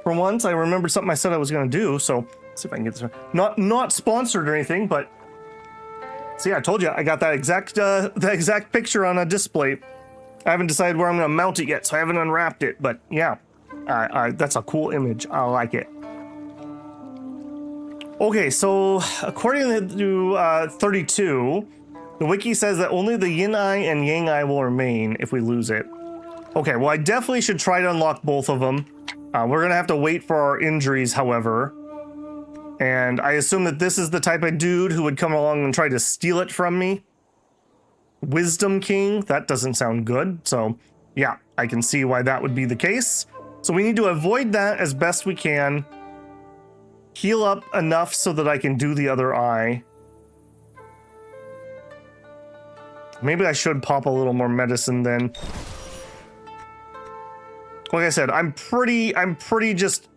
for once, I remembered something I said I was going to do. So let's see if I can get this. Not sponsored or anything, but see, I told you I got that exact picture on a display. I haven't decided where I'm going to mount it yet, so I haven't unwrapped it. But yeah, that's a cool image. I like it. Okay, so according to 32, the wiki says that only the yin eye and yang eye will remain if we lose it. Okay, well, I definitely should try to unlock both of them. We're going to have to wait for our injuries, however. And I assume that this is the type of dude who would come along and try to steal it from me. Wisdom King, that doesn't sound good. So, yeah, I can see why that would be the case. So we need to avoid that as best we can. Heal up enough so that I can do the other eye. Maybe I should pop a little more medicine then. Like I said, I'm pretty just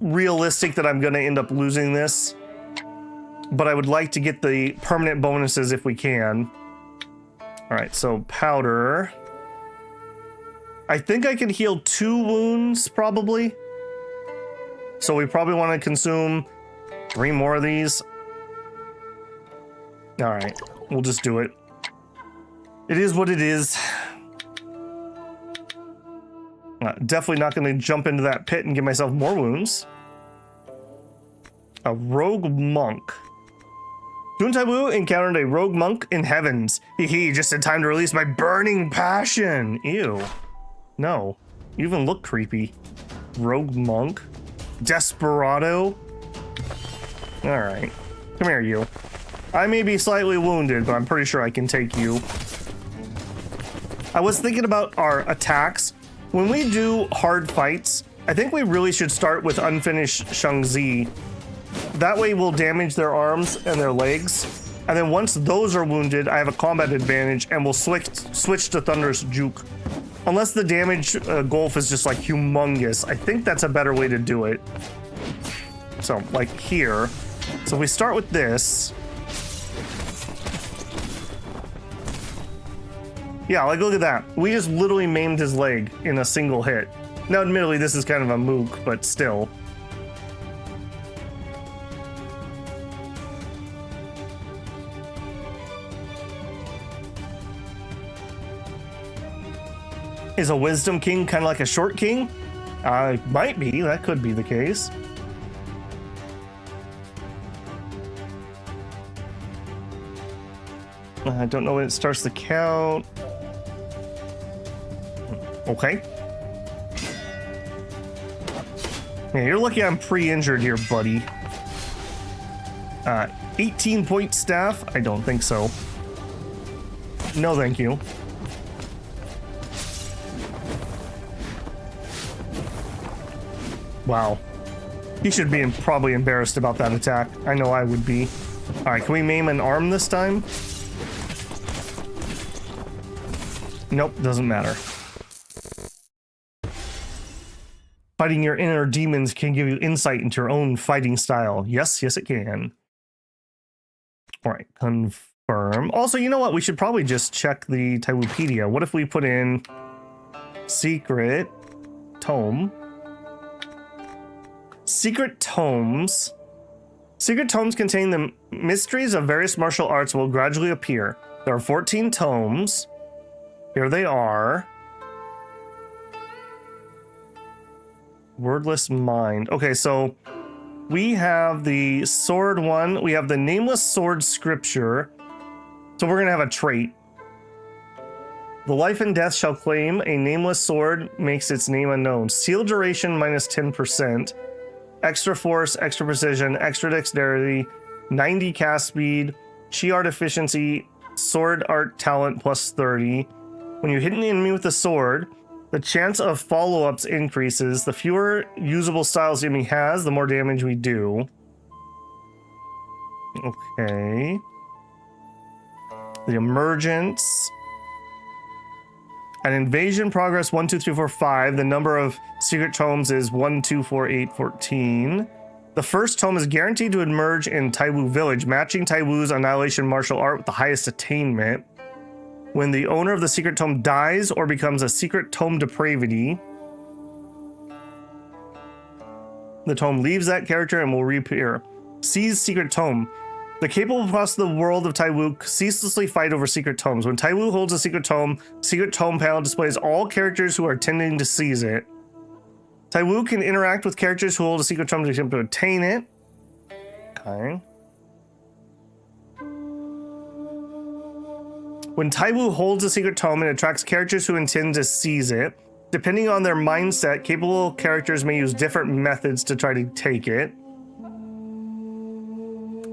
realistic that I'm going to end up losing this. But I would like to get the permanent bonuses if we can. All right, so powder. I think I can heal 2 wounds, probably. So we probably want to consume 3 more of these. All right, we'll just do it. It is what it is. Definitely not going to jump into that pit and give myself more wounds. A rogue monk. Dihun Dun encountered a rogue monk in heavens. Hee, just in time to release my burning passion. Ew. No. You even look creepy. Rogue monk. Desperado. Alright. Come here, you. I may be slightly wounded, but I'm pretty sure I can take you. I was thinking about our attacks. When we do hard fights, I think we really should start with unfinished Shangzi. That way we'll damage their arms and their legs. And then once those are wounded, I have a combat advantage and we'll switch to Thunderous Juke. Unless the damage gulf is just like humongous. I think that's a better way to do it. So like here. So we start with this. Yeah, like look at that. We just literally maimed his leg in a single hit. Now admittedly this is kind of a mook, but still. Is a Wisdom King kind of like a short king? Might be. That could be the case. I don't know when it starts to count. Okay. Yeah, you're lucky I'm pre-injured here, buddy. 18-point staff? I don't think so. No, thank you. Wow. He should be probably embarrassed about that attack. I know I would be. All right, can we maim an arm this time? Nope, doesn't matter. Fighting your inner demons can give you insight into your own fighting style. Yes, yes it can. All right, confirm. Also, you know what? We should probably just check the Taiwupedia. What if we put in secret tome? Secret tomes. Secret tomes contain the mysteries of various martial arts will gradually appear. There are 14 tomes. Here they are. Wordless Mind. Okay, so we have the sword one. We have the Nameless Sword Scripture. So we're going to have a trait. The life and death shall claim a nameless sword makes its name unknown. Seal duration minus 10%. Extra force, extra precision, extra dexterity, 90 cast speed, chi art efficiency, sword art talent plus 30. When you hit an enemy with a sword, the chance of follow-ups increases. The fewer usable styles the enemy has, the more damage we do. Okay. The emergence. An invasion progress 1, 2, 3, 4, 5. The number of secret tomes is 1, 2, 4, 8, 14. The first tome is guaranteed to emerge in Taiwu Village, matching Taiwu's annihilation martial art with the highest attainment. When the owner of the secret tome dies or becomes a secret tome depravity, the tome leaves that character and will reappear. Seize secret tome. The capable across the world of Taiwu ceaselessly fight over secret tomes. When Taiwu holds a secret tome panel displays all characters who are attempting to seize it. Taiwu can interact with characters who hold a secret tome to attempt to attain it. Okay. When Taiwu holds a secret tome, it attracts characters who intend to seize it. Depending on their mindset, capable characters may use different methods to try to take it.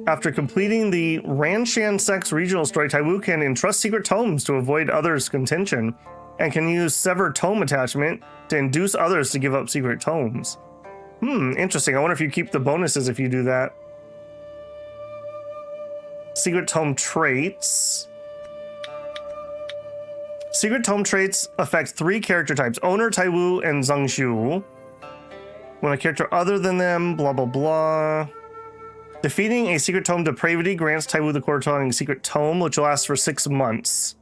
After completing the Ranshan Sect's regional story, Taiwu can entrust secret tomes to avoid others' contention, and can use Sever Tome attachment to induce others to give up secret tomes. Interesting. I wonder if you keep the bonuses if you do that. Secret Tome traits. Secret Tome traits affect 3 character types: Owner, Taiwu, and Zhengshu. When a character other than them, blah blah blah. Defeating a secret tome depravity grants Taiwu the corresponding secret tome, which lasts for 6 months.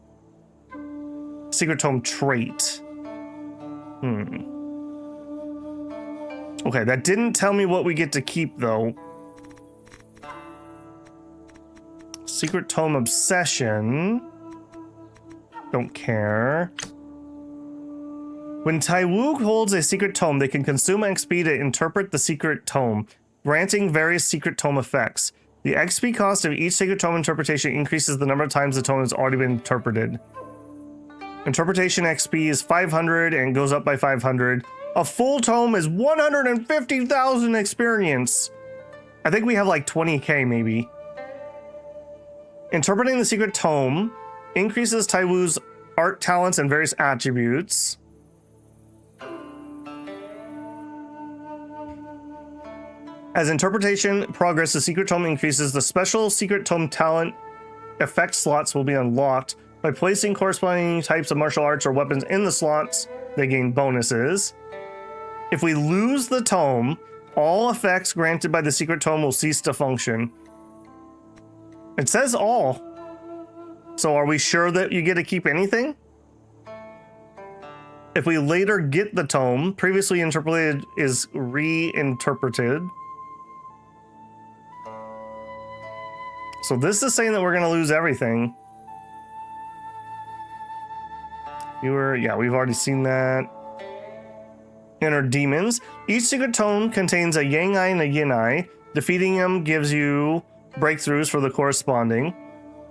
Secret tome trait. Okay, that didn't tell me what we get to keep, though. Secret tome obsession. Don't care. When Taiwu holds a secret tome, they can consume XP to interpret the secret tome, granting various secret tome effects. The XP cost of each secret tome interpretation increases the number of times the tome has already been interpreted. Interpretation XP is 500 and goes up by 500. A full tome is 150,000 experience. I think we have like 20k maybe. Interpreting the secret tome increases Taiwu's art talents and various attributes. As interpretation progresses, the secret tome increases. The special secret tome talent effect slots will be unlocked. By placing corresponding types of martial arts or weapons in the slots, they gain bonuses. If we lose the tome, all effects granted by the secret tome will cease to function. It says all. So are we sure that you get to keep anything? If we later get the tome, previously interpreted is reinterpreted. So this is saying that we're going to lose everything. Yeah, we've already seen that. Inner demons. Each secret tome contains a yang eye and a yin eye. Defeating them gives you breakthroughs for the corresponding.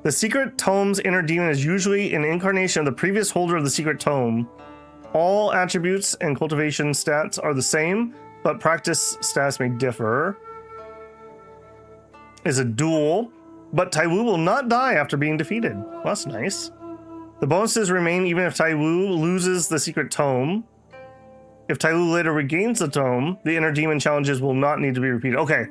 The secret tome's inner demon is usually an incarnation of the previous holder of the secret tome. All attributes and cultivation stats are the same, but practice stats may differ. Is a duel, but Taiwu will not die after being defeated. Well, that's nice. The bonuses remain even if Taiwu loses the secret tome. If Taiwu later regains the tome, the inner demon challenges will not need to be repeated. Okay,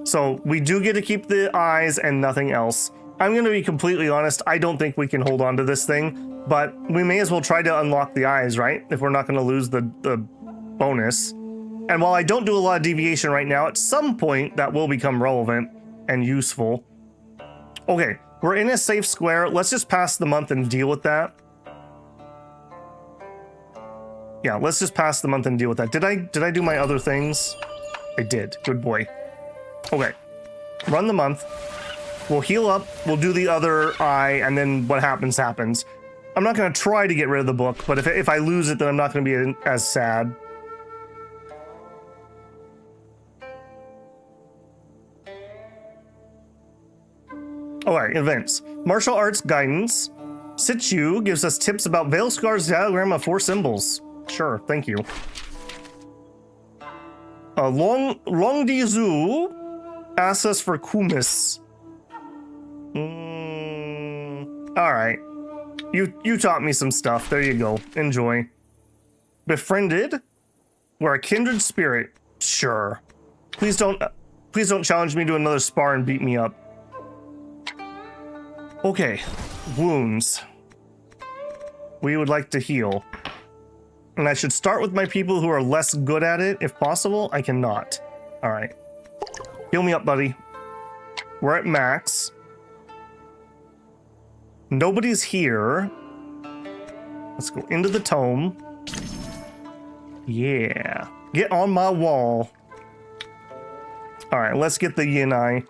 so we do get to keep the eyes and nothing else. I'm going to be completely honest. I don't think we can hold on to this thing, but we may as well try to unlock the eyes, right? If we're not going to lose the bonus. And while I don't do a lot of deviation right now, at some point that will become relevant and useful. Okay, we're in a safe square. Let's just pass the month and deal with that. Yeah, let's just pass the month and deal with that. Did I do my other things? I did. Good boy. Okay. Run the month. We'll heal up. We'll do the other eye, and then what happens, happens. I'm not going to try to get rid of the book, but if I lose it, then I'm not going to be as sad. Alright, events. Martial arts guidance. Sichu gives us tips about Veil Scar's diagram of 4 symbols. Sure, thank you. Long Dizu asks us for Kumis. Alright. You taught me some stuff. There you go. Enjoy. Befriended. We're a kindred spirit. Sure. Please don't challenge me to another spar and beat me up. Okay. Wounds. We would like to heal. And I should start with my people who are less good at it. If possible, I cannot. Alright. Heal me up, buddy. We're at max. Nobody's here. Let's go into the tome. Yeah. Get on my wall. All right, let's get the Yinai.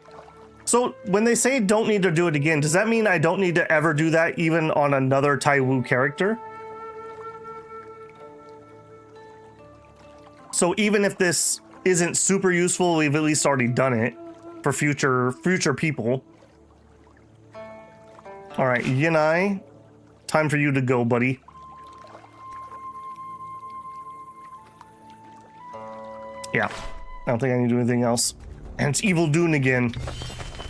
So when they say don't need to do it again, does that mean I don't need to ever do that even on another Taiwu character? So even if this isn't super useful, we've at least already done it for future people. All right, Yinai, time for you to go, buddy. Yeah, I don't think I need to do anything else. And it's Evil Dun again.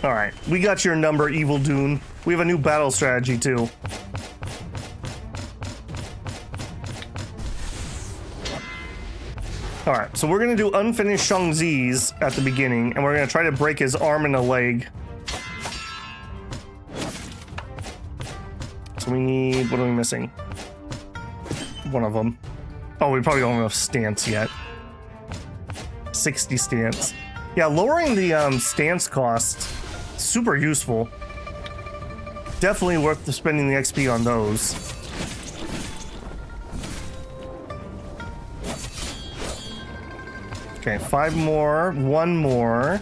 All right, we got your number, Evil Dun. We have a new battle strategy too. All right, so we're gonna do unfinished Shangzi's at the beginning, and we're gonna try to break his arm and a leg. So we need, what are we missing? One of them. Oh, we probably don't have enough stance yet. 60 stance. Yeah, lowering the stance cost, super useful. Definitely worth spending the XP on those. Okay, 5 more, 1 more.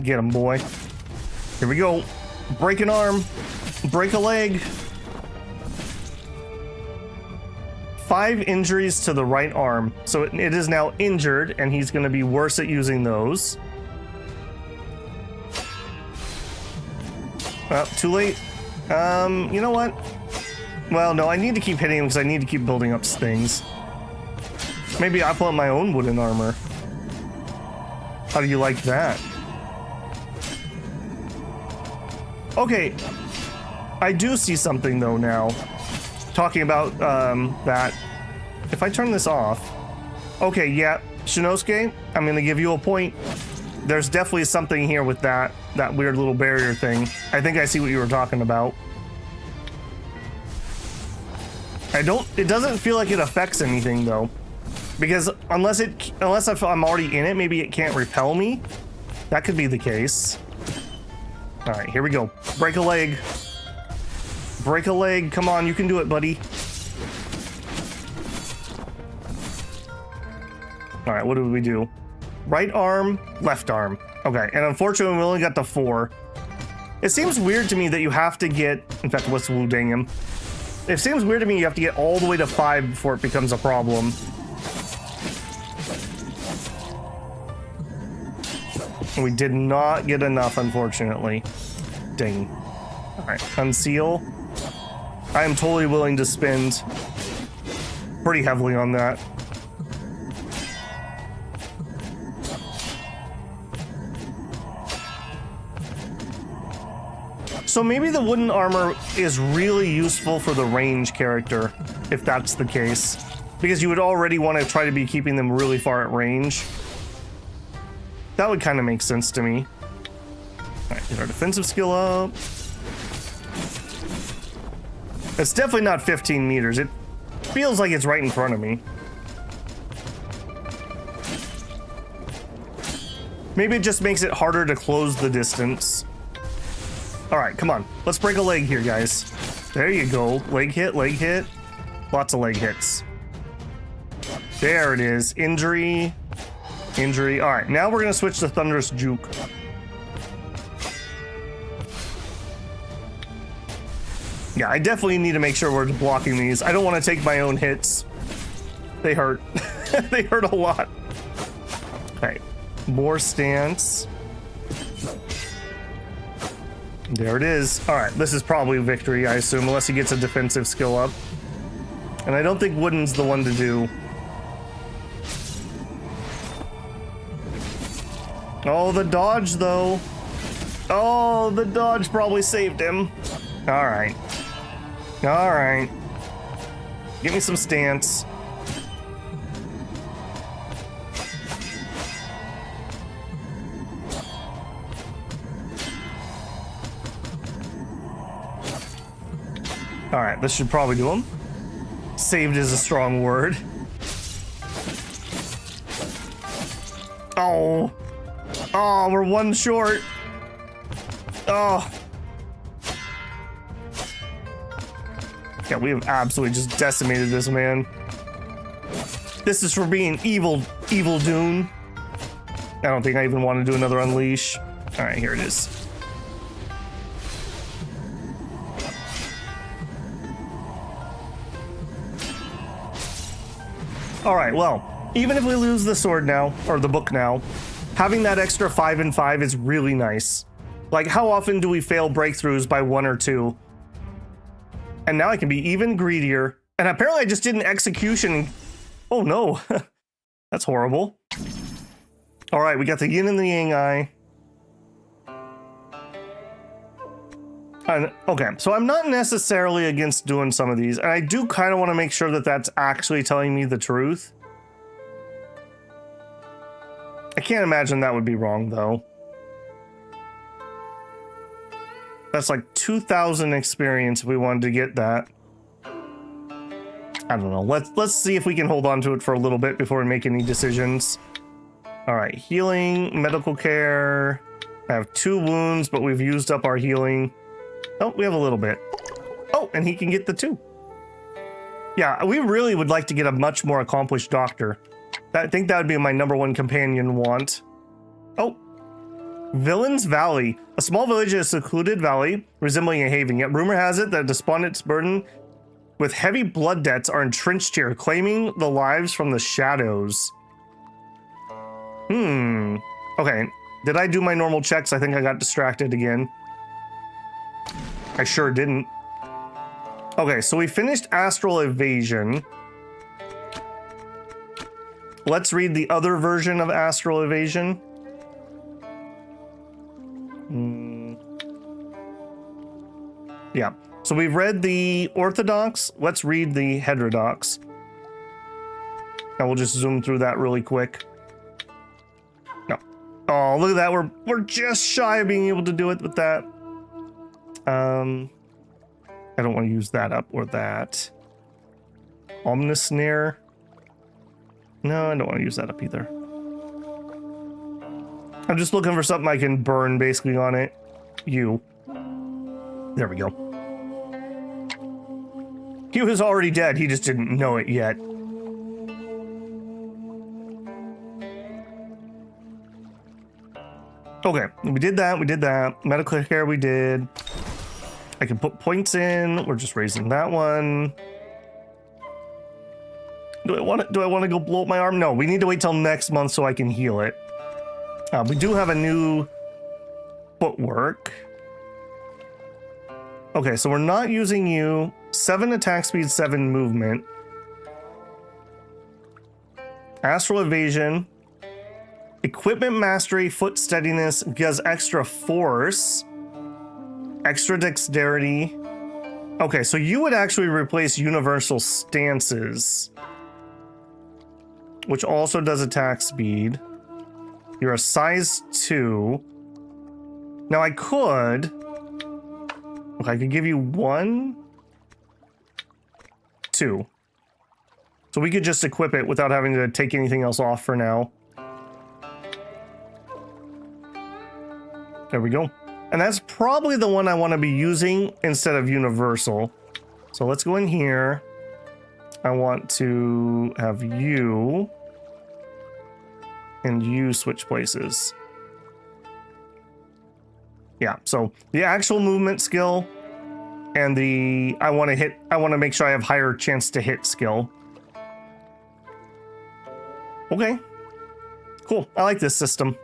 Get him, boy. Here we go. Break an arm, break a leg. 5 injuries to the right arm. So it is now injured, and he's going to be worse at using those. Too late. You know what? Well, no, I need to keep hitting him because I need to keep building up things. Maybe I put my own wooden armor. How do you like that? Okay. I do see something, though, now. Talking about that. If I turn this off. Okay, yeah, Shinosuke, I'm gonna give you a point. There's definitely something here with that weird little barrier thing. I think I see what you were talking about. It doesn't feel like it affects anything though. Because unless I'm already in it, maybe it can't repel me. That could be the case. All right, here we go. Break a leg. Break a leg. Come on, you can do it, buddy. All right, what did we do? Right arm, left arm. Okay, and unfortunately, we only got the 4. It seems weird to me that you have to get... In fact, let's Wu Dang him. It seems weird to me you have to get all the way to 5 before it becomes a problem. And we did not get enough, unfortunately. Dang. All right, conceal. I am totally willing to spend pretty heavily on that. So maybe the wooden armor is really useful for the range character, if that's the case. Because you would already want to try to be keeping them really far at range. That would kind of make sense to me. Alright, get our defensive skill up. It's definitely not 15 meters. It feels like it's right in front of me. Maybe it just makes it harder to close the distance. Alright, come on. Let's break a leg here, guys. There you go. Leg hit, leg hit. Lots of leg hits. There it is. Injury. Injury. Alright, now we're going to switch to Thunderous Juke. Yeah, I definitely need to make sure we're blocking these. I don't want to take my own hits. They hurt. They hurt a lot. Okay. More stance. There it is. Alright, this is probably victory, I assume, unless he gets a defensive skill up. And I don't think wooden's the one to do. Oh, the dodge, though. Oh, the dodge probably saved him. Alright. Alright. Give me some stance. Alright, this should probably do him. Saved is a strong word. Oh. Oh, we're one short. Oh. Yeah, we have absolutely just decimated this man. This is for being evil Dune. I don't think I even want to do another unleash. All right, here it is. All right, well, even if we lose the sword now, or the book now, having that extra 5 and 5 is really nice. Like, how often do we fail breakthroughs by 1 or 2? And now I can be even greedier. And apparently I just did an execution. Oh no, that's horrible. All right, we got the yin and the yang eye. And, okay, so I'm not necessarily against doing some of these, and I do kind of want to make sure that that's actually telling me the truth. I can't imagine that would be wrong, though. That's like 2,000 experience if we wanted to get that. I don't know. Let's see if we can hold on to it for a little bit before we make any decisions. All right, healing, medical care. I have 2 wounds, but we've used up our healing. Oh, we have a little bit. Oh, and he can get the 2. Yeah, we really would like to get a much more accomplished doctor. I think that would be my #1 companion want. Oh, Villain's Valley. A small village in a secluded valley, resembling a haven. Yet rumor has it that despondents burdened with heavy blood debts are entrenched here, claiming the lives from the shadows. Okay, did I do my normal checks? I think I got distracted again. I sure didn't. Okay, so we finished Astral Evasion. Let's read the other version of Astral Evasion. Yeah, so we've read the Orthodox. Let's read the Heterodox. And we'll just zoom through that really quick. No. Oh, look at that. We're just shy of being able to do it with that. I don't want to use that up or that. Omnisnare. No, I don't want to use that up either. I'm just looking for something I can burn basically on it. You. There we go. He was already dead. He just didn't know it yet. Okay, we did that. We did that. Medical care we did. I can put points in. We're just raising that one. Do I want to go blow up my arm? No, we need to wait till next month so I can heal it. We do have a new footwork. Okay, so we're not using you. 7 attack speed, 7 movement. Astral Evasion. Equipment Mastery, Foot Steadiness gives extra force. Extra dexterity. Okay, so you would actually replace Universal Stances, which also does attack speed. You're a size 2. Now I could... Okay, I could give you 1, 2. So we could just equip it without having to take anything else off for now. There we go. And that's probably the one I want to be using instead of Universal. So let's go in here. I want to have you and you switch places. Yeah, so the actual movement skill and the I want to make sure I have higher chance to hit skill. Okay. Cool. I like this system.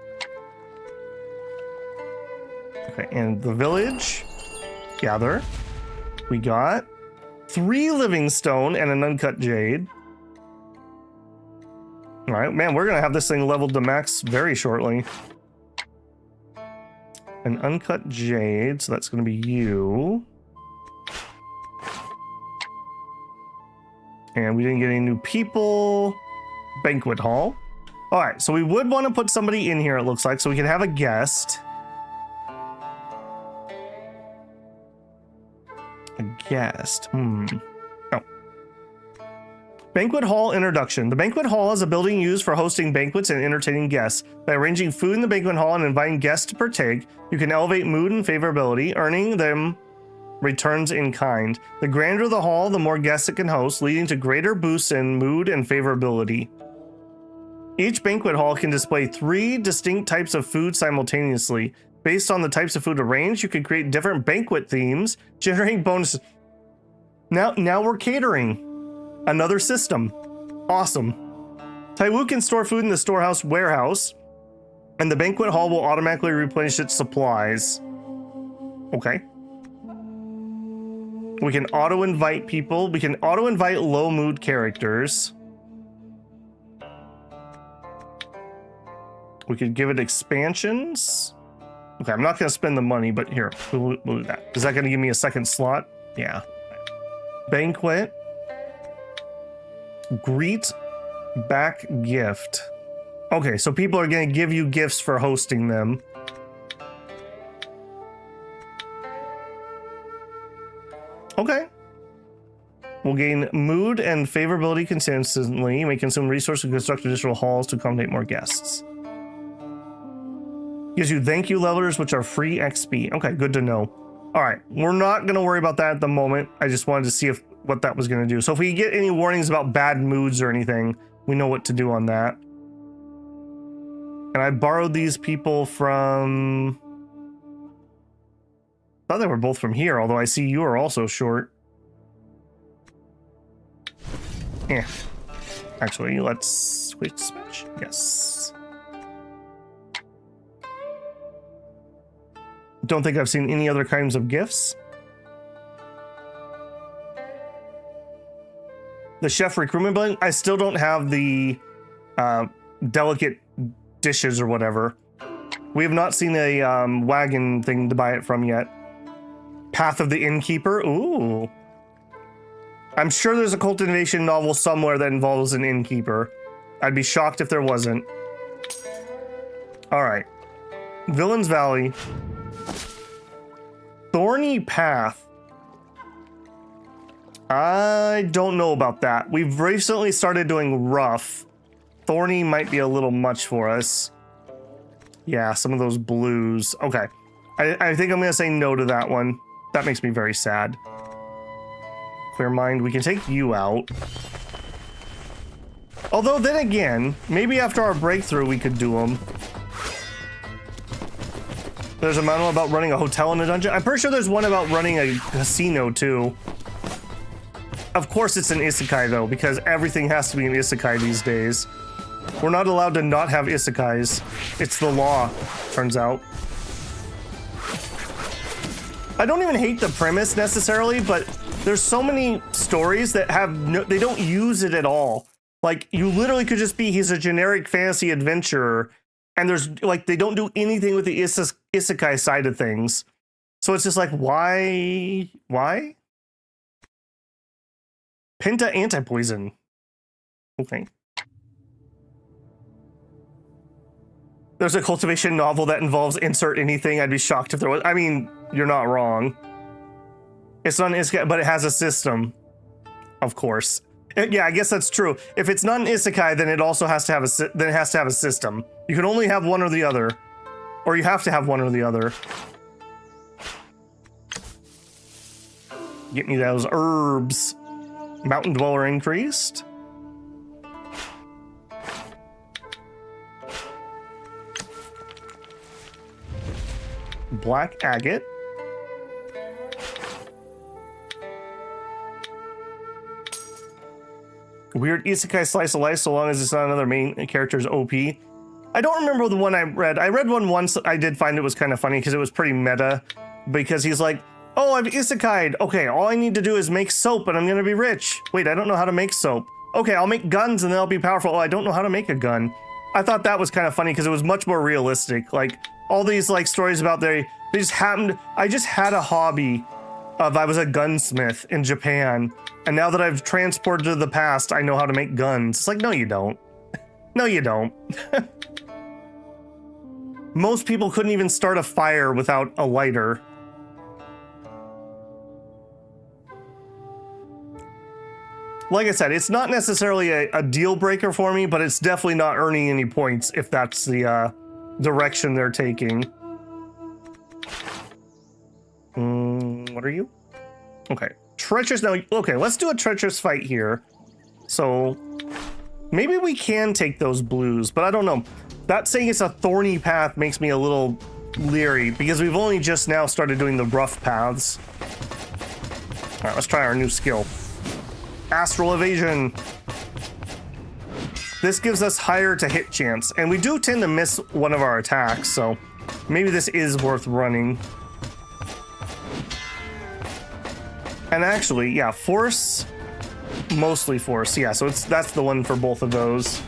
Okay, and the village. Gather. We got 3 living stone and an uncut jade. All right, man, we're gonna have this thing leveled to max very shortly. An uncut jade, so that's gonna be you. And we didn't get any new people. Banquet hall. All right, so we would want to put somebody in here, it looks like, so we can have a guest. A guest. Oh. Banquet hall introduction. The banquet hall is a building used for hosting banquets and entertaining guests. By arranging food in the banquet hall and inviting guests to partake, you can elevate mood and favorability, earning them returns in kind. The grander the hall, the more guests it can host, leading to greater boosts in mood and favorability. Each banquet hall can display 3 distinct types of food simultaneously. Based on the types of food arranged, you can create different banquet themes, generating bonuses. Now we're catering. Another system. Awesome. Taiwu can store food in the storehouse warehouse, and the banquet hall will automatically replenish its supplies. Okay. We can auto-invite people. We can auto-invite low-mood characters. We could give it expansions. Okay, I'm not going to spend the money, but here, we'll do that. Is that going to give me a second slot? Yeah. Banquet. Greet back gift. Okay, so people are going to give you gifts for hosting them. Okay. We'll gain mood and favorability consistently. You may consume resources and construct additional halls to accommodate more guests. Gives you thank you levelers, which are free XP. Okay, good to know. All right, we're not going to worry about that at the moment. I just wanted to see what that was going to do. So if we get any warnings about bad moods or anything, we know what to do on that. And I borrowed these people from... I thought they were both from here, although I see you are also short. Yeah. Actually, let's switch. Yes. Don't think I've seen any other kinds of gifts. The chef recruitment building, I still don't have the delicate dishes or whatever. We have not seen a wagon thing to buy it from yet. Path of the Innkeeper. Ooh. I'm sure there's a cultivation novel somewhere that involves an innkeeper. I'd be shocked if there wasn't. All right. Villain's Valley. Thorny Path. I don't know about that. We've recently started doing rough. Thorny might be a little much for us. Yeah, some of those blues. Okay. I think I'm going to say no to that one. That makes me very sad. Clear mind. We can take you out. Although then again, maybe after our breakthrough we could do them. There's a manual about running a hotel in a dungeon. I'm pretty sure there's one about running a casino too. Of course it's an isekai though, because everything has to be an isekai these days. We're not allowed to not have isekais. It's the law, turns out. I don't even hate the premise necessarily, but there's so many stories that have no, they don't use it at all. Like, you literally could just be, he's a generic fantasy adventurer, and there's, like, they don't do anything with the isekai side of things. So it's just like, why? Why? Penta anti-poison. Okay. There's a cultivation novel that involves insert anything. I'd be shocked if there was. I mean, you're not wrong. It's not an isekai, but it has a system. Of course. Yeah, I guess that's true. If it's not an isekai, then it also has to have a system. You can only have one or the other, or you have to have one or the other. Get me those herbs. Mountain Dweller increased. Black agate. Weird isekai slice of life, so long as it's not another main character's OP. I don't remember the one I read. I read one once. I did find it was kind of funny because it was pretty meta. Because he's like, oh, I've isekai'd. Okay, all I need to do is make soap and I'm gonna be rich. Wait, I don't know how to make soap. Okay, I'll make guns and then I'll be powerful. Oh, I don't know how to make a gun. I thought that was kind of funny because it was much more realistic. Like, all these like stories about they just happened. I just had a hobby of I was a gunsmith in Japan, and now that I've transported to the past, I know how to make guns. It's like, no, you don't. No, you don't. Most people couldn't even start a fire without a lighter. like I said, it's not necessarily a deal breaker for me, but it's definitely not earning any points if that's the direction they're taking. What are you? Okay, treacherous. Now, okay, let's do a treacherous fight here. So maybe we can take those blues, but I don't know. That saying it's a thorny path makes me a little leery because we've only just now started doing the rough paths. All right, let's try our new skill. Astral evasion. This gives us higher to hit chance, and we do tend to miss one of our attacks, so maybe this is worth running. And actually, yeah, force, mostly force. Yeah, so that's the one for both of those.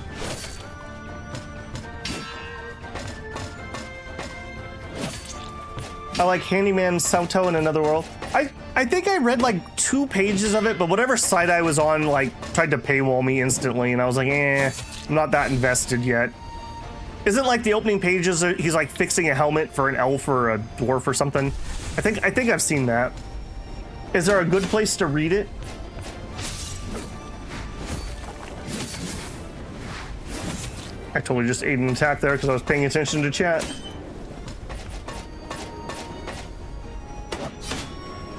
I like Handyman Sauto in Another World. I think I read like 2 pages of it, but whatever site I was on like tried to paywall me instantly, and I was like, I'm not that invested yet. Isn't like the opening pages he's like fixing a helmet for an elf or a dwarf or something? I think I've seen that. Is there a good place to read it? I totally just ate an attack there because I was paying attention to chat.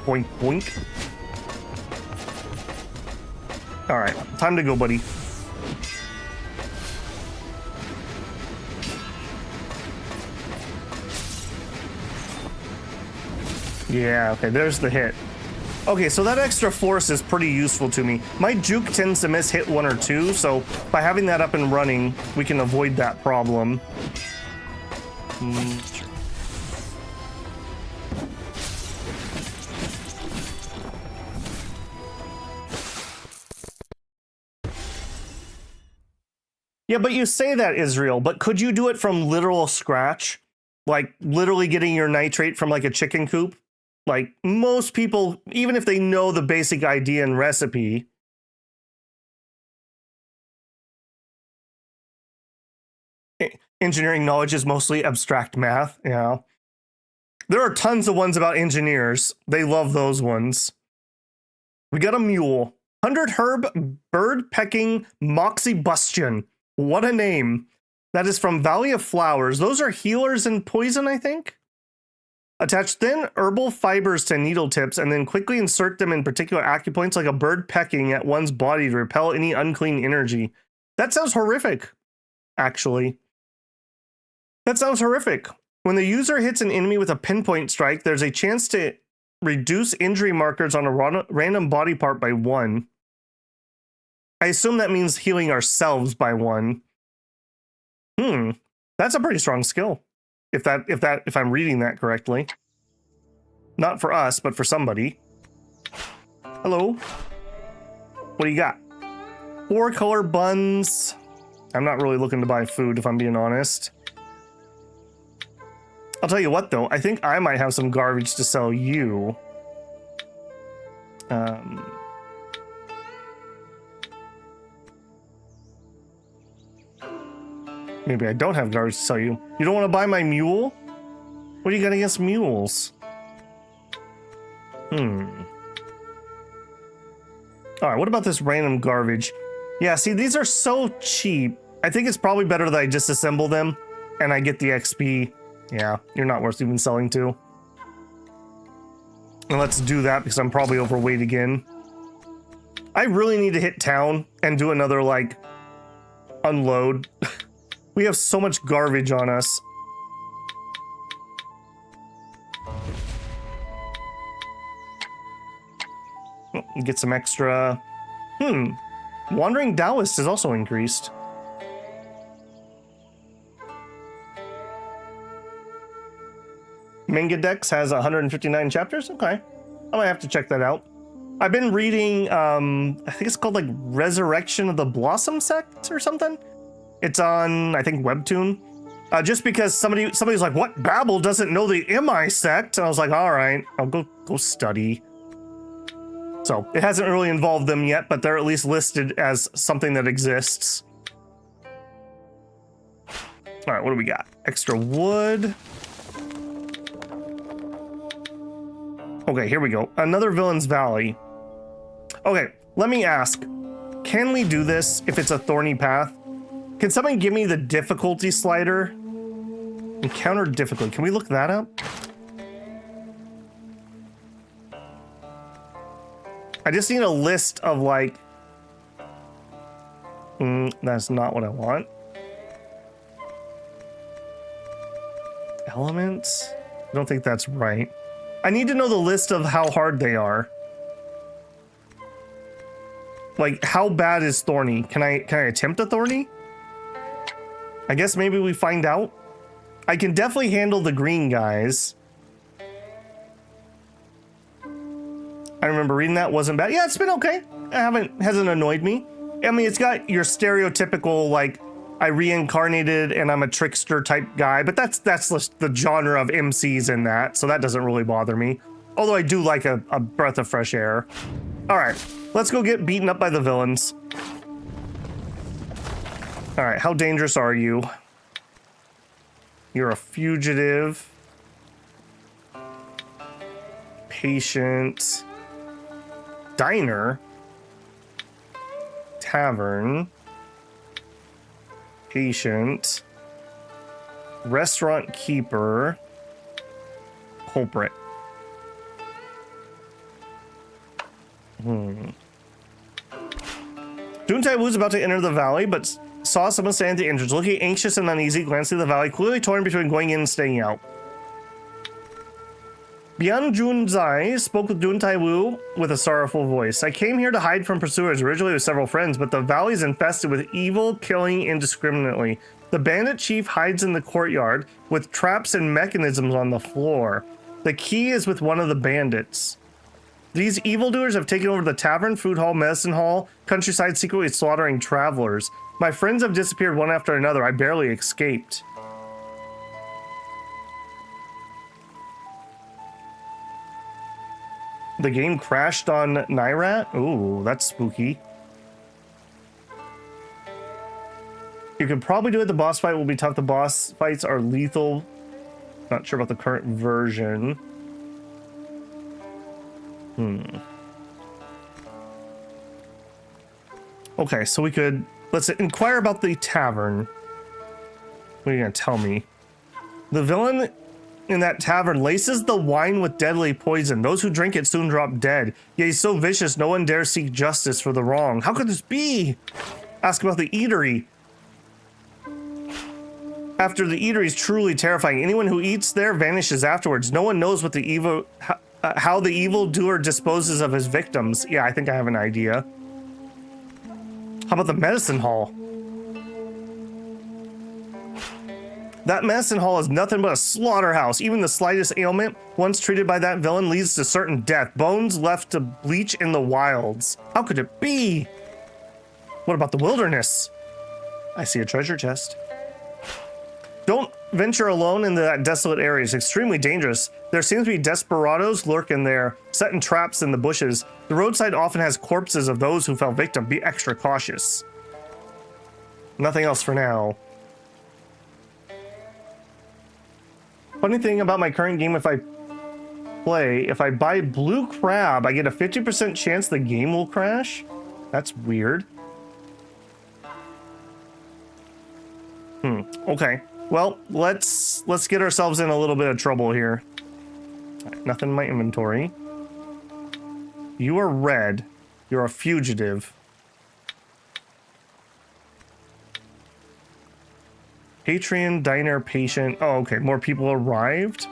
Boink, boink. All right, time to go, buddy. Yeah, okay, there's the hit. Okay, so that extra force is pretty useful to me. My juke tends to miss hit 1 or 2, so by having that up and running, we can avoid that problem. Yeah, but you say that, Israel, but could you do it from literal scratch? Like, literally getting your nitrate from, like, a chicken coop? Like, most people, even if they know the basic idea and recipe... Engineering knowledge is mostly abstract math, yeah. There are tons of ones about engineers. They love those ones. We got a mule. 100 herb, bird-pecking moxibustion. What a name. That is from Valley of Flowers. Those are healers and poison, I think? Attach thin herbal fibers to needle tips and then quickly insert them in particular acupoints like a bird pecking at one's body to repel any unclean energy. That sounds horrific, actually. That sounds horrific. When the user hits an enemy with a pinpoint strike, there's a chance to reduce injury markers on a random body part by 1. I assume that means healing ourselves by 1. That's a pretty strong skill. If I'm reading that correctly. Not for us, but for somebody. Hello. What do you got? 4 color buns. I'm not really looking to buy food, if I'm being honest. I'll tell you what, though. I think I might have some garbage to sell you. Maybe I don't have garbage to sell you. You don't want to buy my mule? What do you got against mules? Alright, what about this random garbage? Yeah, see, these are so cheap. I think it's probably better that I disassemble them and I get the XP. Yeah, you're not worth even selling to. And let's do that because I'm probably overweight again. I really need to hit town and do another, like, unload. We have so much garbage on us. Get some extra... Wandering Taoist is also increased. Mangadex has 159 chapters? Okay. I might have to check that out. I've been reading, I think it's called, like, Resurrection of the Blossom Sect or something? It's on, I think, Webtoon. Just because somebody's like, what? Babel doesn't know the MI sect? And I was like, all right, I'll go study. So it hasn't really involved them yet, but they're at least listed as something that exists. All right, what do we got? Extra wood. Okay, here we go. Another Villain's Valley. Okay, let me ask. can we do this if it's a thorny path? Can someone give me the difficulty slider? Encounter difficulty. Can we look that up? I just need a list of like... that's not what I want. Elements? I don't think that's right. I need to know the list of how hard they are. Like, how bad is thorny? Can I attempt a thorny? I guess maybe we find out. I can definitely handle the green guys. I remember reading that, wasn't bad. Yeah, it's been okay. Hasn't annoyed me. I mean, it's got your stereotypical, like, I reincarnated and I'm a trickster type guy, but that's just the genre of MCs in that, so that doesn't really bother me. Although I do like a breath of fresh air. All right, let's go get beaten up by the villains. All right, how dangerous are you? You're a fugitive. Patient. Diner. Tavern. Patient. Restaurant keeper. Culprit. Dihun Taiwu is about to enter the valley, but saw someone standing at the entrance. Looking anxious and uneasy, glancing at the valley, clearly torn between going in and staying out. Bian Junzai spoke with Dihun Taiwu with a sorrowful voice. I came here to hide from pursuers, originally with several friends, but the valley is infested with evil, killing indiscriminately. The bandit chief hides in the courtyard with traps and mechanisms on the floor. The key is with one of the bandits. These evildoers have taken over the tavern, food hall, medicine hall, countryside, secretly slaughtering travelers. My friends have disappeared one after another. I barely escaped. The game crashed on Nairat? Ooh, that's spooky. You could probably do it. The boss fight will be tough. The boss fights are lethal. Not sure about the current version. Okay, so we could... Let's inquire about the tavern. What are you gonna tell me? The villain in that tavern laces the wine with deadly poison. Those who drink it soon drop dead. Yet he's so vicious, no one dares seek justice for the wrong. How could this be? Ask about the eatery. After the eatery is truly terrifying. Anyone who eats there vanishes afterwards. No one knows what the evil... how the evildoer disposes of his victims. Yeah, I think I have an idea. How about the medicine hall? That medicine hall is nothing but a slaughterhouse. Even the slightest ailment, once treated by that villain, leads to certain death. Bones left to bleach in the wilds. How could it be? What about the wilderness? I see a treasure chest. Don't venture alone into that desolate area. It's extremely dangerous. There seems to be desperados lurking there, setting traps in the bushes. The roadside often has corpses of those who fell victim. Be extra cautious. Nothing else for now. Funny thing about my current game, if I buy blue crab, I get a 50% chance the game will crash. That's weird. Okay. Well, let's get ourselves in a little bit of trouble here. Nothing in my inventory. You are red. You're a fugitive. Patreon, diner, patient. Oh, okay. More people arrived.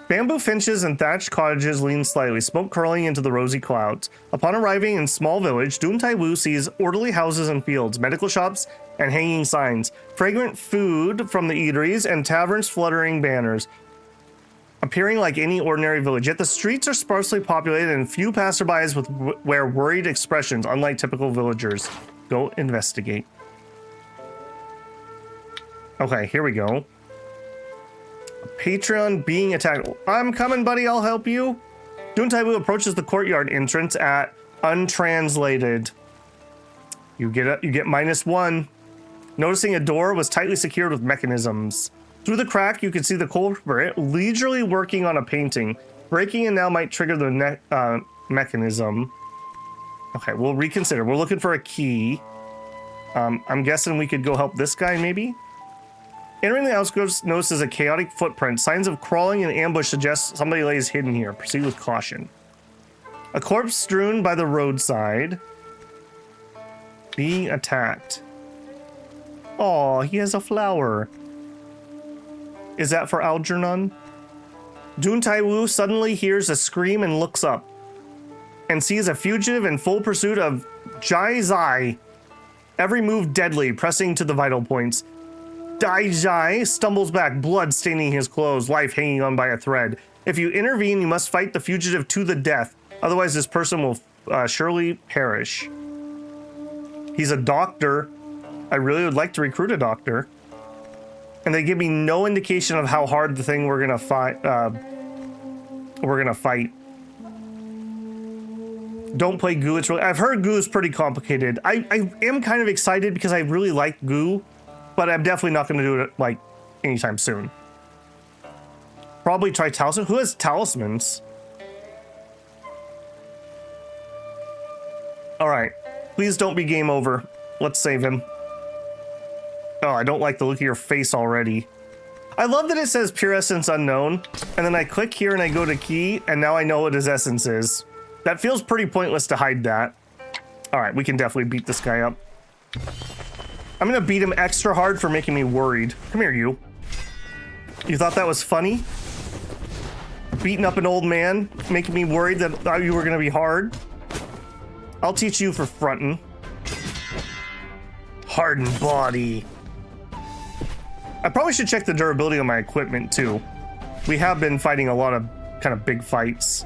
Bamboo finches and thatched cottages lean slightly, smoke curling into the rosy clouds. Upon arriving in small village, Dihun Taiwu sees orderly houses and fields, medical shops, and hanging signs, fragrant food from the eateries, and taverns fluttering banners, appearing like any ordinary village. Yet the streets are sparsely populated and few passerbys wear worried expressions, unlike typical villagers. Go investigate. Okay, here we go. Patreon being attacked. I'm coming, buddy. I'll help you. Dihun Taiwu approaches the courtyard entrance at untranslated. You get -1. Noticing a door was tightly secured with mechanisms. Through the crack, you can see the culprit leisurely working on a painting. Breaking in now might trigger the mechanism. Okay, we'll reconsider. We're looking for a key. I'm guessing we could go help this guy, maybe? Entering the outskirts notices a chaotic footprint. Signs of crawling and ambush suggest somebody lays hidden here. Proceed with caution. A corpse strewn by the roadside. Being attacked. Oh, he has a flower. Is that for Algernon? Dihun Taiwu suddenly hears a scream and looks up. And sees a fugitive in full pursuit of Jai Zai. Every move deadly, pressing to the vital points. Dai Jai stumbles back, blood staining his clothes, life hanging on by a thread. If you intervene, you must fight the fugitive to the death. Otherwise, this person will surely perish. He's a doctor. I really would like to recruit a doctor. And they give me no indication of how hard the thing we're gonna fight. Don't play Goo. It's really, I've heard Goo is pretty complicated. I am kind of excited because I really like Goo, but I'm definitely not going to do it like anytime soon. Probably try Talisman. Who has talismans? All right. Please don't be game over. Let's save him. Oh, I don't like the look of your face already. I love that it says pure essence unknown, and then I click here and I go to key, and now I know what his essence is. That feels pretty pointless to hide that. All right, we can definitely beat this guy up. I'm gonna beat him extra hard for making me worried. Come here, you. You thought that was funny? Beating up an old man, making me worried that you were gonna be hard? I'll teach you for frontin'. Hardened body. I probably should check the durability of my equipment too. We have been fighting a lot of kind of big fights.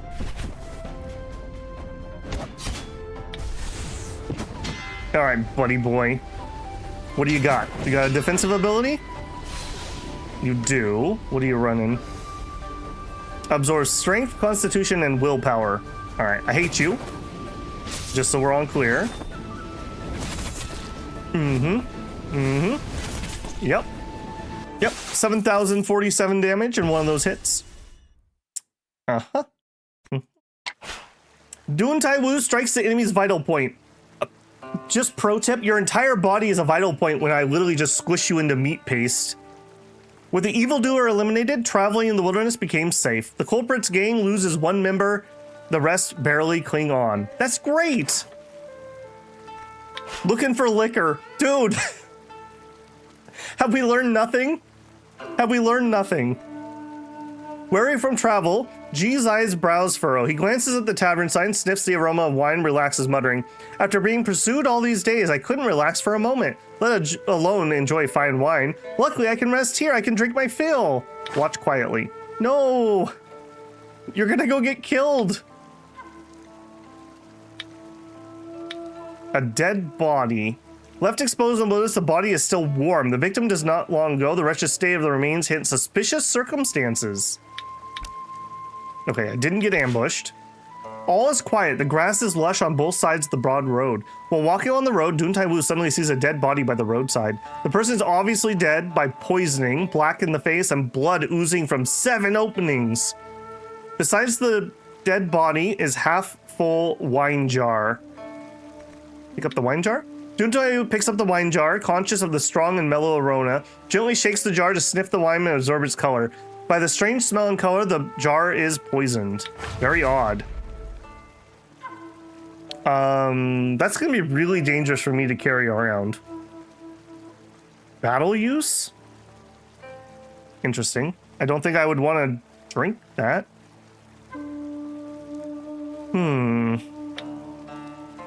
All right, buddy boy. What do you got? You got a defensive ability? You do. What are you running? Absorbs strength, constitution, and willpower. All right, I hate you. Just so we're all clear. Yep. Yep, 7,047 damage in one of those hits. Uh-huh. Dihun Taiwu strikes the enemy's vital point. Just pro tip, your entire body is a vital point when I literally just squish you into meat paste. With the evildoer eliminated, traveling in the wilderness became safe. The culprit's gang loses one member, the rest barely cling on. That's great! Looking for liquor. Dude! Have we learned nothing? Have we learned nothing? Wary from travel, G's eyes brows furrow. He glances at the tavern sign, sniffs the aroma of wine, relaxes, muttering, "After being pursued all these days, I couldn't relax for a moment, let alone enjoy fine wine. Luckily, I can rest here. I can drink my fill." Watch quietly. No! You're gonna go get killed! A dead body. Left exposed on notice, the body is still warm. The victim does not long ago. The wretched state of the remains hint suspicious circumstances. Okay, I didn't get ambushed. All is quiet. The grass is lush on both sides of the broad road. While walking on the road, Dihun Taiwu suddenly sees a dead body by the roadside. The person is obviously dead by poisoning, black in the face, and blood oozing from 7 openings. Besides the dead body is half-full wine jar. Pick up the wine jar? Dihun Taiwu picks up the wine jar, conscious of the strong and mellow aroma, gently shakes the jar to sniff the wine and absorb its color. By the strange smell and color, the jar is poisoned. Very odd. That's gonna be really dangerous for me to carry around. Battle use? Interesting. I don't think I would want to drink that.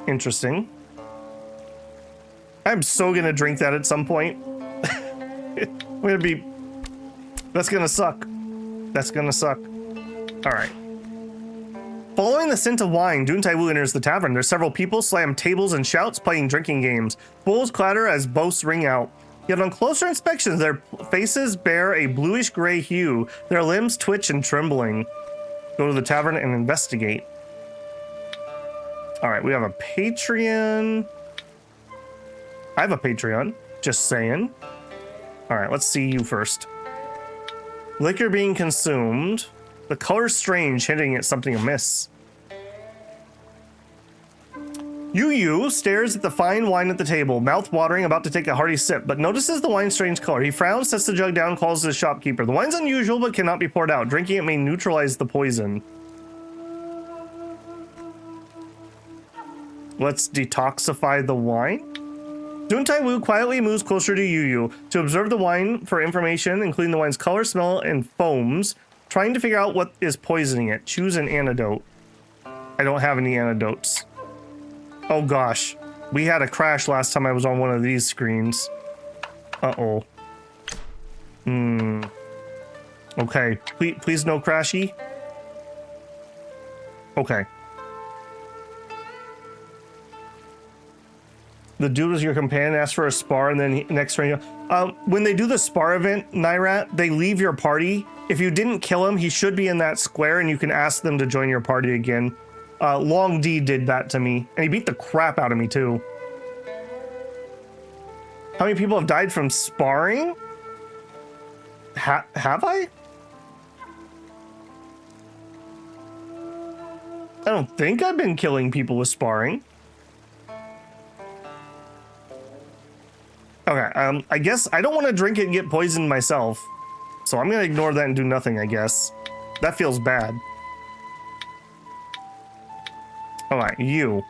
Interesting. I'm so gonna drink that at some point. I'm gonna be... That's gonna suck. That's gonna suck. Alright. Following the scent of wine, Dihun Taiwu enters the tavern. There's several people, slam tables and shouts, playing drinking games. Bowls clatter as boasts ring out. Yet on closer inspection, their faces bear a bluish-gray hue. Their limbs twitch and trembling. Go to the tavern and investigate. Alright, we have a Patreon. I have a Patreon. Just saying. Alright, let's see you first. Liquor being consumed. The color's strange, hinting at something amiss. Yu Yu stares at the fine wine at the table, mouth watering, about to take a hearty sip, but notices the wine's strange color. He frowns, sets the jug down, calls the shopkeeper. The wine's unusual, but cannot be poured out. Drinking it may neutralize the poison. Let's detoxify the wine. Dihun Taiwu quietly moves closer to Yu Yu to observe the wine for information, including the wine's color, smell, and foams, trying to figure out what is poisoning it. Choose an antidote. I don't have any antidotes. Oh gosh, we had a crash last time I was on one of these screens. Uh-oh. Okay, please no crashy. Okay. The dude was your companion, asked for a spar, and then next turn, when they do the spar event, Nyrat, they leave your party. If you didn't kill him, he should be in that square, and you can ask them to join your party again. Long D did that to me, and he beat the crap out of me too. How many people have died from sparring? Have I? I don't think I've been killing people with sparring. Okay, I guess I don't want to drink it and get poisoned myself. So I'm gonna ignore that and do nothing, I guess. That feels bad. Alright, you.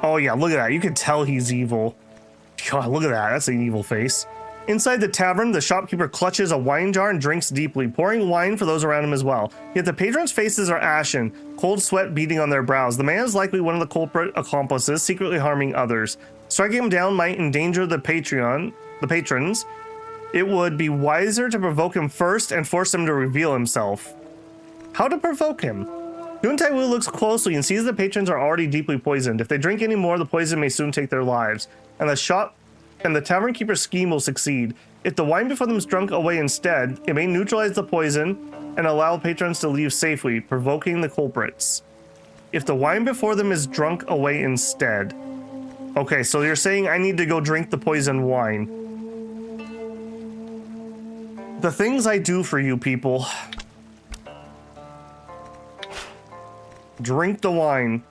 Oh yeah, look at that. You can tell he's evil. God, look at that. That's an evil face. Inside the tavern, the shopkeeper clutches a wine jar and drinks deeply, pouring wine for those around him as well. Yet the patrons' faces are ashen, cold sweat beating on their brows. The man is likely one of the culprit accomplices, secretly harming others. Striking him down might endanger the patrons. It would be wiser to provoke him first and force him to reveal himself. How to provoke him? Dihun Taiwu looks closely and sees the patrons are already deeply poisoned. If they drink any more, the poison may soon take their lives, and the tavern keeper's scheme will succeed. If the wine before them is drunk away instead, it may neutralize the poison and allow patrons to leave safely, provoking the culprits. If the wine before them is drunk away instead. Okay, so you're saying I need to go drink the poison wine. The things I do for you people. Drink the wine.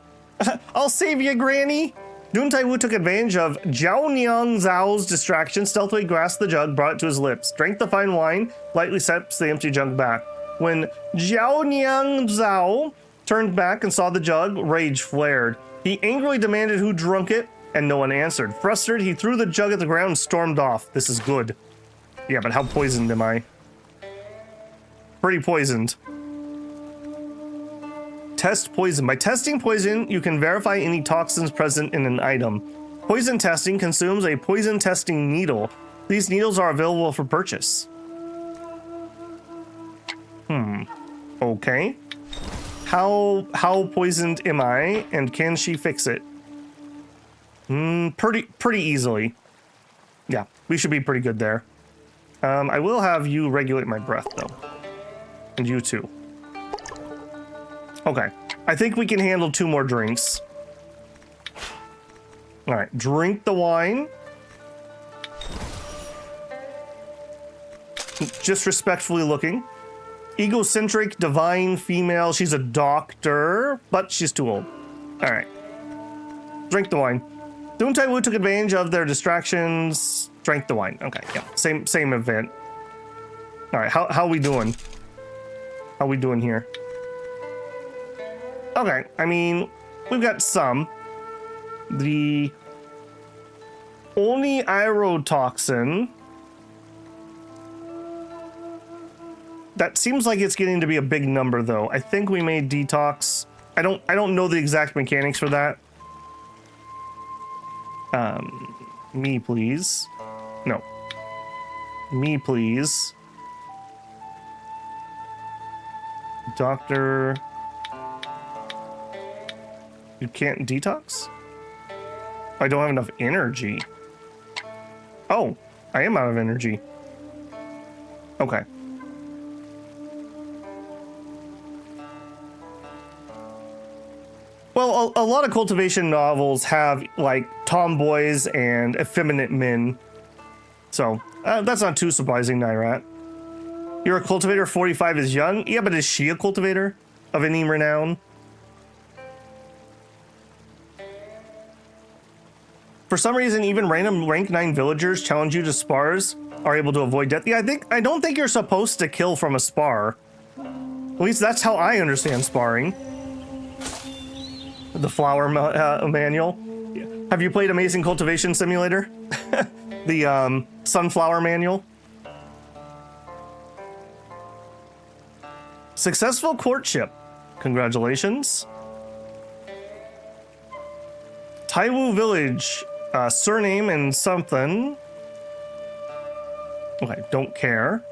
I'll save you, Granny. Dihun Taiwu took advantage of Zhao Niang Zhao's distraction, stealthily grasped the jug, brought it to his lips, drank the fine wine, lightly steps the empty jug back. When Zhao Niang Zhao turned back and saw the jug, rage flared. He angrily demanded who drunk it, and no one answered. Frustrated, he threw the jug at the ground and stormed off. This is good. Yeah, but how poisoned am I? Pretty poisoned. Test poison. By testing poison, you can verify any toxins present in an item. Poison testing consumes a poison testing needle. These needles are available for purchase. Okay. How poisoned am I, and can she fix it? Pretty easily. Yeah, we should be pretty good there. I will have you regulate my breath though. And you too. Okay, I think we can handle 2 more drinks. All right, drink the wine. Just respectfully looking. Egocentric, divine female. She's a doctor, but she's too old. All right, drink the wine. Dihun Taiwu took advantage of their distractions. Drank the wine. Okay, yeah, same event. All right, how we doing? How we doing here? Okay, I mean, we've got some. The only aerotoxin. That seems like it's getting to be a big number, though. I think we made detox. I don't know the exact mechanics for that. Me, please. No. Me, please. Doctor. You can't detox? I don't have enough energy. Oh, I am out of energy. Okay. Well, a lot of cultivation novels have, like, tomboys and effeminate men. So, that's not too surprising, Nyrat. You're a cultivator, 45 is young? Yeah, but is she a cultivator of any renown? For some reason, even random rank 9 villagers challenge you to spars are able to avoid death. Yeah, I don't think you're supposed to kill from a spar. At least that's how I understand sparring. The flower manual. Have you played Amazing Cultivation Simulator? The sunflower manual. Successful courtship. Congratulations. Taiwu Village. Surname and something. Okay, don't care.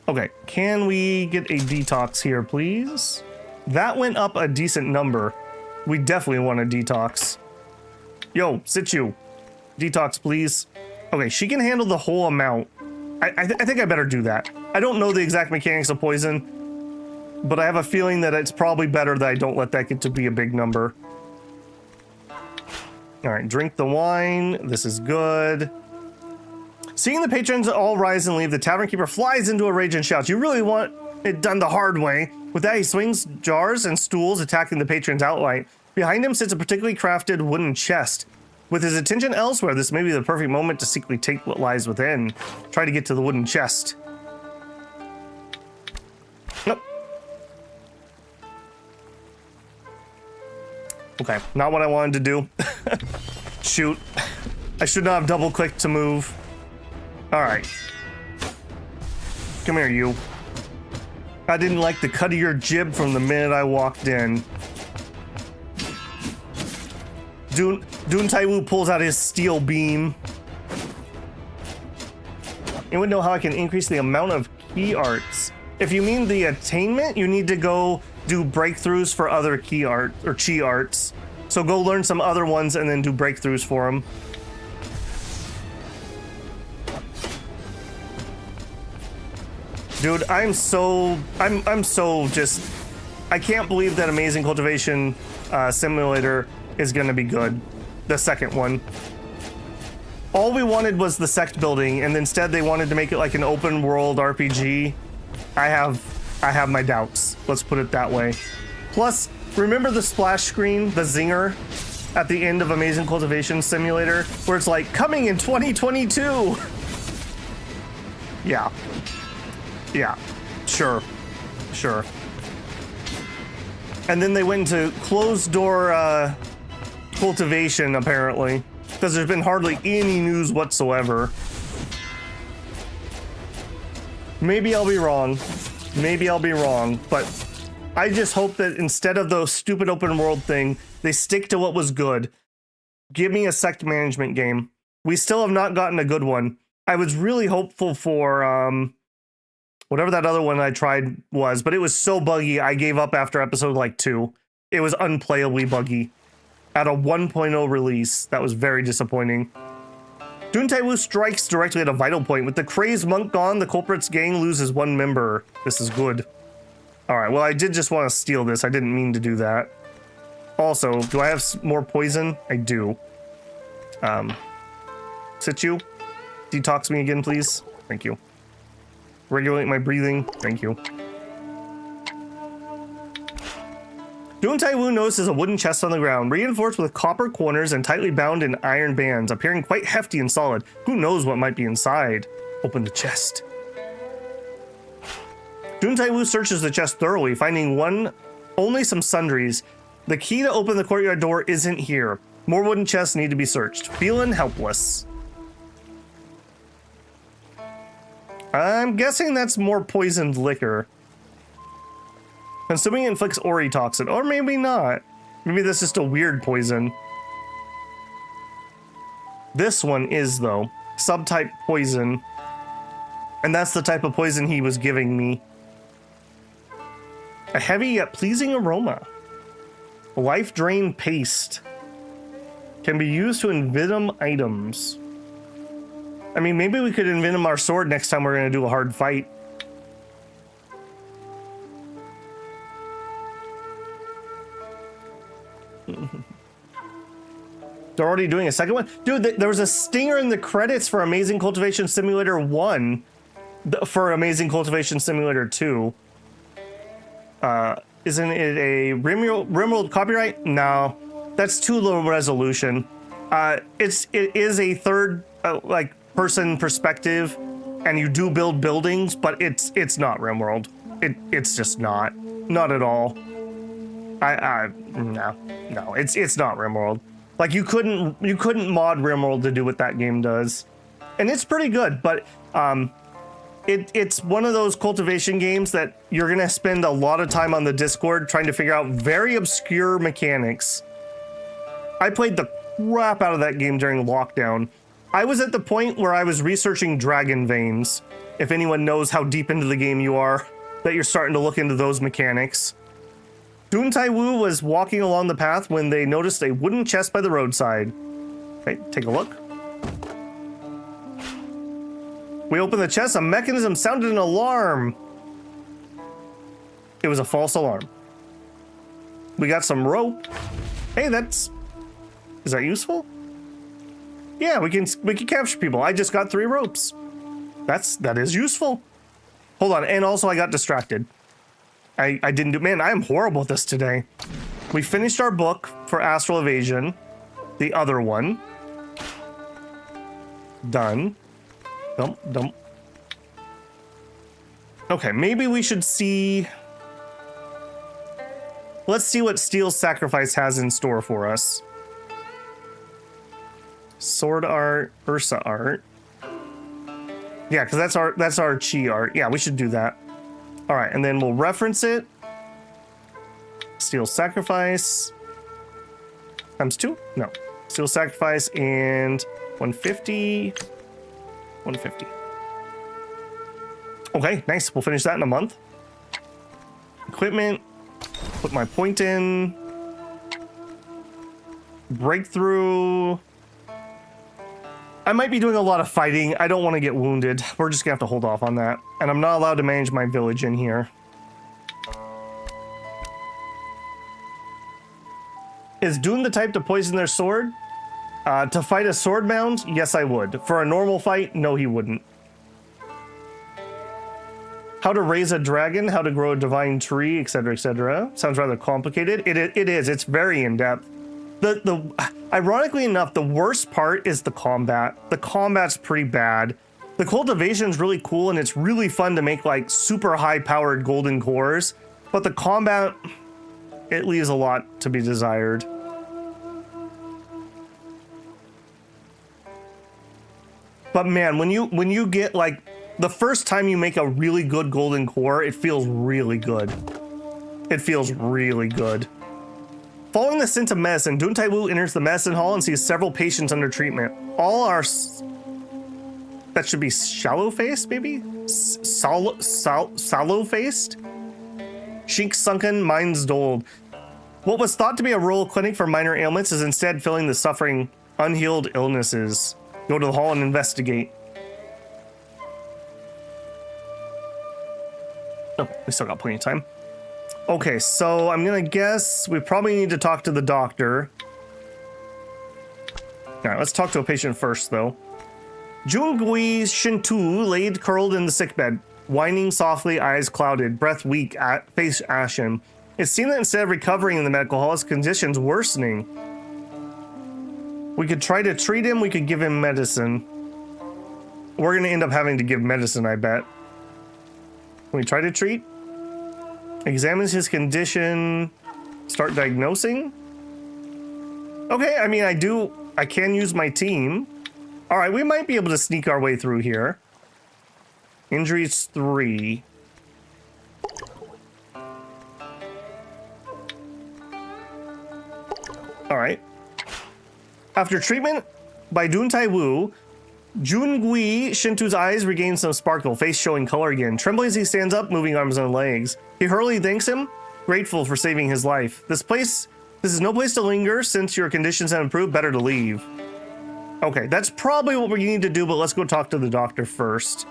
Okay, can we get a detox here, please? That went up a decent number. We definitely want a detox. Yo, sit you. Detox, please. Okay, she can handle the whole amount. I think I better do that. I don't know the exact mechanics of poison, but I have a feeling that it's probably better that I don't let that get to be a big number. All right, drink the wine. This is good. Seeing the patrons all rise and leave, the tavern keeper flies into a rage and shouts, "You really want it done the hard way?" With that, he swings jars and stools, attacking the patrons outright. Behind him sits a particularly crafted wooden chest. With his attention elsewhere, this may be the perfect moment to secretly take what lies within. Try to get to the wooden chest. Nope. Okay, not what I wanted to do. Shoot. I should not have double-clicked to move. Alright. Come here, you. I didn't like the cut of your jib from the minute I walked in. Dihun Taiwu pulls out his steel beam. Anyone know how I can increase the amount of key arts? If you mean the attainment, you need to go do breakthroughs for other key art or chi arts. So go learn some other ones and then do breakthroughs for them. Dude, I'm so just, I can't believe that Amazing Cultivation Simulator is gonna be good. The second one. All we wanted was the sect building, and instead they wanted to make it like an open world RPG. I have my doubts. Let's put it that way. Plus, remember the splash screen, the zinger, at the end of Amazing Cultivation Simulator, where it's like, coming in 2022! Yeah. Yeah. Sure. Sure. And then they went into closed door cultivation, apparently, because there's been hardly any news whatsoever. Maybe I'll be wrong. Maybe I'll be wrong, but I just hope that instead of those stupid open world thing, they stick to what was good. Give me a sect management game. We still have not gotten a good one. I was really hopeful for whatever that other one I tried was, but it was so buggy I gave up after episode like 2. It was unplayably buggy. At a 1.0 release, that was very disappointing. Dihun Taiwu strikes directly at a vital point. With the crazed monk gone, the culprit's gang loses one member. This is good. Alright, well, I did just want to steal this. I didn't mean to do that. Also, do I have more poison? I do. Situ? Detox me again, please. Thank you. Regulate my breathing. Thank you. Dihun Taiwu notices a wooden chest on the ground, reinforced with copper corners and tightly bound in iron bands, appearing quite hefty and solid. Who knows what might be inside? Open the chest. Dihun Taiwu searches the chest thoroughly, finding only some sundries. The key to open the courtyard door isn't here. More wooden chests need to be searched. Feeling helpless. I'm guessing that's more poisoned liquor. Consuming inflicts Ori toxin, or maybe not. Maybe that's just a weird poison. This one is, though. Subtype poison. And that's the type of poison he was giving me. A heavy yet pleasing aroma. Life Drain Paste. Can be used to envenom items. I mean, maybe we could envenom our sword next time we're going to do a hard fight. They're already doing a second one? Dude, there was a stinger in the credits for Amazing Cultivation Simulator 1 for Amazing Cultivation Simulator 2. Isn't it a RimWorld copyright? No, that's too low resolution. It is a third like person perspective, and you do build buildings, but it's not RimWorld. It's just not at all. No, it's not RimWorld. Like you couldn't mod RimWorld to do what that game does, and it's pretty good. But it's one of those cultivation games that you're gonna spend a lot of time on the Discord trying to figure out very obscure mechanics. I played the crap out of that game during lockdown. I was at the point where I was researching dragon veins. If anyone knows how deep into the game you are, that you're starting to look into those mechanics. Dihun Taiwu was walking along the path when they noticed a wooden chest by the roadside. Okay, take a look. We opened the chest, a mechanism sounded an alarm. It was a false alarm. We got some rope. Hey, is that useful? Yeah, we can capture people. I just got 3 ropes. That is useful. Hold on, and also I got distracted. I didn't do, man, I am horrible at this today. We finished our book for Astral Evasion. The other one. Done. Dump. Okay, maybe we should see. Let's see what Steel's Sacrifice has in store for us. Sword art, Ursa art. Yeah, because that's our chi art. Yeah, we should do that. All right, and then we'll reference it. Steel Sacrifice. Times 2? No. Steel Sacrifice and 150. 150. Okay, nice. We'll finish that in a month. Equipment. Put my point in. Breakthrough. I might be doing a lot of fighting. I don't want to get wounded. We're just gonna have to hold off on that. And I'm not allowed to manage my village in here. Is Dune the type to poison their sword? To fight a sword mound? Yes, I would. For a normal fight? No, he wouldn't. How to raise a dragon, how to grow a divine tree, etc., etc. Sounds rather complicated. It is. It's very in-depth. Ironically enough, the worst part is the combat. The combat's pretty bad. The cultivation's really cool, and it's really fun to make like super high-powered golden cores. But the combat, it leaves a lot to be desired. But man, when you get like the first time you make a really good golden core, it feels really good. It feels really good. Following the scent of medicine, Dihun Taiwu enters the medicine hall and sees several patients under treatment. All are... That should be shallow-faced, maybe? Sallow-faced? Cheeks sunken, minds dulled. What was thought to be a rural clinic for minor ailments is instead filling the suffering, unhealed illnesses. Go to the hall and investigate. Oh, we still got plenty of time. Okay, so I'm gonna guess we probably need to talk to the doctor. All right, let's talk to a patient first, though. Jungui Shintu laid curled in the sickbed, whining softly, eyes clouded, breath weak, face ashen. It seemed that instead of recovering in the medical hall, his condition's worsening. We could try to treat him, we could give him medicine. We're gonna end up having to give medicine, I bet. Can we try to treat? Examines his condition, start diagnosing. Okay, I mean, I can use my team. All right, we might be able to sneak our way through here. Injuries 3. All right. After treatment by Dihun Taiwu, Jungui Shintu's eyes regain some sparkle, face showing color again. Trembling as he stands up, moving arms and legs. He hurriedly thanks him, grateful for saving his life. This is no place to linger. Since your conditions have improved, better to leave. Okay, that's probably what we need to do, but let's go talk to the doctor first.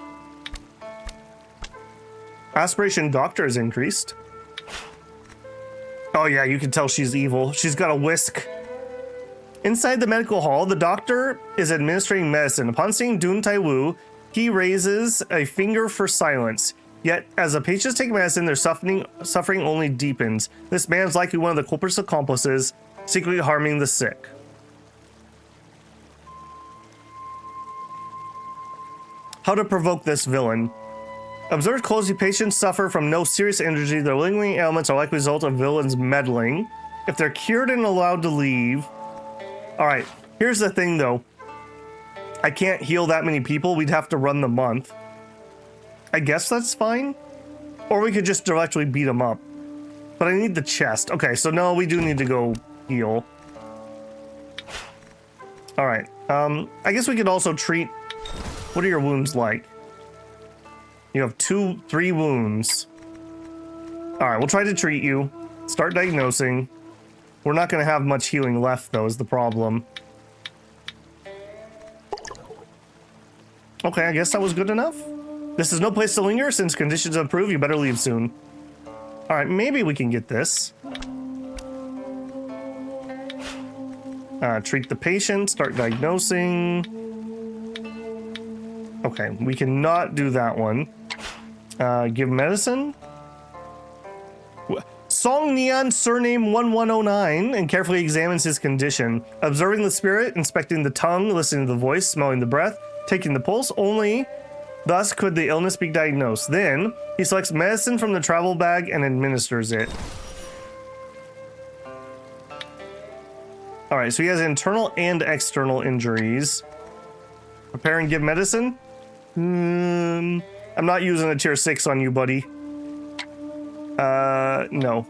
Aspiration doctor is increased. Oh yeah, you can tell she's evil. She's got a whisk. Inside the medical hall, the doctor is administering medicine. Upon seeing Dihun Taiwu, he raises a finger for silence. Yet, as the patients take medicine, their suffering only deepens. This man is likely one of the culprit's accomplices, secretly harming the sick. How to provoke this villain. Observed closely, patients suffer from no serious injury. Their lingering ailments are likely a result of villains meddling. If they're cured and allowed to leave... Alright, here's the thing though. I can't heal that many people. We'd have to run the month. I guess that's fine. Or we could just directly beat them up. But I need the chest. Okay, so no, we do need to go heal. Alright, I guess we could also treat... What are your wounds like? You have 3 wounds. Alright, we'll try to treat you. Start diagnosing. We're not going to have much healing left, though, is the problem. Okay, I guess that was good enough. This is no place to linger. Since conditions improve, you better leave soon. Alright, maybe we can get this. Treat the patient. Start diagnosing. Okay, we cannot do that one. Give medicine. Song Nian, surname 1109, and carefully examines his condition. Observing the spirit, inspecting the tongue, listening to the voice, smelling the breath, taking the pulse, only thus could the illness be diagnosed. Then, he selects medicine from the travel bag and administers it. Alright, so he has internal and external injuries. Prepare and give medicine? I'm not using a tier 6 on you, buddy. No.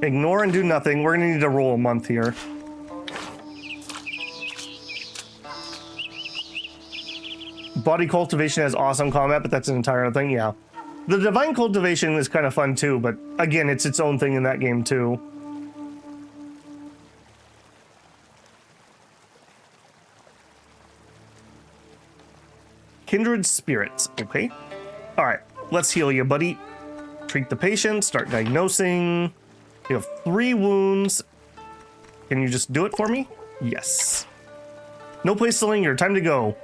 Ignore and do nothing. We're gonna need to roll a month here. Body cultivation has awesome combat, but that's an entire thing, yeah. The divine cultivation is kind of fun too, but again, it's its own thing in that game too. Kindred spirits, okay. All right, let's heal you, buddy. Treat the patient, start diagnosing. You have 3 wounds. Can you just do it for me? Yes. No place to linger, time to go.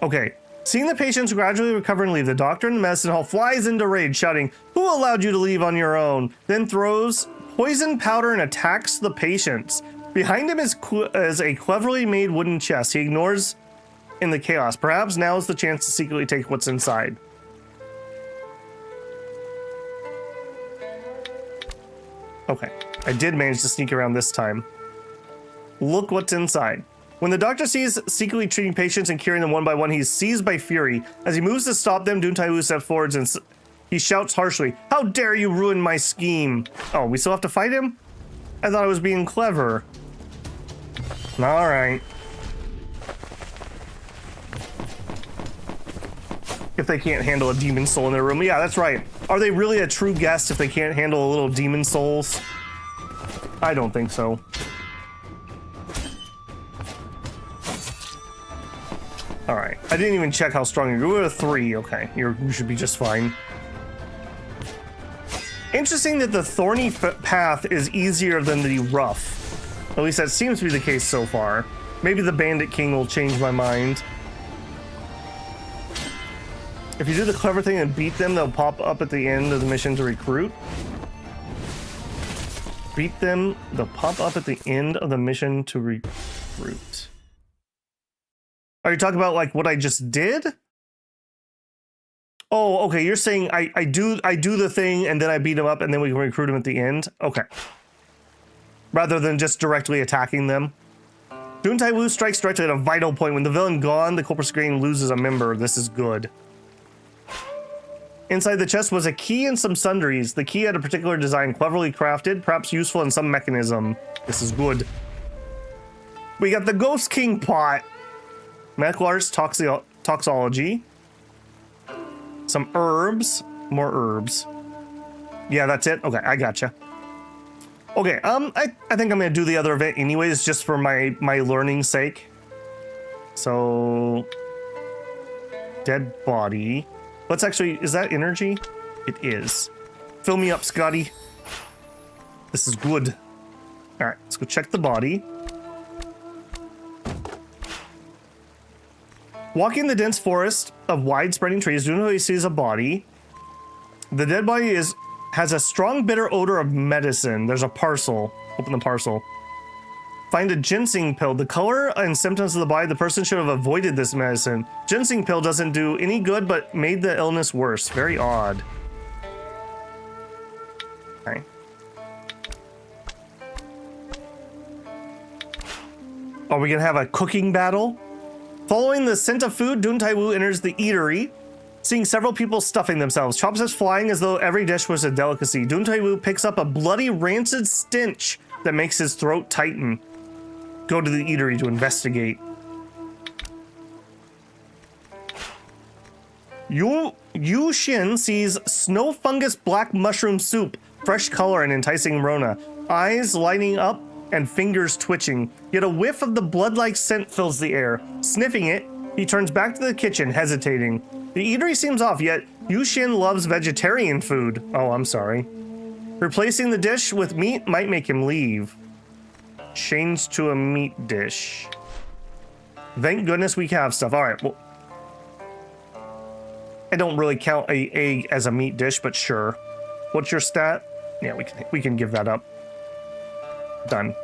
Okay, seeing the patients gradually recover and leave, the doctor in the medicine hall flies into rage, shouting, "Who allowed you to leave on your own?" Then throws poison powder and attacks the patients. Behind him is a cleverly made wooden chest. He ignores in the chaos. Perhaps now is the chance to secretly take what's inside. Okay, I did manage to sneak around this time. Look what's inside. When the doctor sees secretly treating patients and curing them one by one, he is seized by fury. As he moves to stop them, Dihun Dun steps forwards and he shouts harshly, "How dare you ruin my scheme!" Oh, we still have to fight him? I thought I was being clever. Alright. If they can't handle a demon soul in their room. Yeah, that's right. Are they really a true guest if they can't handle a little demon souls? I don't think so. Alright, I didn't even check how strong you were. 3, okay. You should be just fine. Interesting that the thorny path is easier than the rough. At least that seems to be the case so far. Maybe the Bandit King will change my mind. If you do the clever thing and beat them, they'll pop up at the end of the mission to recruit. Beat them, they'll pop up at the end of the mission to recruit. Are you talking about like what I just did? Oh, okay, you're saying I do the thing and then I beat them up and then we can recruit them at the end? Okay. Rather than just directly attacking them. Dihun Taiwu strikes directly at a vital point. When the villain gone, the corporate screen loses a member. This is good. Inside the chest was a key and some sundries. The key had a particular design, cleverly crafted, perhaps useful in some mechanism. This is good. We got the Ghost King pot. Medical arts, toxology. Some herbs. More herbs. Yeah, that's it? Okay, I gotcha. Okay, I think I'm gonna do the other event anyways, just for my learning's sake. So... Dead body. Let's actually, is that energy? It is. Fill me up, Scotty. This is good. All right, let's go check the body. Walking the dense forest of wide-spreading trees, Dihun sees a body. The dead body has a strong, bitter odor of medicine. There's a parcel. Open the parcel. Find a ginseng pill. The color and symptoms of the body, the person should have avoided this medicine. Ginseng pill doesn't do any good, but made the illness worse. Very odd. Okay. Are we gonna have a cooking battle? Following the scent of food, Dihun Taiwu enters the eatery, seeing several people stuffing themselves, chopsticks flying as though every dish was a delicacy. Dihun Taiwu picks up a bloody, rancid stench that makes his throat tighten. Go to the eatery to investigate. Yu Xin sees snow fungus black mushroom soup, fresh color and enticing aroma, eyes lighting up and fingers twitching. Yet a whiff of the blood-like scent fills the air. Sniffing it, he turns back to the kitchen, hesitating. The eatery seems off, yet Yu Xin loves vegetarian food. Oh, I'm sorry. Replacing the dish with meat might make him leave. Change to a meat dish. Thank goodness we have stuff. All right, well, I don't really count a egg as a meat dish, but sure. What's your stat? Yeah, we can give that up. Done.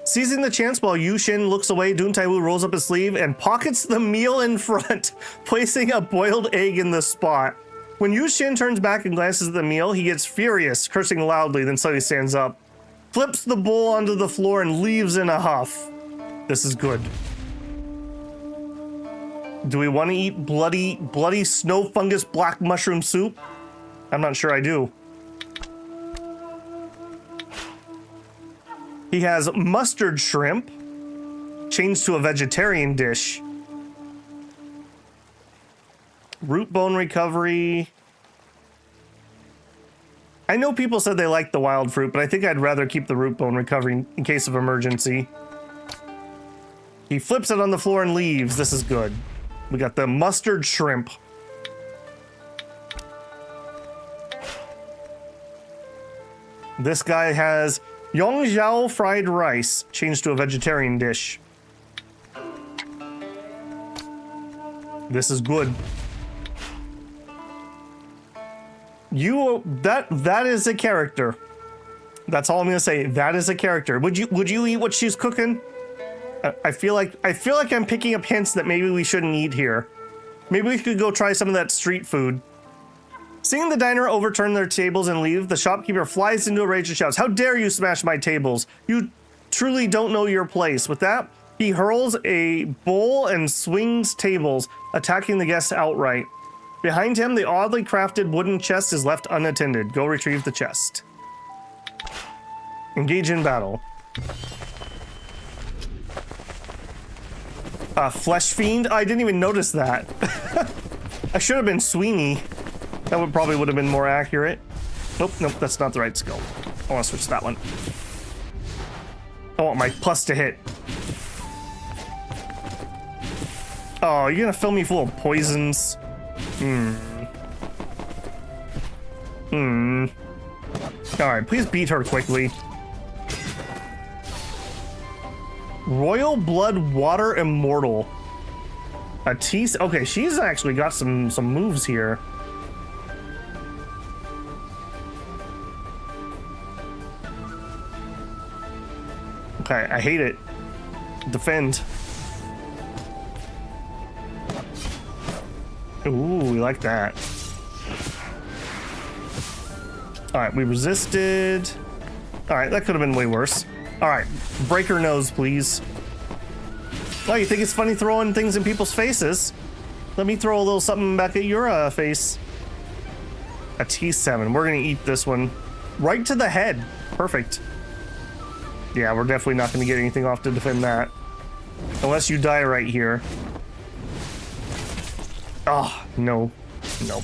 Seizing the chance while Yu Xin looks away, Dihun Taiwu rolls up his sleeve and pockets the meal in front, placing a boiled egg in the spot. When Yu Xin turns back and glances at the meal, he gets furious, cursing loudly, then suddenly stands up, flips the bowl onto the floor, and leaves in a huff. This is good. Do we want to eat bloody snow fungus black mushroom soup? I'm not sure I do. He has mustard shrimp, changed to a vegetarian dish. Root bone recovery. I know people said they liked the wild fruit, but I think I'd rather keep the root bone recovery in case of emergency. He flips it on the floor and leaves. This is good. We got the mustard shrimp. This guy has Yongjiao fried rice, changed to a vegetarian dish. This is good. That is a character. That's all I'm gonna say. That is a character. Would you eat what she's cooking? I feel like I'm picking up hints that maybe we shouldn't eat here. Maybe we could go try some of that street food. Seeing the diner overturn their tables and leave, the shopkeeper flies into a rage and shouts, "How dare you smash my tables? You truly don't know your place." With that, he hurls a bowl and swings tables, attacking the guests outright. Behind him, the oddly crafted wooden chest is left unattended. Go retrieve the chest. Engage in battle. Flesh Fiend? I didn't even notice that. I should have been Sweeney. That probably would have been more accurate. Nope, that's not the right skill. I want to switch to that one. I want my plus to hit. Oh, you're gonna fill me full of poisons? Alright, please beat her quickly. Royal Blood Water Immortal. Okay, she's actually got some moves here. Okay, I hate it. Defend. Ooh, we like that. Alright, we resisted. Alright, that could have been way worse. Alright, break her nose, please. Oh, you think it's funny throwing things in people's faces? Let me throw a little something back at your face. A T7. We're gonna eat this one. Right to the head. Perfect. Yeah, we're definitely not gonna get anything off to defend that. Unless you die right here. Oh, no. No.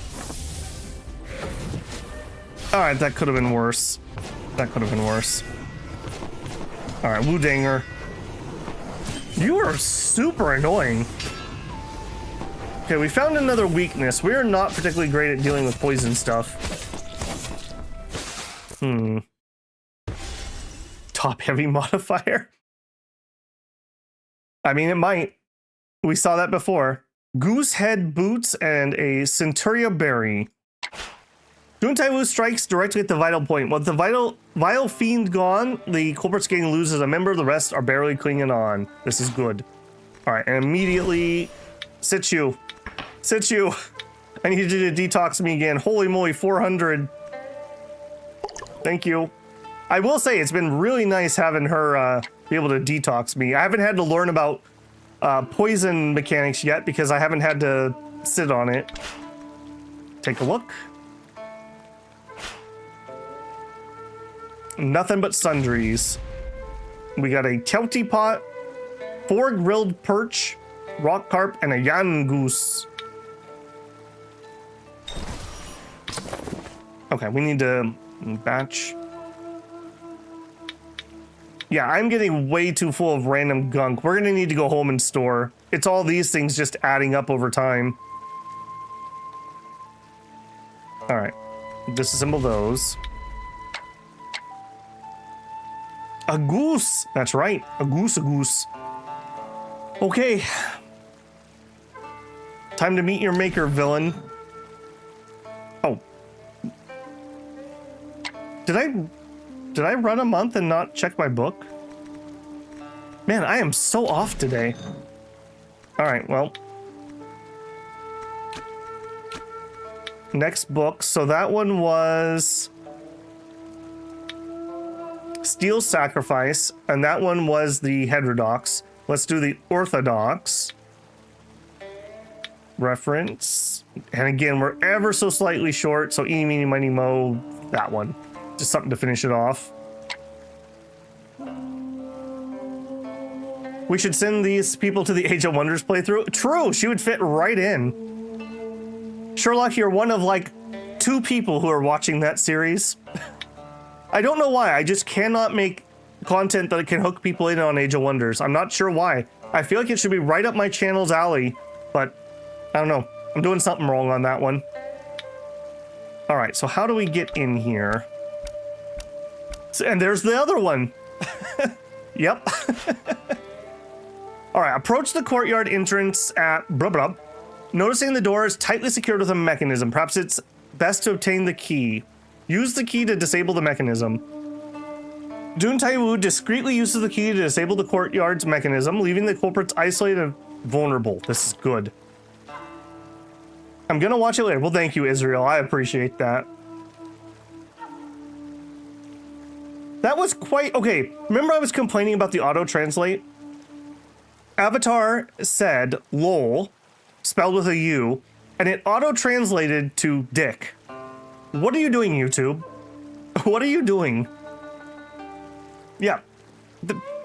Alright, that could have been worse. That could have been worse. Alright, Wu Danger. You are super annoying. Okay, we found another weakness. We are not particularly great at dealing with poison stuff. Top heavy modifier? I mean, it might. We saw that before. Goose head boots and a Centuria berry. Dihun Dun strikes directly at the vital point. With the vile fiend gone, the culprit's gang loses a member. The rest are barely clinging on. This is good. All right, and immediately, Situ. I need you to detox me again. Holy moly, 400. Thank you. I will say it's been really nice having her be able to detox me. I haven't had to learn about poison mechanics yet because I haven't had to sit on it. Take a look. Nothing but sundries. We got a Teuti pot, 4 grilled perch, rock carp, and a yan goose. Okay, we need to batch. Yeah, I'm getting way too full of random gunk. We're gonna need to go home and store. It's all these things just adding up over time. All right, disassemble those. A goose. That's right. A goose. Okay. Time to meet your maker, villain. Oh. Did I run a month and not check my book? Man, I am so off today. All right, well. Next book. So that one was Steel Sacrifice, and that one was the heterodox. Let's do the orthodox. Reference. And again, we're ever so slightly short, so eeny, meeny, miny, mo, that one. Just something to finish it off. We should send these people to the Age of Wonders playthrough. True, she would fit right in. Sherlock, you're one of like 2 people who are watching that series. I don't know why. I just cannot make content that can hook people in on Age of Wonders. I'm not sure why. I feel like it should be right up my channel's alley, but I don't know. I'm doing something wrong on that one. All right, so how do we get in here? And there's the other one. Yep. All right, approach the courtyard entrance at Brub. Noticing the door is tightly secured with a mechanism. Perhaps it's best to obtain the key. Use the key to disable the mechanism. Dihun Dun discreetly uses the key to disable the courtyard's mechanism, leaving the culprits isolated and vulnerable. This is good. I'm gonna watch it later. Well, thank you, Israel. I appreciate that. That was quite... Okay, remember I was complaining about the auto-translate? Avatar said lol, spelled with a U, and it auto-translated to dick. What are you doing, YouTube? What are you doing? Yeah,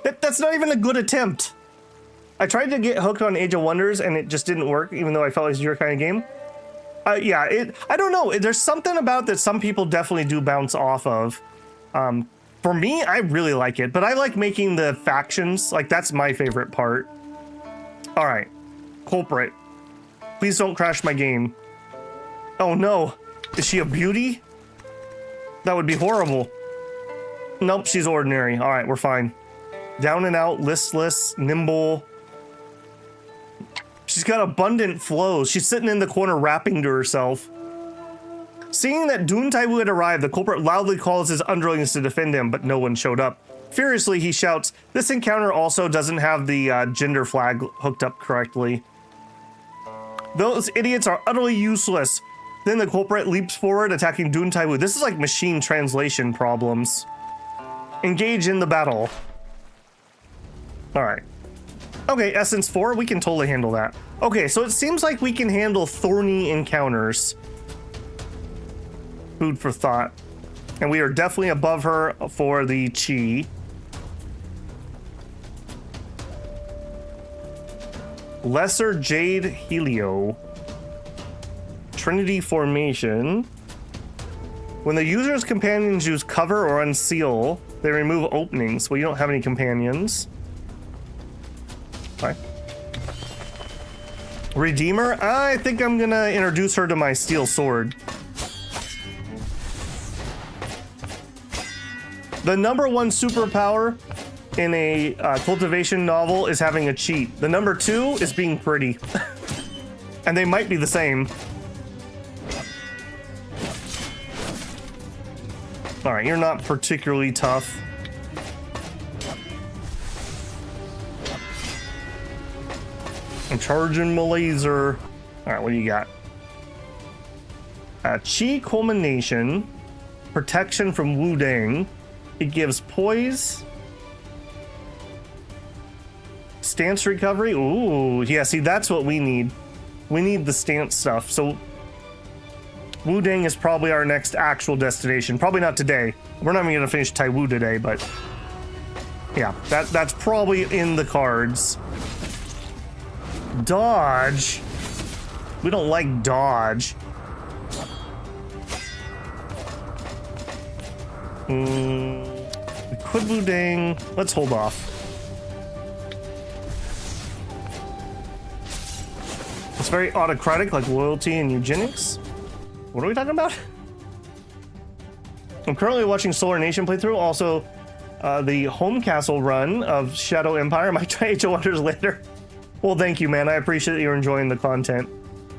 that's not even a good attempt. I tried to get hooked on Age of Wonders and it just didn't work, even though I felt it was your kind of game. Yeah, I don't know. There's something about that some people definitely do bounce off of. For me, I really like it, but I like making the factions. Like, that's my favorite part. All right, culprit. Please don't crash my game. Oh no. Is she a beauty? That would be horrible. Nope, she's ordinary. All right, we're fine. Down and out, listless, nimble. She's got abundant flows. She's sitting in the corner rapping to herself. Seeing that Dihun Dun had arrived, the culprit loudly calls his underlings to defend him, but no one showed up. Furiously, he shouts, "This encounter also doesn't have the gender flag hooked up correctly. Those idiots are utterly useless." Then the culprit leaps forward, attacking Dihun Dun. This is like machine translation problems. Engage in the battle. All right. Okay, Essence 4, we can totally handle that. Okay, so it seems like we can handle thorny encounters. Food for thought. And we are definitely above her for the chi. Lesser Jade Helio. Trinity Formation. When the user's companions use cover or unseal, they remove openings. Well, you don't have any companions. Okay. Redeemer? I think I'm gonna introduce her to my steel sword. The #1 superpower in a cultivation novel is having a cheat. The #2 is being pretty. And they might be the same. All right, you're not particularly tough. I'm charging my laser. All right, what do you got? Chi culmination, protection from Wu Dang. It gives poise, stance recovery. Ooh, yeah. See, that's what we need. We need the stance stuff. So Wu Dang is probably our next actual destination. Probably not today. We're not even gonna finish Taiwu today, but yeah, that's probably in the cards. Dodge. We don't like dodge. We could Wu Dang. Let's hold off. It's very autocratic, like loyalty and eugenics. What are we talking about? I'm currently watching Solar Nation playthrough. Also, the Home Castle run of Shadow Empire. I might try Age of Wonders later. Well, thank you, man. I appreciate that you're enjoying the content.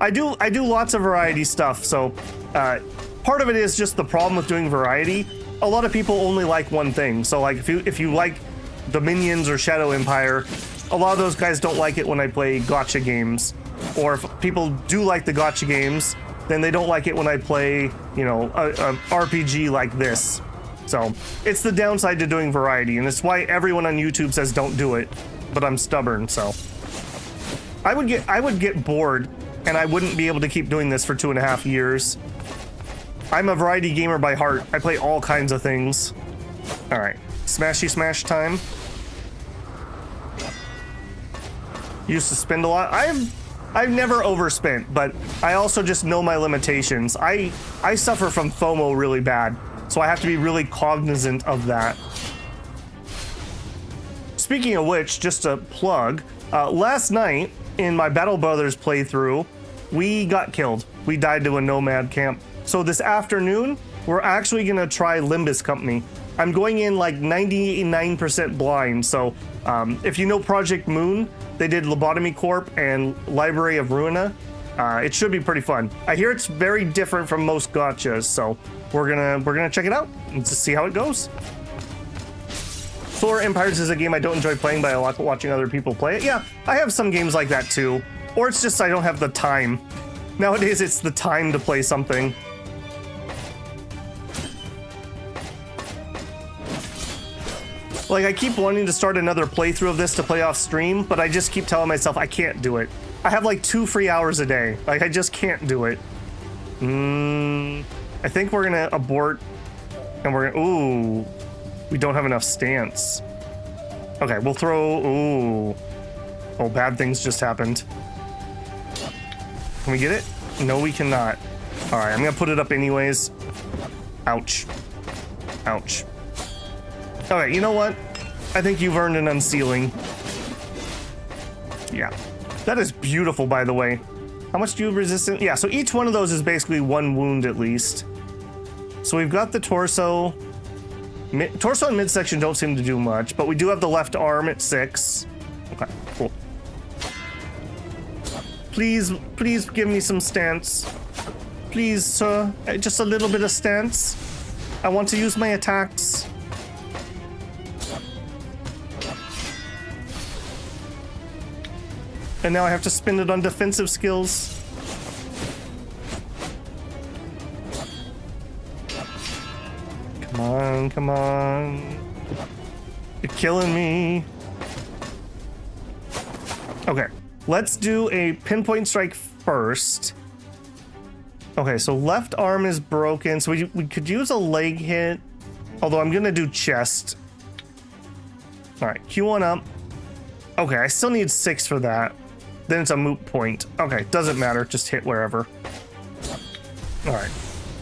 I do lots of variety stuff. So part of it is just the problem with doing variety. A lot of people only like one thing. So like if you like Dominions or Shadow Empire, a lot of those guys don't like it when I play gotcha games. Or if people do like the gotcha games, then they don't like it when I play, you know, a RPG like this. So it's the downside to doing variety, and it's why everyone on YouTube says don't do it. But I'm stubborn, so I would get bored, and I wouldn't be able to keep doing this for 2.5 years. I'm a variety gamer by heart. I play all kinds of things. All right, smashy smash time. Used to spend a lot. I've never overspent, but I also just know my limitations. I suffer from FOMO really bad, so I have to be really cognizant of that. Speaking of which, just a plug, last night in my Battle Brothers playthrough, we got killed. We died to a nomad camp. So this afternoon, we're actually gonna try Limbus Company. I'm going in like 99% blind, so if you know Project Moon, they did Lobotomy Corp and Library of Ruina. It should be pretty fun. I hear it's very different from most gotchas, so we're gonna check it out and just see how it goes. Solar Empires is a game I don't enjoy playing, but I like watching other people play it. Yeah, I have some games like that too. Or it's just I don't have the time. Nowadays, it's the time to play something. Like, I keep wanting to start another playthrough of this to play off stream, but I just keep telling myself I can't do it. I have like 2 free hours a day. Like, I just can't do it. I think we're gonna abort, and we're gonna, ooh, we don't have enough stance. Okay, we'll throw, ooh. Oh, bad things just happened. Can we get it? No, we cannot. All right, I'm gonna put it up anyways. Ouch. Ouch. Okay, you know what? I think you've earned an unsealing. Yeah. That is beautiful, by the way. How much do you resist? Yeah, so each one of those is basically 1 wound at least. So we've got the torso. Torso and midsection don't seem to do much, but we do have the left arm at 6. Okay, cool. Please give me some stance. Please, sir. Just a little bit of stance. I want to use my attacks. And now I have to spend it on defensive skills. Come on, come on. You're killing me. Okay, let's do a pinpoint strike first. Okay, so left arm is broken, so we could use a leg hit. Although I'm gonna do chest. All right, Q1 up. Okay, I still need 6 for that. Then it's a moot point. Okay, doesn't matter, just hit wherever. All right.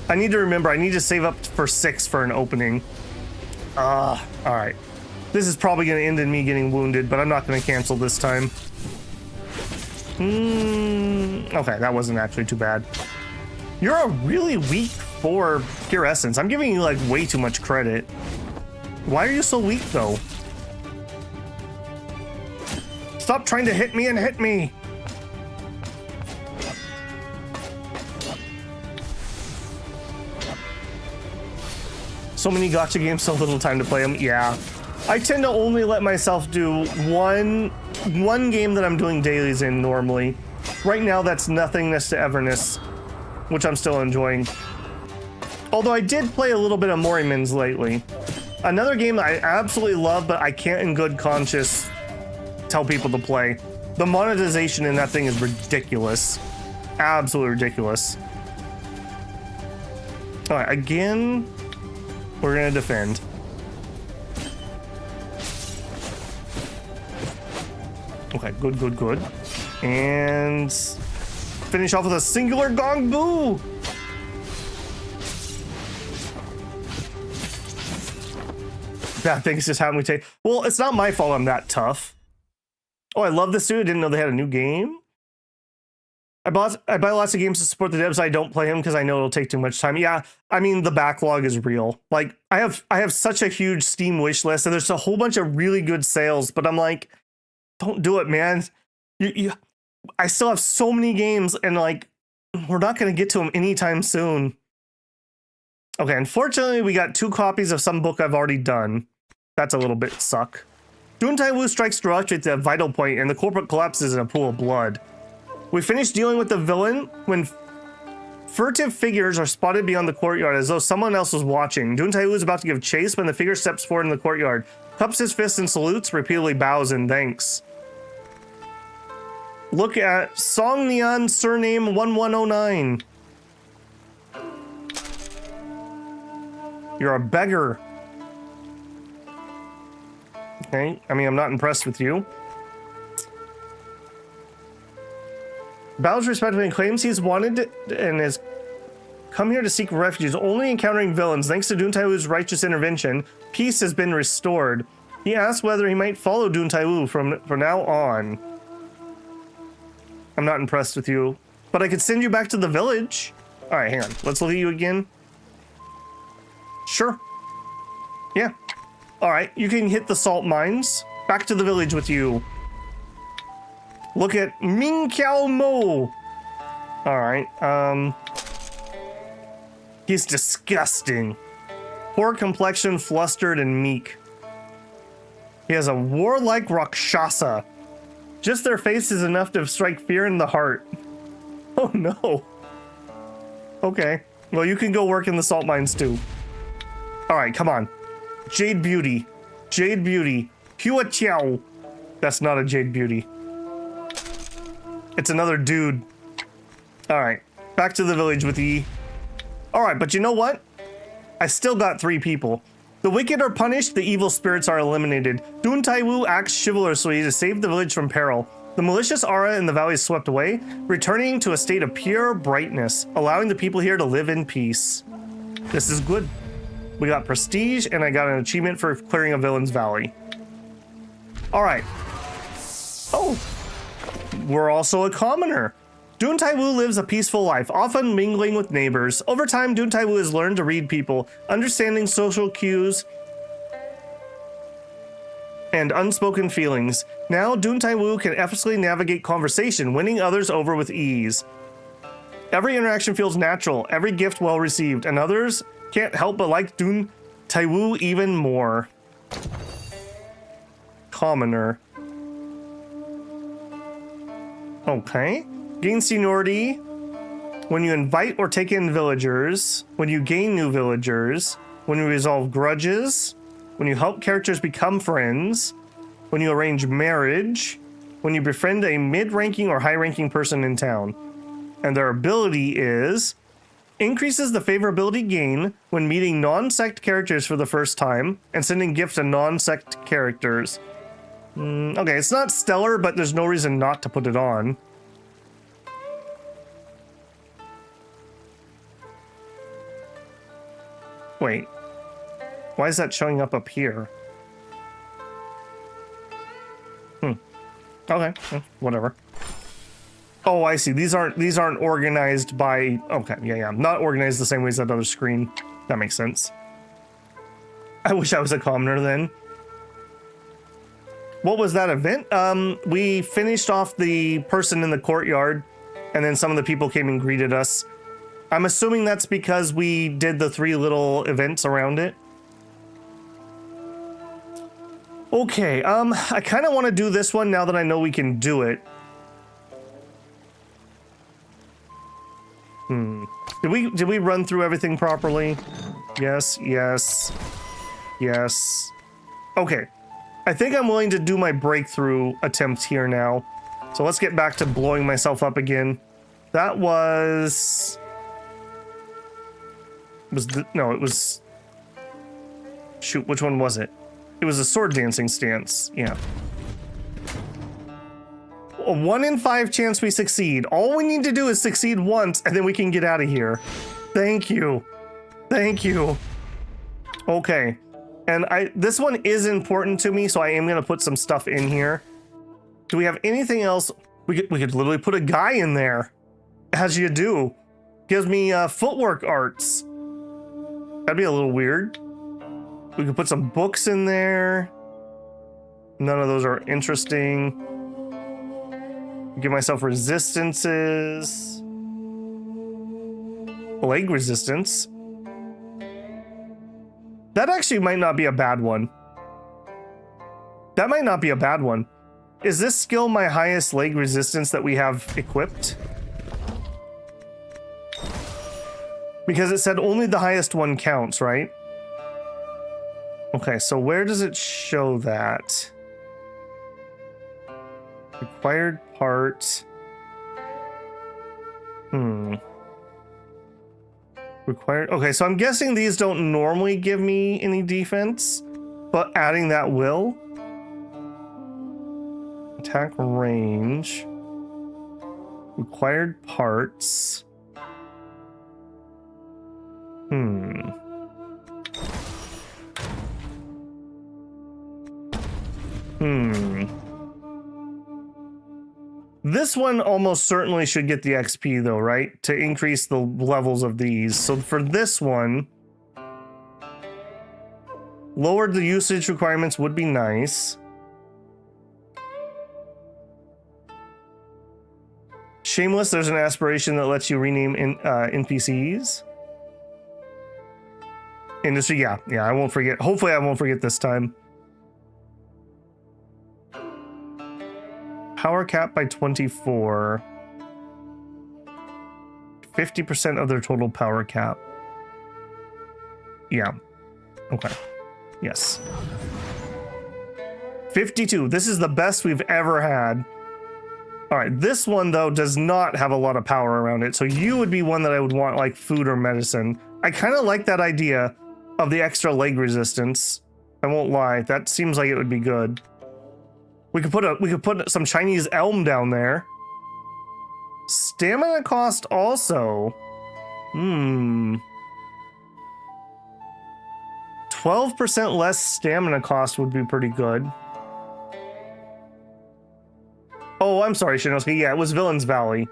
I need to remember, I need to save up for 6 for an opening. All right. This is probably gonna end in me getting wounded, but I'm not gonna cancel this time. Okay, that wasn't actually too bad. You're a really weak 4 pure essence. I'm giving you like way too much credit. Why are you so weak though? Stop trying to hit me and hit me. So many gacha games, so little time to play them. Yeah. I tend to only let myself do one game that I'm doing dailies in normally. Right now, that's Nothingness to Everness, which I'm still enjoying. Although I did play a little bit of Morimins lately. Another game I absolutely love, but I can't in good conscience tell people to play. The monetization in that thing is ridiculous. Absolutely ridiculous. All right, again, we're gonna defend. Okay, good, good, good. And finish off with a singular gong boo. Bad things just happen. Well, it's not my fault I'm that tough. Oh, I love this dude. Didn't know they had a new game. I buy lots of games to support the devs. I don't play them because I know it'll take too much time. Yeah, I mean the backlog is real. Like I have such a huge Steam wish list, and there's a whole bunch of really good sales. But I'm like, don't do it, man. I still have so many games, and like, we're not gonna get to them anytime soon. Okay, unfortunately, we got 2 copies of some book I've already done. That's a little bit suck. Dihun Dun strikes directly at the vital point, and the corporate collapses in a pool of blood. We finish dealing with the villain when furtive figures are spotted beyond the courtyard as though someone else was watching. Dihun Dun is about to give chase when the figure steps forward in the courtyard, cups his fist and salutes, repeatedly bows in thanks. Look at Song Nian, surname 1109. You're a beggar. Okay, I mean, I'm not impressed with you. Bows respectively and claims he's wanted and has come here to seek refuge, only encountering villains. Thanks to Dihun Daiwu's righteous intervention, peace has been restored. He asks whether he might follow Dihun Daiwu from now on. I'm not impressed with you, but I could send you back to the village. All right, hang on. Let's look at you again. Sure. Yeah. All right, you can hit the salt mines. Back to the village with you. Look at Ming Kiao Mo. All right. He's disgusting. Poor complexion, flustered, and meek. He has a warlike Rakshasa. Just their face is enough to strike fear in the heart. Oh no. Okay. Well, you can go work in the salt mines too. All right, come on. Jade Beauty. Jade Beauty. Hua Chiao. That's not a Jade Beauty. It's another dude. All right. Back to the village with Yi. All right, but you know what? I still got 3 people. The wicked are punished, the evil spirits are eliminated. Dihun Daiwu acts chivalrously to save the village from peril. The malicious aura in the valley is swept away, returning to a state of pure brightness, allowing the people here to live in peace. This is good. We got prestige, and I got an achievement for clearing a villain's valley. All right. Oh, we're also a commoner. Dihun Daiwu lives a peaceful life, often mingling with neighbors. Over time, Dihun Daiwu has learned to read people, understanding social cues and unspoken feelings. Now, Dihun Daiwu can effortlessly navigate conversation, winning others over with ease. Every interaction feels natural, every gift well received, and others can't help but like Dihun Daiwu even more. Commoner. Okay. Gain seniority when you invite or take in villagers, when you gain new villagers, when you resolve grudges, when you help characters become friends, when you arrange marriage, when you befriend a mid-ranking or high-ranking person in town. And their ability is increases the favorability gain when meeting non-sect characters for the first time and sending gifts to non-sect characters. Okay, it's not stellar, but there's no reason not to put it on. Wait, why is that showing up here? Okay, whatever. Oh, I see. These aren't organized by. Okay, yeah, not organized the same way as that other screen. That makes sense. I wish I was a commoner then. What was that event? We finished off the person in the courtyard, and then some of the people came and greeted us. I'm assuming that's because we did the 3 little events around it. Okay, I kind of want to do this one now that I know we can do it. Did we run through everything properly? Yes, yes, yes. Okay. I think I'm willing to do my breakthrough attempt here now. So let's get back to blowing myself up again. That was... No, it was... Shoot, which one was it? It was a sword dancing stance, yeah. A 1 in 5 chance we succeed. All we need to do is succeed once, and then we can get out of here. Thank you. Thank you. Okay. And this one is important to me, so I am going to put some stuff in here. Do we have anything else? We could literally put a guy in there. As you do. Gives me footwork arts. That'd be a little weird. We could put some books in there. None of those are interesting. Give myself resistances. Leg resistance. That actually might not be a bad one. That might not be a bad one. Is this skill my highest leg resistance that we have equipped? Because it said only the highest one counts, right? Okay, so where does it show that? Required part. Required. Okay, so I'm guessing these don't normally give me any defense, but adding that will. Attack range. Required parts. This one almost certainly should get the XP though, right? To increase the levels of these. So for this one, lowered the usage requirements would be nice. Shameless, there's an aspiration that lets you rename NPCs. Industry, yeah, I won't forget. Hopefully I won't forget this time. Power cap by 24. 50% of their total power cap. Yeah. Okay. Yes. 52. This is the best we've ever had. All right. This one, though, does not have a lot of power around it. So you would be one that I would want, like, food or medicine. I kind of like that idea of the extra leg resistance. I won't lie. That seems like it would be good. We could put some Chinese elm down there. Stamina cost also. 12% less stamina cost would be pretty good. Oh, I'm sorry, Shinosuke. Yeah, it was Villain's Valley.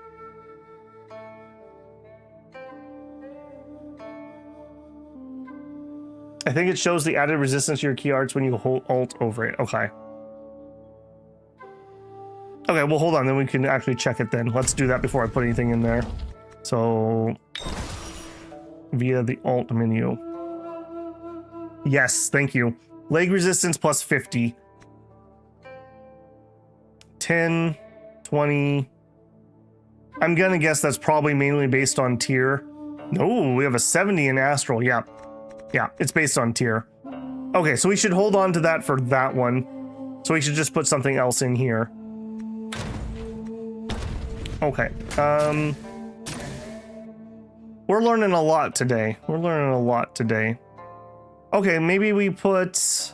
I think it shows the added resistance to your key arts when you hold Alt over it. Okay. Okay, well, hold on, then we can actually check it then. Let's do that before I put anything in there. So, via the Alt menu. Yes, thank you. Leg resistance plus 50. 10, 20. I'm gonna guess that's probably mainly based on tier. No, we have a 70 in Astral, yeah. Yeah, it's based on tier. Okay, so we should hold on to that for that one. So we should just put something else in here. Okay, we're learning a lot today. Okay, maybe we put...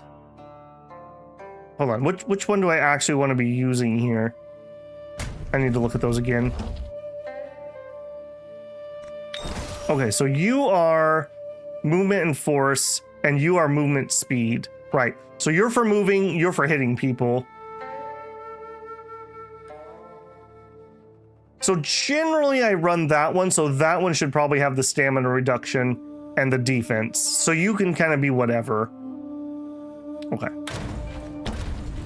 Hold on, which one do I actually want to be using here? I need to look at those again. Okay, so you are movement and force, and you are movement speed. Right, so you're for moving, you're for hitting people. So generally I run that one, so that one should probably have the stamina reduction and the defense. So you can kind of be whatever. Okay.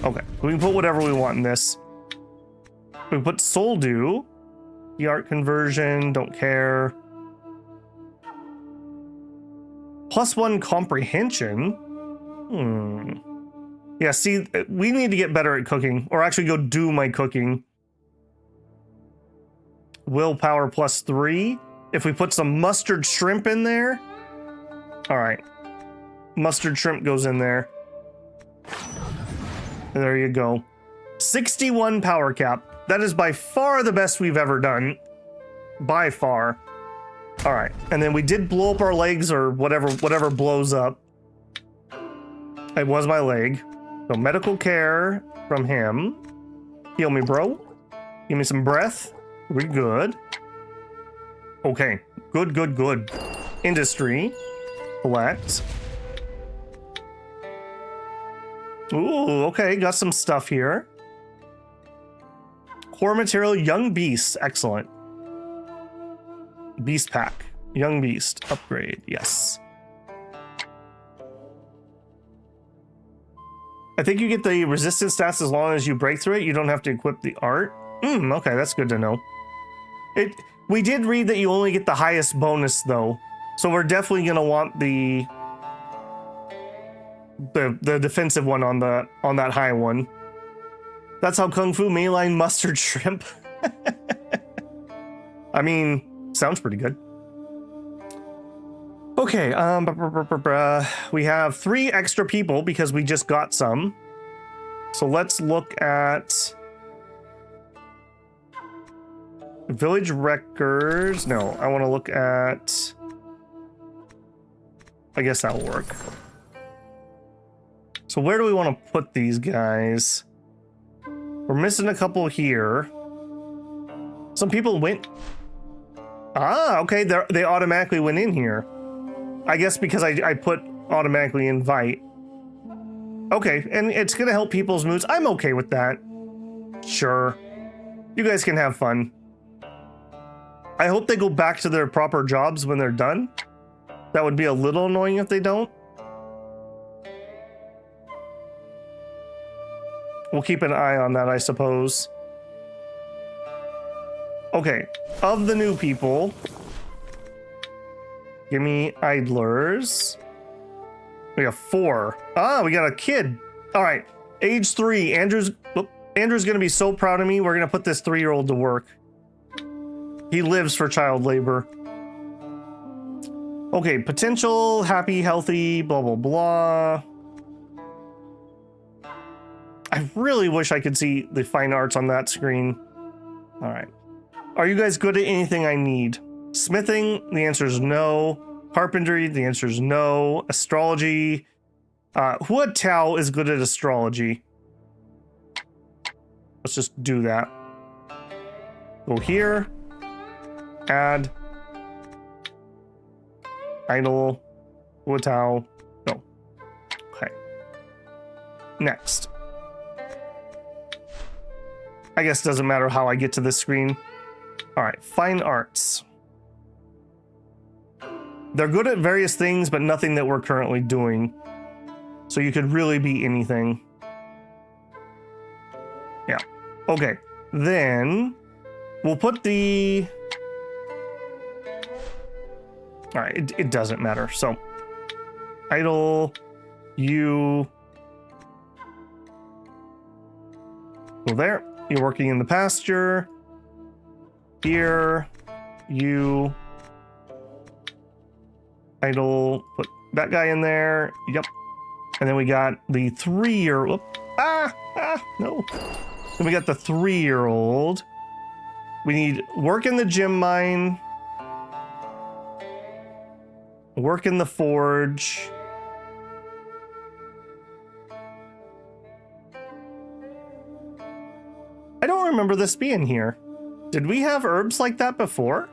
Okay, we can put whatever we want in this. We put Soul Dew. The art conversion, don't care. +1 comprehension. Yeah, see, we need to get better at cooking, or actually go do my cooking. Willpower +3. If we put some mustard shrimp in there. All right. Mustard shrimp goes in there. There you go. 61 power cap. That is by far the best we've ever done. By far. All right. And then we did blow up our legs, or whatever blows up. It was my leg. So medical care from him. Heal me, bro. Give me some breath. We're good. Okay. Good, good, good. Industry. Collect. Ooh, okay. Got some stuff here. Core material, young beast. Excellent. Beast pack. Young beast. Upgrade. Yes. I think you get the resistance stats as long as you break through it. You don't have to equip the art. Okay, that's good to know. We did read that you only get the highest bonus though, so we're definitely gonna want the defensive one on that high one. That's how Kung Fu mainline mustard shrimp. I mean, sounds pretty good. Okay, we have 3 extra people because we just got some. So let's look at village records. No, I want to look at, I guess that'll work. So where do we want to put these guys? We're missing a couple here. Some people went. Ah, okay, they automatically went in here. I guess because I put automatically invite. Okay, and it's gonna help people's moods. I'm okay with that. Sure. You guys can have fun. I hope they go back to their proper jobs when they're done. That would be a little annoying if they don't. We'll keep an eye on that, I suppose. Okay, of the new people, give me idlers. We have 4. Ah, we got a kid. All right, age 3. Andrew's gonna be so proud of me. We're gonna put this 3-year-old to work. He lives for child labor. Okay, potential, happy, healthy, blah, blah, blah. I really wish I could see the fine arts on that screen. All right. Are you guys good at anything I need? Smithing, the answer is no. Carpentry, the answer is no. Astrology. Hua Tao is good at astrology. Let's just do that. Go here. Add. Idle. Hua Tao. No. Okay. Next. I guess it doesn't matter how I get to this screen. All right, fine arts. They're good at various things, but nothing that we're currently doing. So you could really be anything. Yeah. Okay. Then we'll put the... All right, it doesn't matter. So idle, you go there. You're working in the pasture. Here, you idle, put that guy in there. Yep. And then we got the 3-year-old. No. Then we got the 3-year-old. We need work in the gem mine. Work in the forge. I don't remember this being here. Did we have herbs like that before?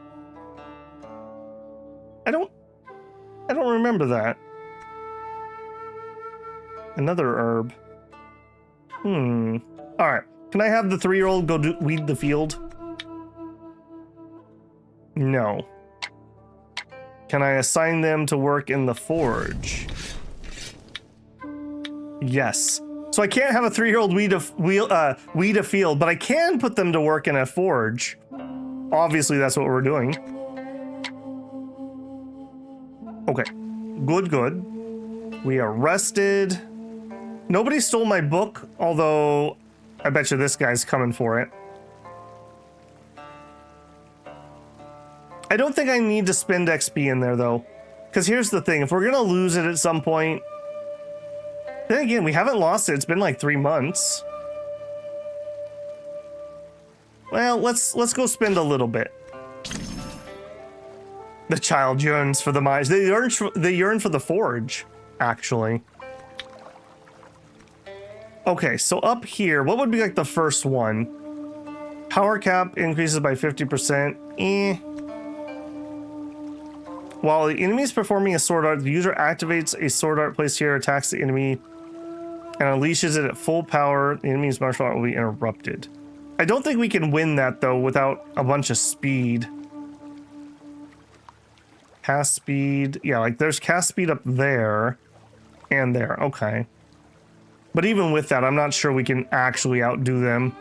I don't remember that. Another herb. All right. Can I have the 3-year-old go weed the field? No. Can I assign them to work in the forge? Yes. So I can't have a 3-year-old weed a field, but I can put them to work in a forge. Obviously, that's what we're doing. Okay. Good, good. We are rested. Nobody stole my book, although I bet you this guy's coming for it. I don't think I need to spend XP in there, though. Because here's the thing. If we're going to lose it at some point... Then again, we haven't lost it. It's been like 3 months. Well, let's go spend a little bit. The child yearns for the mines. They yearn for the forge, actually. Okay, so up here, what would be like the first one? Power cap increases by 50%. While the enemy is performing a sword art, the user activates a sword art placed here, attacks the enemy, and unleashes it at full power. The enemy's martial art will be interrupted. I don't think we can win that, though, without a bunch of speed. Cast speed. Yeah, like there's cast speed up there and there. Okay. But even with that, I'm not sure we can actually outdo them.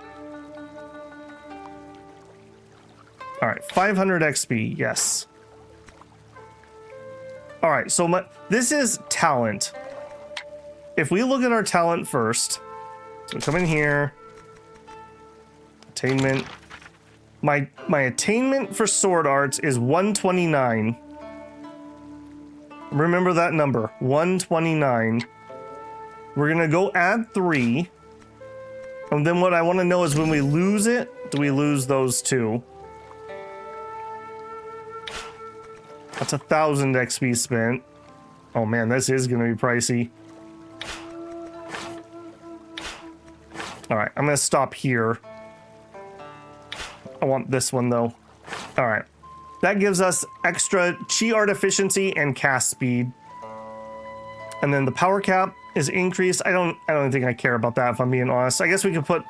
All right, 500 XP. Yes. All right, so this is talent. If we look at our talent first, so come in here. Attainment. My attainment for sword arts is 129. Remember that number, 129. We're gonna go add 3. And then what I want to know is when we lose it, do we lose those 2? That's 1,000 XP spent. Oh man, this is gonna be pricey. All right, I'm gonna stop here. I want this one though. All right. That gives us extra chi art efficiency and cast speed. And then the power cap is increased. I don't think I care about that, if I'm being honest. I guess we could put...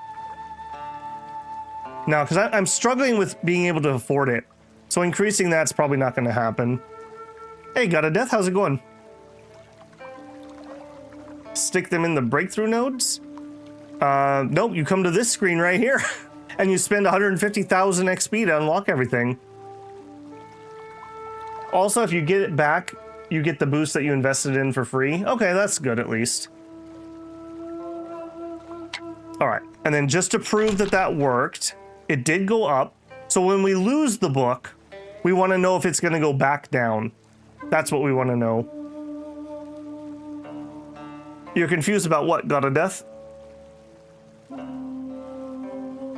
No, because I'm struggling with being able to afford it. So increasing that's probably not going to happen. Hey, got a death. How's it going? Stick them in the breakthrough nodes? Nope, you come to this screen right here. And you spend 150,000 XP to unlock everything. Also, if you get it back, you get the boost that you invested in for free. Okay, that's good at least. All right, and then just to prove that that worked, it did go up. So when we lose the book, we want to know if it's going to go back down. That's what we want to know. You're confused about what? Got a death?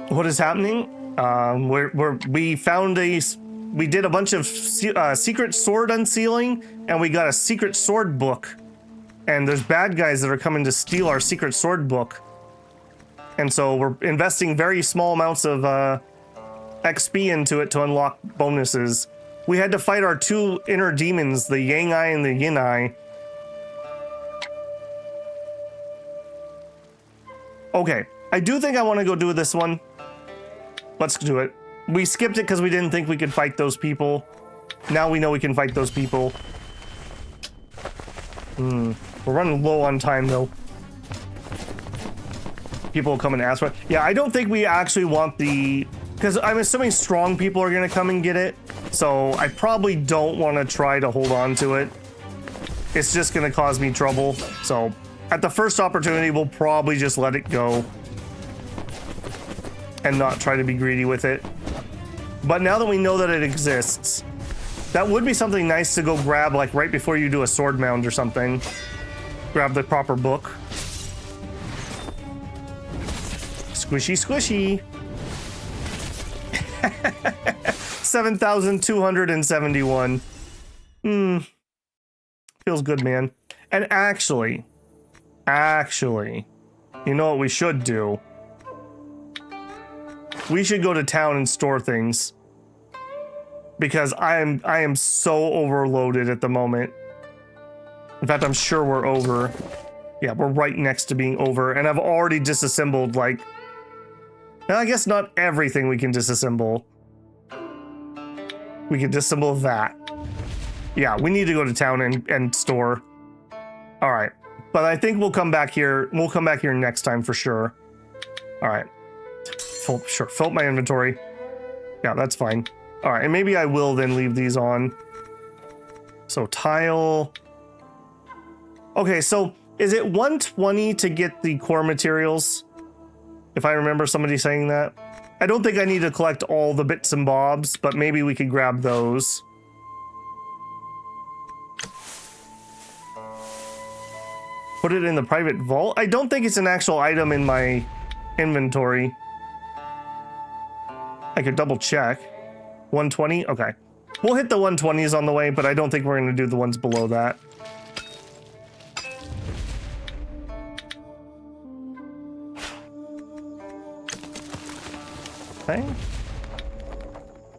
What is happening? We did a bunch of secret sword unsealing, and we got a secret sword book. And there's bad guys that are coming to steal our secret sword book. And so we're investing very small amounts of XP into it to unlock bonuses. We had to fight our 2 inner demons, the Yang Eye and the Yin Eye. Okay, I do think I want to go do this one. Let's do it. We skipped it because we didn't think we could fight those people. Now we know we can fight those people. We're running low on time, though. People will come and ask for it. Yeah, I don't think we actually want the... Because I'm assuming strong people are going to come and get it. So I probably don't want to try to hold on to it. It's just going to cause me trouble. So at the first opportunity, we'll probably just let it go. And not try to be greedy with it. But now that we know that it exists, that would be something nice to go grab, like right before you do a sword mound or something. Grab the proper book. Squishy, squishy. 7,271. Feels good, man. And actually, you know what we should do? We should go to town and store things. Because I am so overloaded at the moment. In fact, I'm sure we're over. Yeah, we're right next to being over. And I've already disassembled, like... Now, I guess not everything we can disassemble. We can disassemble that. Yeah, we need to go to town and store. All right. But I think we'll come back here. We'll come back here next time for sure. All right. Fill up my inventory. Yeah, that's fine. All right, and maybe I will then leave these on. So tile. Okay, so Is it 120 to get the core materials? If I remember somebody saying that. I don't think I need to collect all the bits and bobs, but maybe we could grab those. Put it in the private vault? I don't think it's an actual item in my inventory. I could double check. 120? Okay. We'll hit the 120s on the way, but I don't think we're going to do the ones below that. Okay.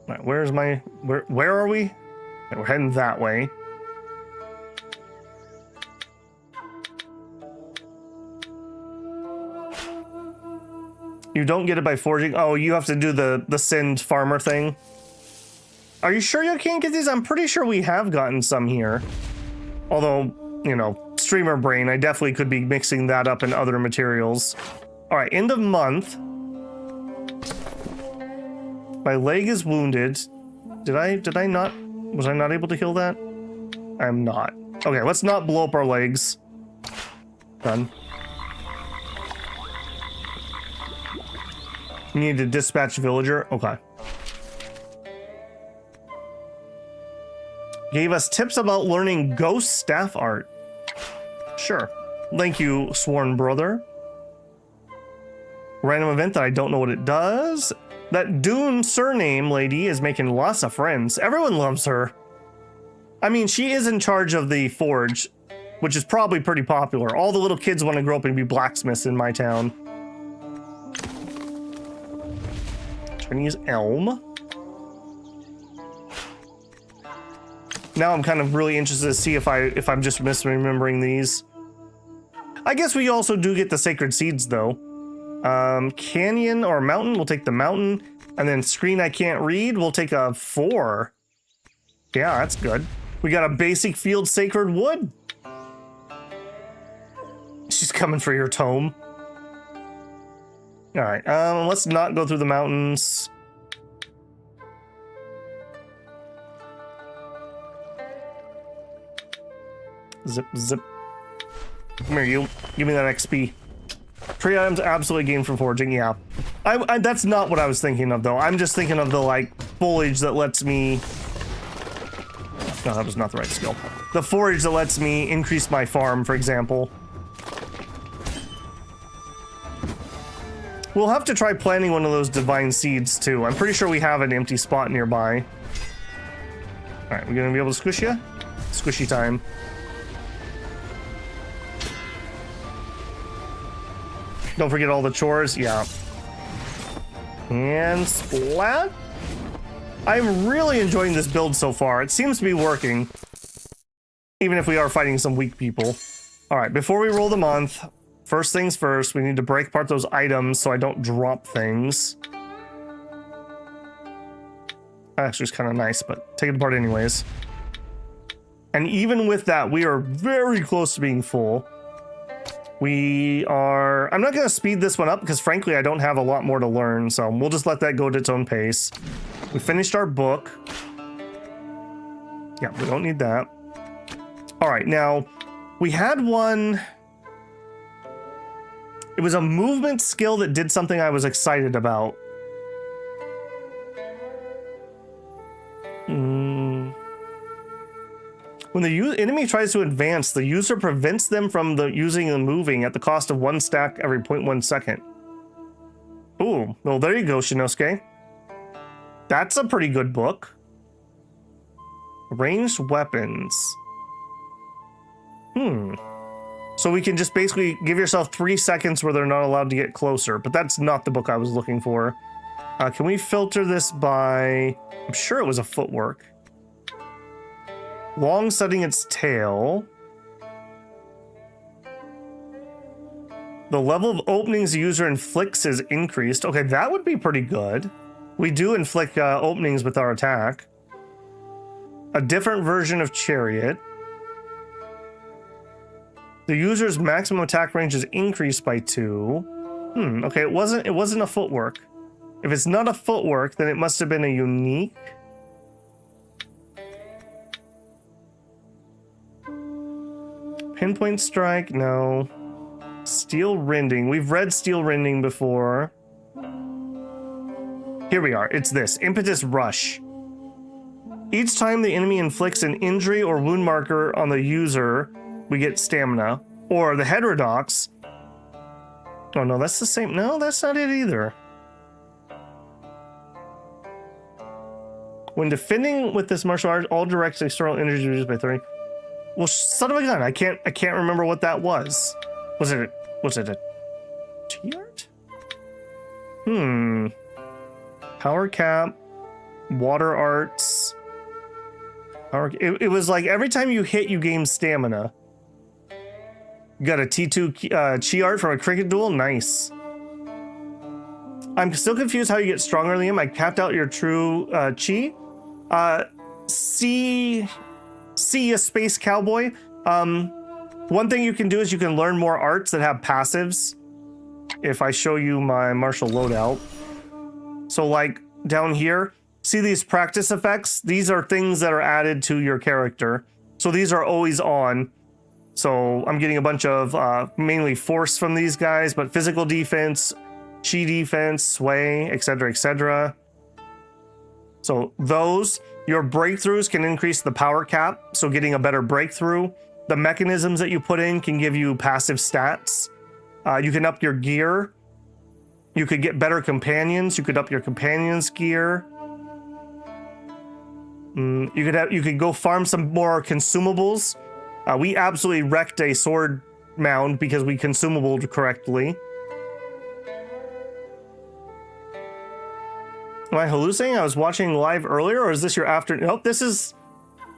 Alright, where's my... Where are we? Okay, we're heading that way. You don't get it by forging? Oh, you have to do the send farmer thing. Are you sure you can't get these? I'm pretty sure we have gotten some here. Although, you know, streamer brain, I definitely could be mixing that up in other materials. All right, end of month. My leg is wounded. Did I not? Was I not able to heal that? I'm not. Okay, let's not blow up our legs. Done. You need to dispatch villager? Okay. Gave us tips about learning ghost staff art. Sure. Thank you, sworn brother. Random event that I don't know what it does. That Dune surname lady is making lots of friends. Everyone loves her. I mean, she is in charge of the forge, which is probably pretty popular. All the little kids want to grow up and be blacksmiths in my town. Chinese elm. Now I'm kind of really interested to see if I'm just misremembering these. I guess we also do get the sacred seeds though. Canyon or mountain, we'll take the mountain. And then screen I can't read, we'll take a 4. Yeah, that's good. We got a basic field sacred wood. She's coming for your tome. All right, let's not go through the mountains. Zip, zip. Come here, you. Give me that XP. Tree items absolutely gained from foraging, yeah. That's not what I was thinking of, though. I'm just thinking of the, like, foliage that lets me... No, that was not the right skill. The forage that lets me increase my farm, for example. We'll have to try planting one of those divine seeds, too. I'm pretty sure we have an empty spot nearby. Alright, we're gonna be able to squish you? Squishy time. Don't forget all the chores, yeah. And splat? I'm really enjoying this build so far. It seems to be working. Even if we are fighting some weak people. Alright, before we roll the month, first things first, we need to break apart those items so I don't drop things. That actually is kind of nice, but take it apart anyways. And even with that, we are very close to being full. We are... I'm not going to speed this one up because frankly, I don't have a lot more to learn, so we'll just let that go at its own pace. We finished our book. Yeah, we don't need that. All right, now, we had one... It was a movement skill that did something I was excited about. When the enemy tries to advance, the user prevents them from using and moving at the cost of 1 stack every 0.1 second. Ooh, well, there you go, Shinosuke. That's a pretty good book. Ranged weapons. So we can just basically give yourself 3 seconds where they're not allowed to get closer, but that's not the book I was looking for. Can we filter this by... I'm sure it was a footwork. Long setting its tail. The level of openings the user inflicts is increased. Okay, that would be pretty good. We do inflict openings with our attack. A different version of chariot. The user's maximum attack range is increased by 2. Okay, it wasn't a footwork. If it's not a footwork, then it must have been a unique. Pinpoint strike, no. Steel rending. We've read steel rending before. Here we are. It's this. Impetus rush. Each time the enemy inflicts an injury or wound marker on the user, we get stamina. Or the heterodox. Oh no, that's the same. No, that's not it either. When defending with this martial art, all direct external energy reduced by 30. Well, son of a gun, I can't remember what that was. Was it a T-art? Power cap, water arts. It was like every time you hit, you gain stamina. You got a T2 chi art from a cricket duel. Nice. I'm still confused how you get stronger than him. I capped out your true chi. See a space cowboy. One thing you can do is you can learn more arts that have passives. If I show you my martial loadout. So like down here, see these practice effects? These are things that are added to your character. So these are always on. So I'm getting a bunch of mainly force from these guys, but physical defense, chi defense, sway, etc., etc. So those, your breakthroughs can increase the power cap. So getting a better breakthrough. The mechanisms that you put in can give you passive stats. You can up your gear. You could get better companions. You could up your companions' gear. You could go farm some more consumables. We absolutely wrecked a sword mound because we consumabled correctly. Am I hallucinating? I was watching live earlier, or is this your afternoon? Nope, this is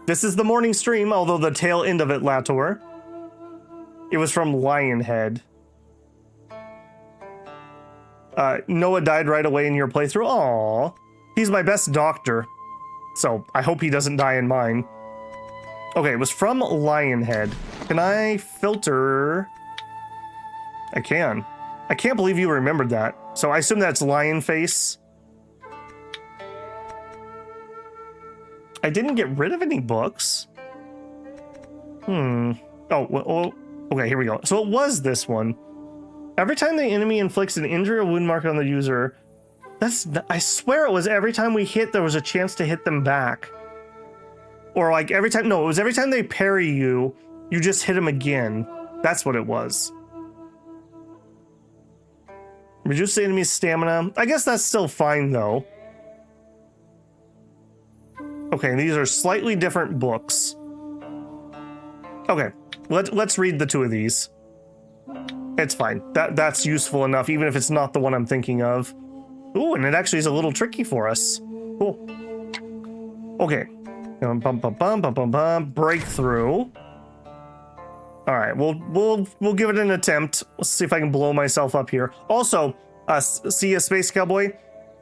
the morning stream, although the tail end of it, Latour. It was from Lionhead. Noah died right away in your playthrough. Aww. He's my best doctor. So I hope he doesn't die in mine. Okay, it was from Lionhead. Can I filter? I can. I can't believe you remembered that. So I assume that's Lion Face. I didn't get rid of any books. Oh, well, okay, here we go. So it was this one. Every time the enemy inflicts an injury or wound marker on the user, I swear it was every time we hit, there was a chance to hit them back. Or like every time, no, it was every time they parry you, you just hit them again. That's what it was. Reduce the enemy's stamina. I guess that's still fine though. Okay, these are slightly different books. Okay, let's read the two of these. It's fine. That's useful enough, even if it's not the one I'm thinking of. Ooh, and it actually is a little tricky for us. Cool. Okay. Breakthrough. All right, we'll give it an attempt. Let's see if I can blow myself up here. Also, see a Space Cowboy.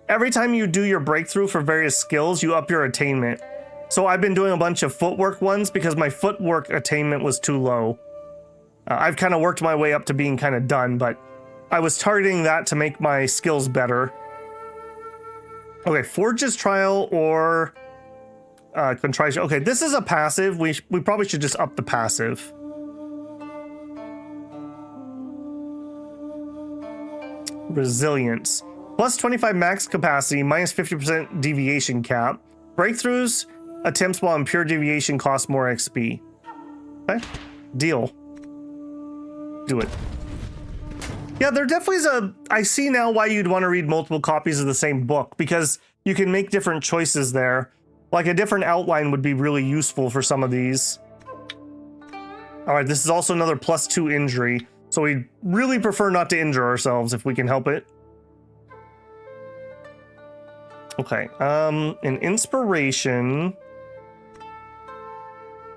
Every time you do your breakthrough for various skills, you up your attainment. So I've been doing a bunch of footwork ones because my footwork attainment was too low. I've kind of worked my way up to being kind of done, but I was targeting that to make my skills better. Okay, Forge's Trial or Contrition. Okay, this is a passive. We probably should just up the passive. Resilience. Plus 25 max capacity, minus 50% deviation cap. Breakthroughs, attempts while in pure deviation cost more XP. Okay, deal. Do it. Yeah, there definitely is I see now why you'd want to read multiple copies of the same book, because you can make different choices there. Like a different outline would be really useful for some of these. All right, this is also another +2 injury. So we really prefer not to injure ourselves if we can help it. Okay, an inspiration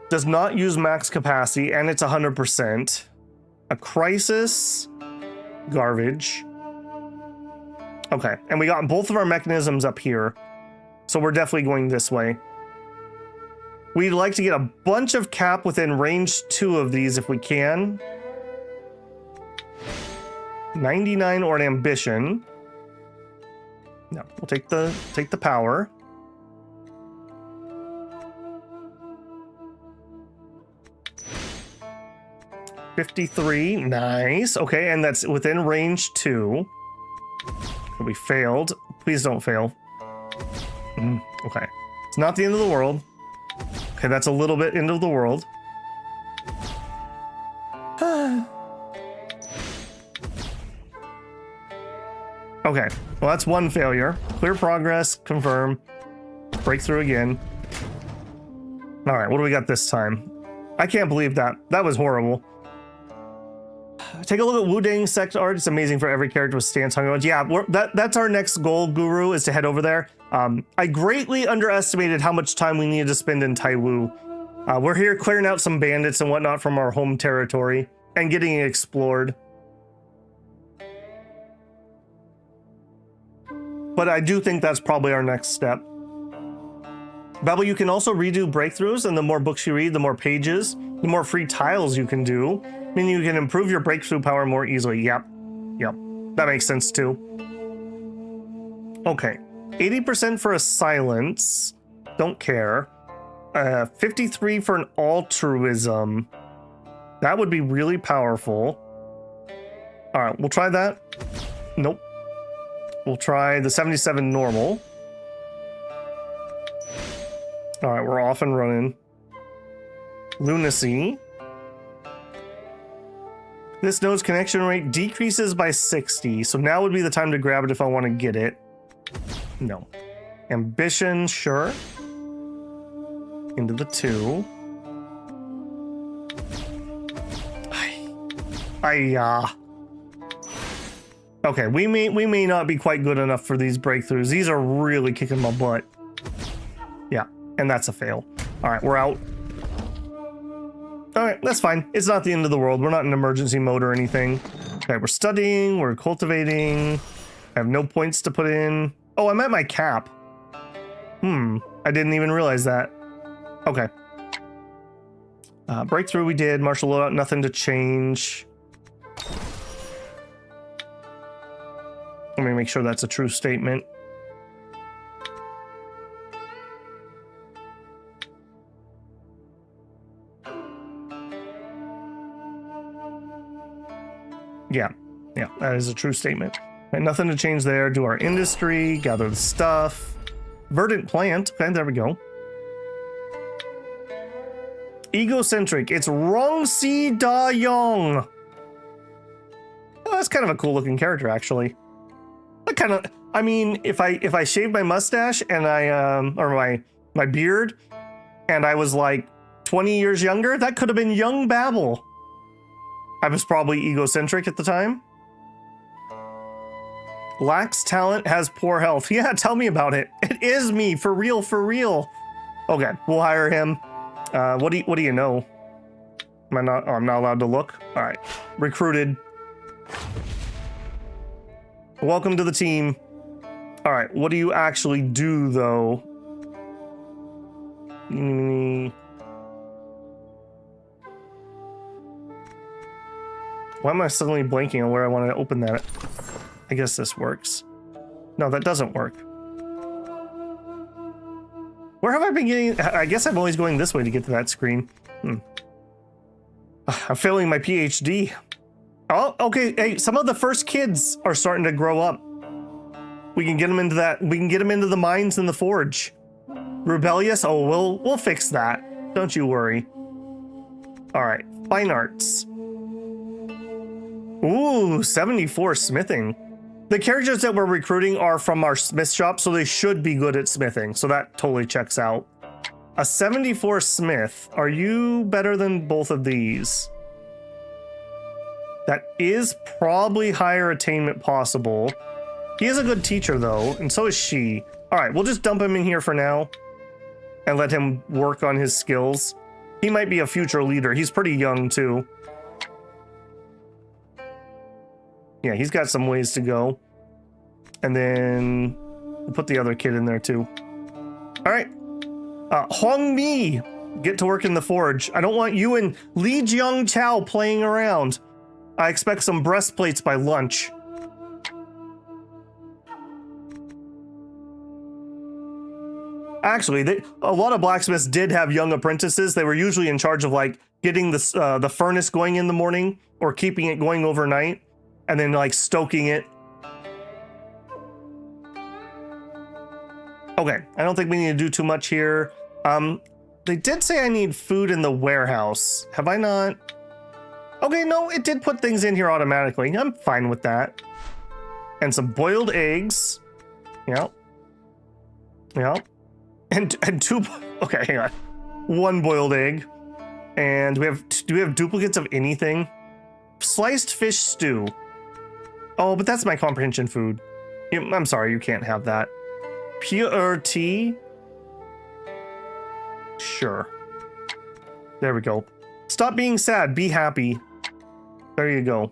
does not use max capacity and it's 100%. A crisis, garbage. Okay, and we got both of our mechanisms up here. So we're definitely going this way. We'd like to get a bunch of cap within range 2 of these if we can. 99 or an ambition. No, we'll take the power. 53, nice. Okay, and that's within range 2. We failed. Please don't fail. Okay, it's not the end of the world. Okay, that's a little bit end of the world. Okay, well that's one failure. Clear progress, confirm. Breakthrough again. All right, what do we got this time? I can't believe that. That was horrible. Take a look at Wudang sect art. It's amazing for every character with stance hung on. Yeah, that's our next goal, Guru, is to head over there. I greatly underestimated how much time we needed to spend in Taiwu. We're here clearing out some bandits and whatnot from our home territory and getting it explored. But I do think that's probably our next step. Babel, you can also redo breakthroughs, and the more books you read, the more pages, the more free tiles you can do, meaning you can improve your breakthrough power more easily. Yep. That makes sense too. Okay, 80% for a silence. Don't care. 53 for an altruism. That would be really powerful. All right, we'll try that. Nope. We'll try the 77 normal. All right, we're off and running. Lunacy. This node's connection rate decreases by 60, so now would be the time to grab it if I want to get it. No. Ambition, sure. Into the 2. Okay, we may not be quite good enough for these breakthroughs. These are really kicking my butt. Yeah, and that's a fail. All right, we're out. All right, that's fine. It's not the end of the world. We're not in emergency mode or anything. Okay, we're studying, we're cultivating. I have no points to put in. Oh, I'm at my cap. I didn't even realize that. Okay. Breakthrough we did. Martial loadout, nothing to change. Let me make sure that's a true statement. Yeah, that is a true statement. And nothing to change there. Do our industry, gather the stuff. Verdant plant. Okay, there we go. Egocentric. It's Rongxi Da Yong. Oh, that's kind of a cool looking character, actually. I mean, if I shaved my mustache and or my beard, and I was like 20 years younger, that could have been young Babel. I was probably egocentric at the time. Lacks talent, has poor health. Yeah, tell me about it. It is me, for real, for real. Okay, we'll hire him. What do you know? I'm not allowed to look. All right, recruited. Welcome to the team. All right, what do you actually do though? Why am I suddenly blanking on where I want to open that? I guess this works. No, that doesn't work. Where have I been getting? I guess I'm always going this way to get to that screen. I'm failing my PhD. Oh, okay. Hey, some of the first kids are starting to grow up. We can get them into that. We can get them into the mines and the forge. Rebellious? Oh, we'll fix that. Don't you worry. All right. Fine arts. Ooh, 74 smithing. The characters that we're recruiting are from our smith shop, so they should be good at smithing. So that totally checks out. A 74 smith. Are you better than both of these? That is probably higher attainment possible. He is a good teacher though, and so is she. All right, we'll just dump him in here for now and let him work on his skills. He might be a future leader. He's pretty young too. Yeah, he's got some ways to go. And then we'll put the other kid in there too. All right. Hong Mi, get to work in the forge. I don't want you and Li Jiang Chao playing around. I expect some breastplates by lunch. Actually, a lot of blacksmiths did have young apprentices. They were usually in charge of like getting the furnace going in the morning or keeping it going overnight and then like stoking it. Okay, I don't think we need to do too much here. They did say I need food in the warehouse. Have I not? Okay, no, it did put things in here automatically. I'm fine with that. And some boiled eggs. Yep. Yep. And two, okay, hang on. One boiled egg. And do we have duplicates of anything? Sliced fish stew. Oh, but that's my comprehension food. I'm sorry, you can't have that. Pure tea. Sure. There we go. Stop being sad, be happy. There you go.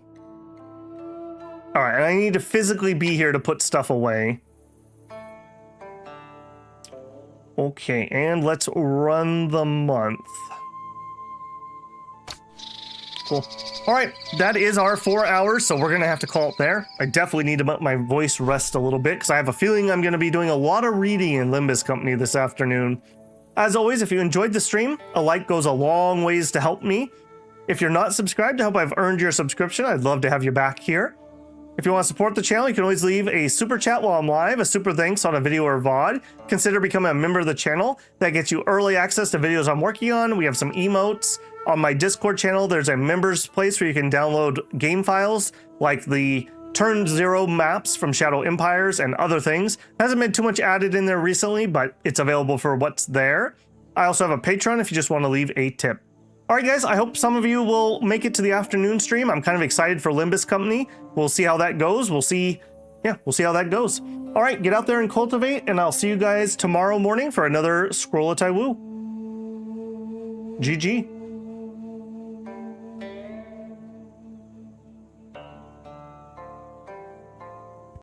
All right, and I need to physically be here to put stuff away. Okay, and let's run the month. Cool. All right, that is our 4 hours, so we're gonna have to call it there. I definitely need to let my voice rest a little bit because I have a feeling I'm gonna be doing a lot of reading in Limbus Company this afternoon. As always, if you enjoyed the stream, a like goes a long ways to help me. If you're not subscribed, I hope I've earned your subscription. I'd love to have you back here. If you want to support the channel, you can always leave a super chat while I'm live, a super thanks on a video or VOD. Consider becoming a member of the channel. That gets you early access to videos I'm working on. We have some emotes. On my Discord channel, there's a members place where you can download game files like the Turn Zero maps from Shadow Empires and other things. Hasn't been too much added in there recently, but it's available for what's there. I also have a Patreon if you just want to leave a tip. All right, guys, I hope some of you will make it to the afternoon stream. I'm kind of excited for Limbus Company. We'll see how that goes. We'll see how that goes. All right, get out there and cultivate, and I'll see you guys tomorrow morning for another Scroll of Taiwu. GG.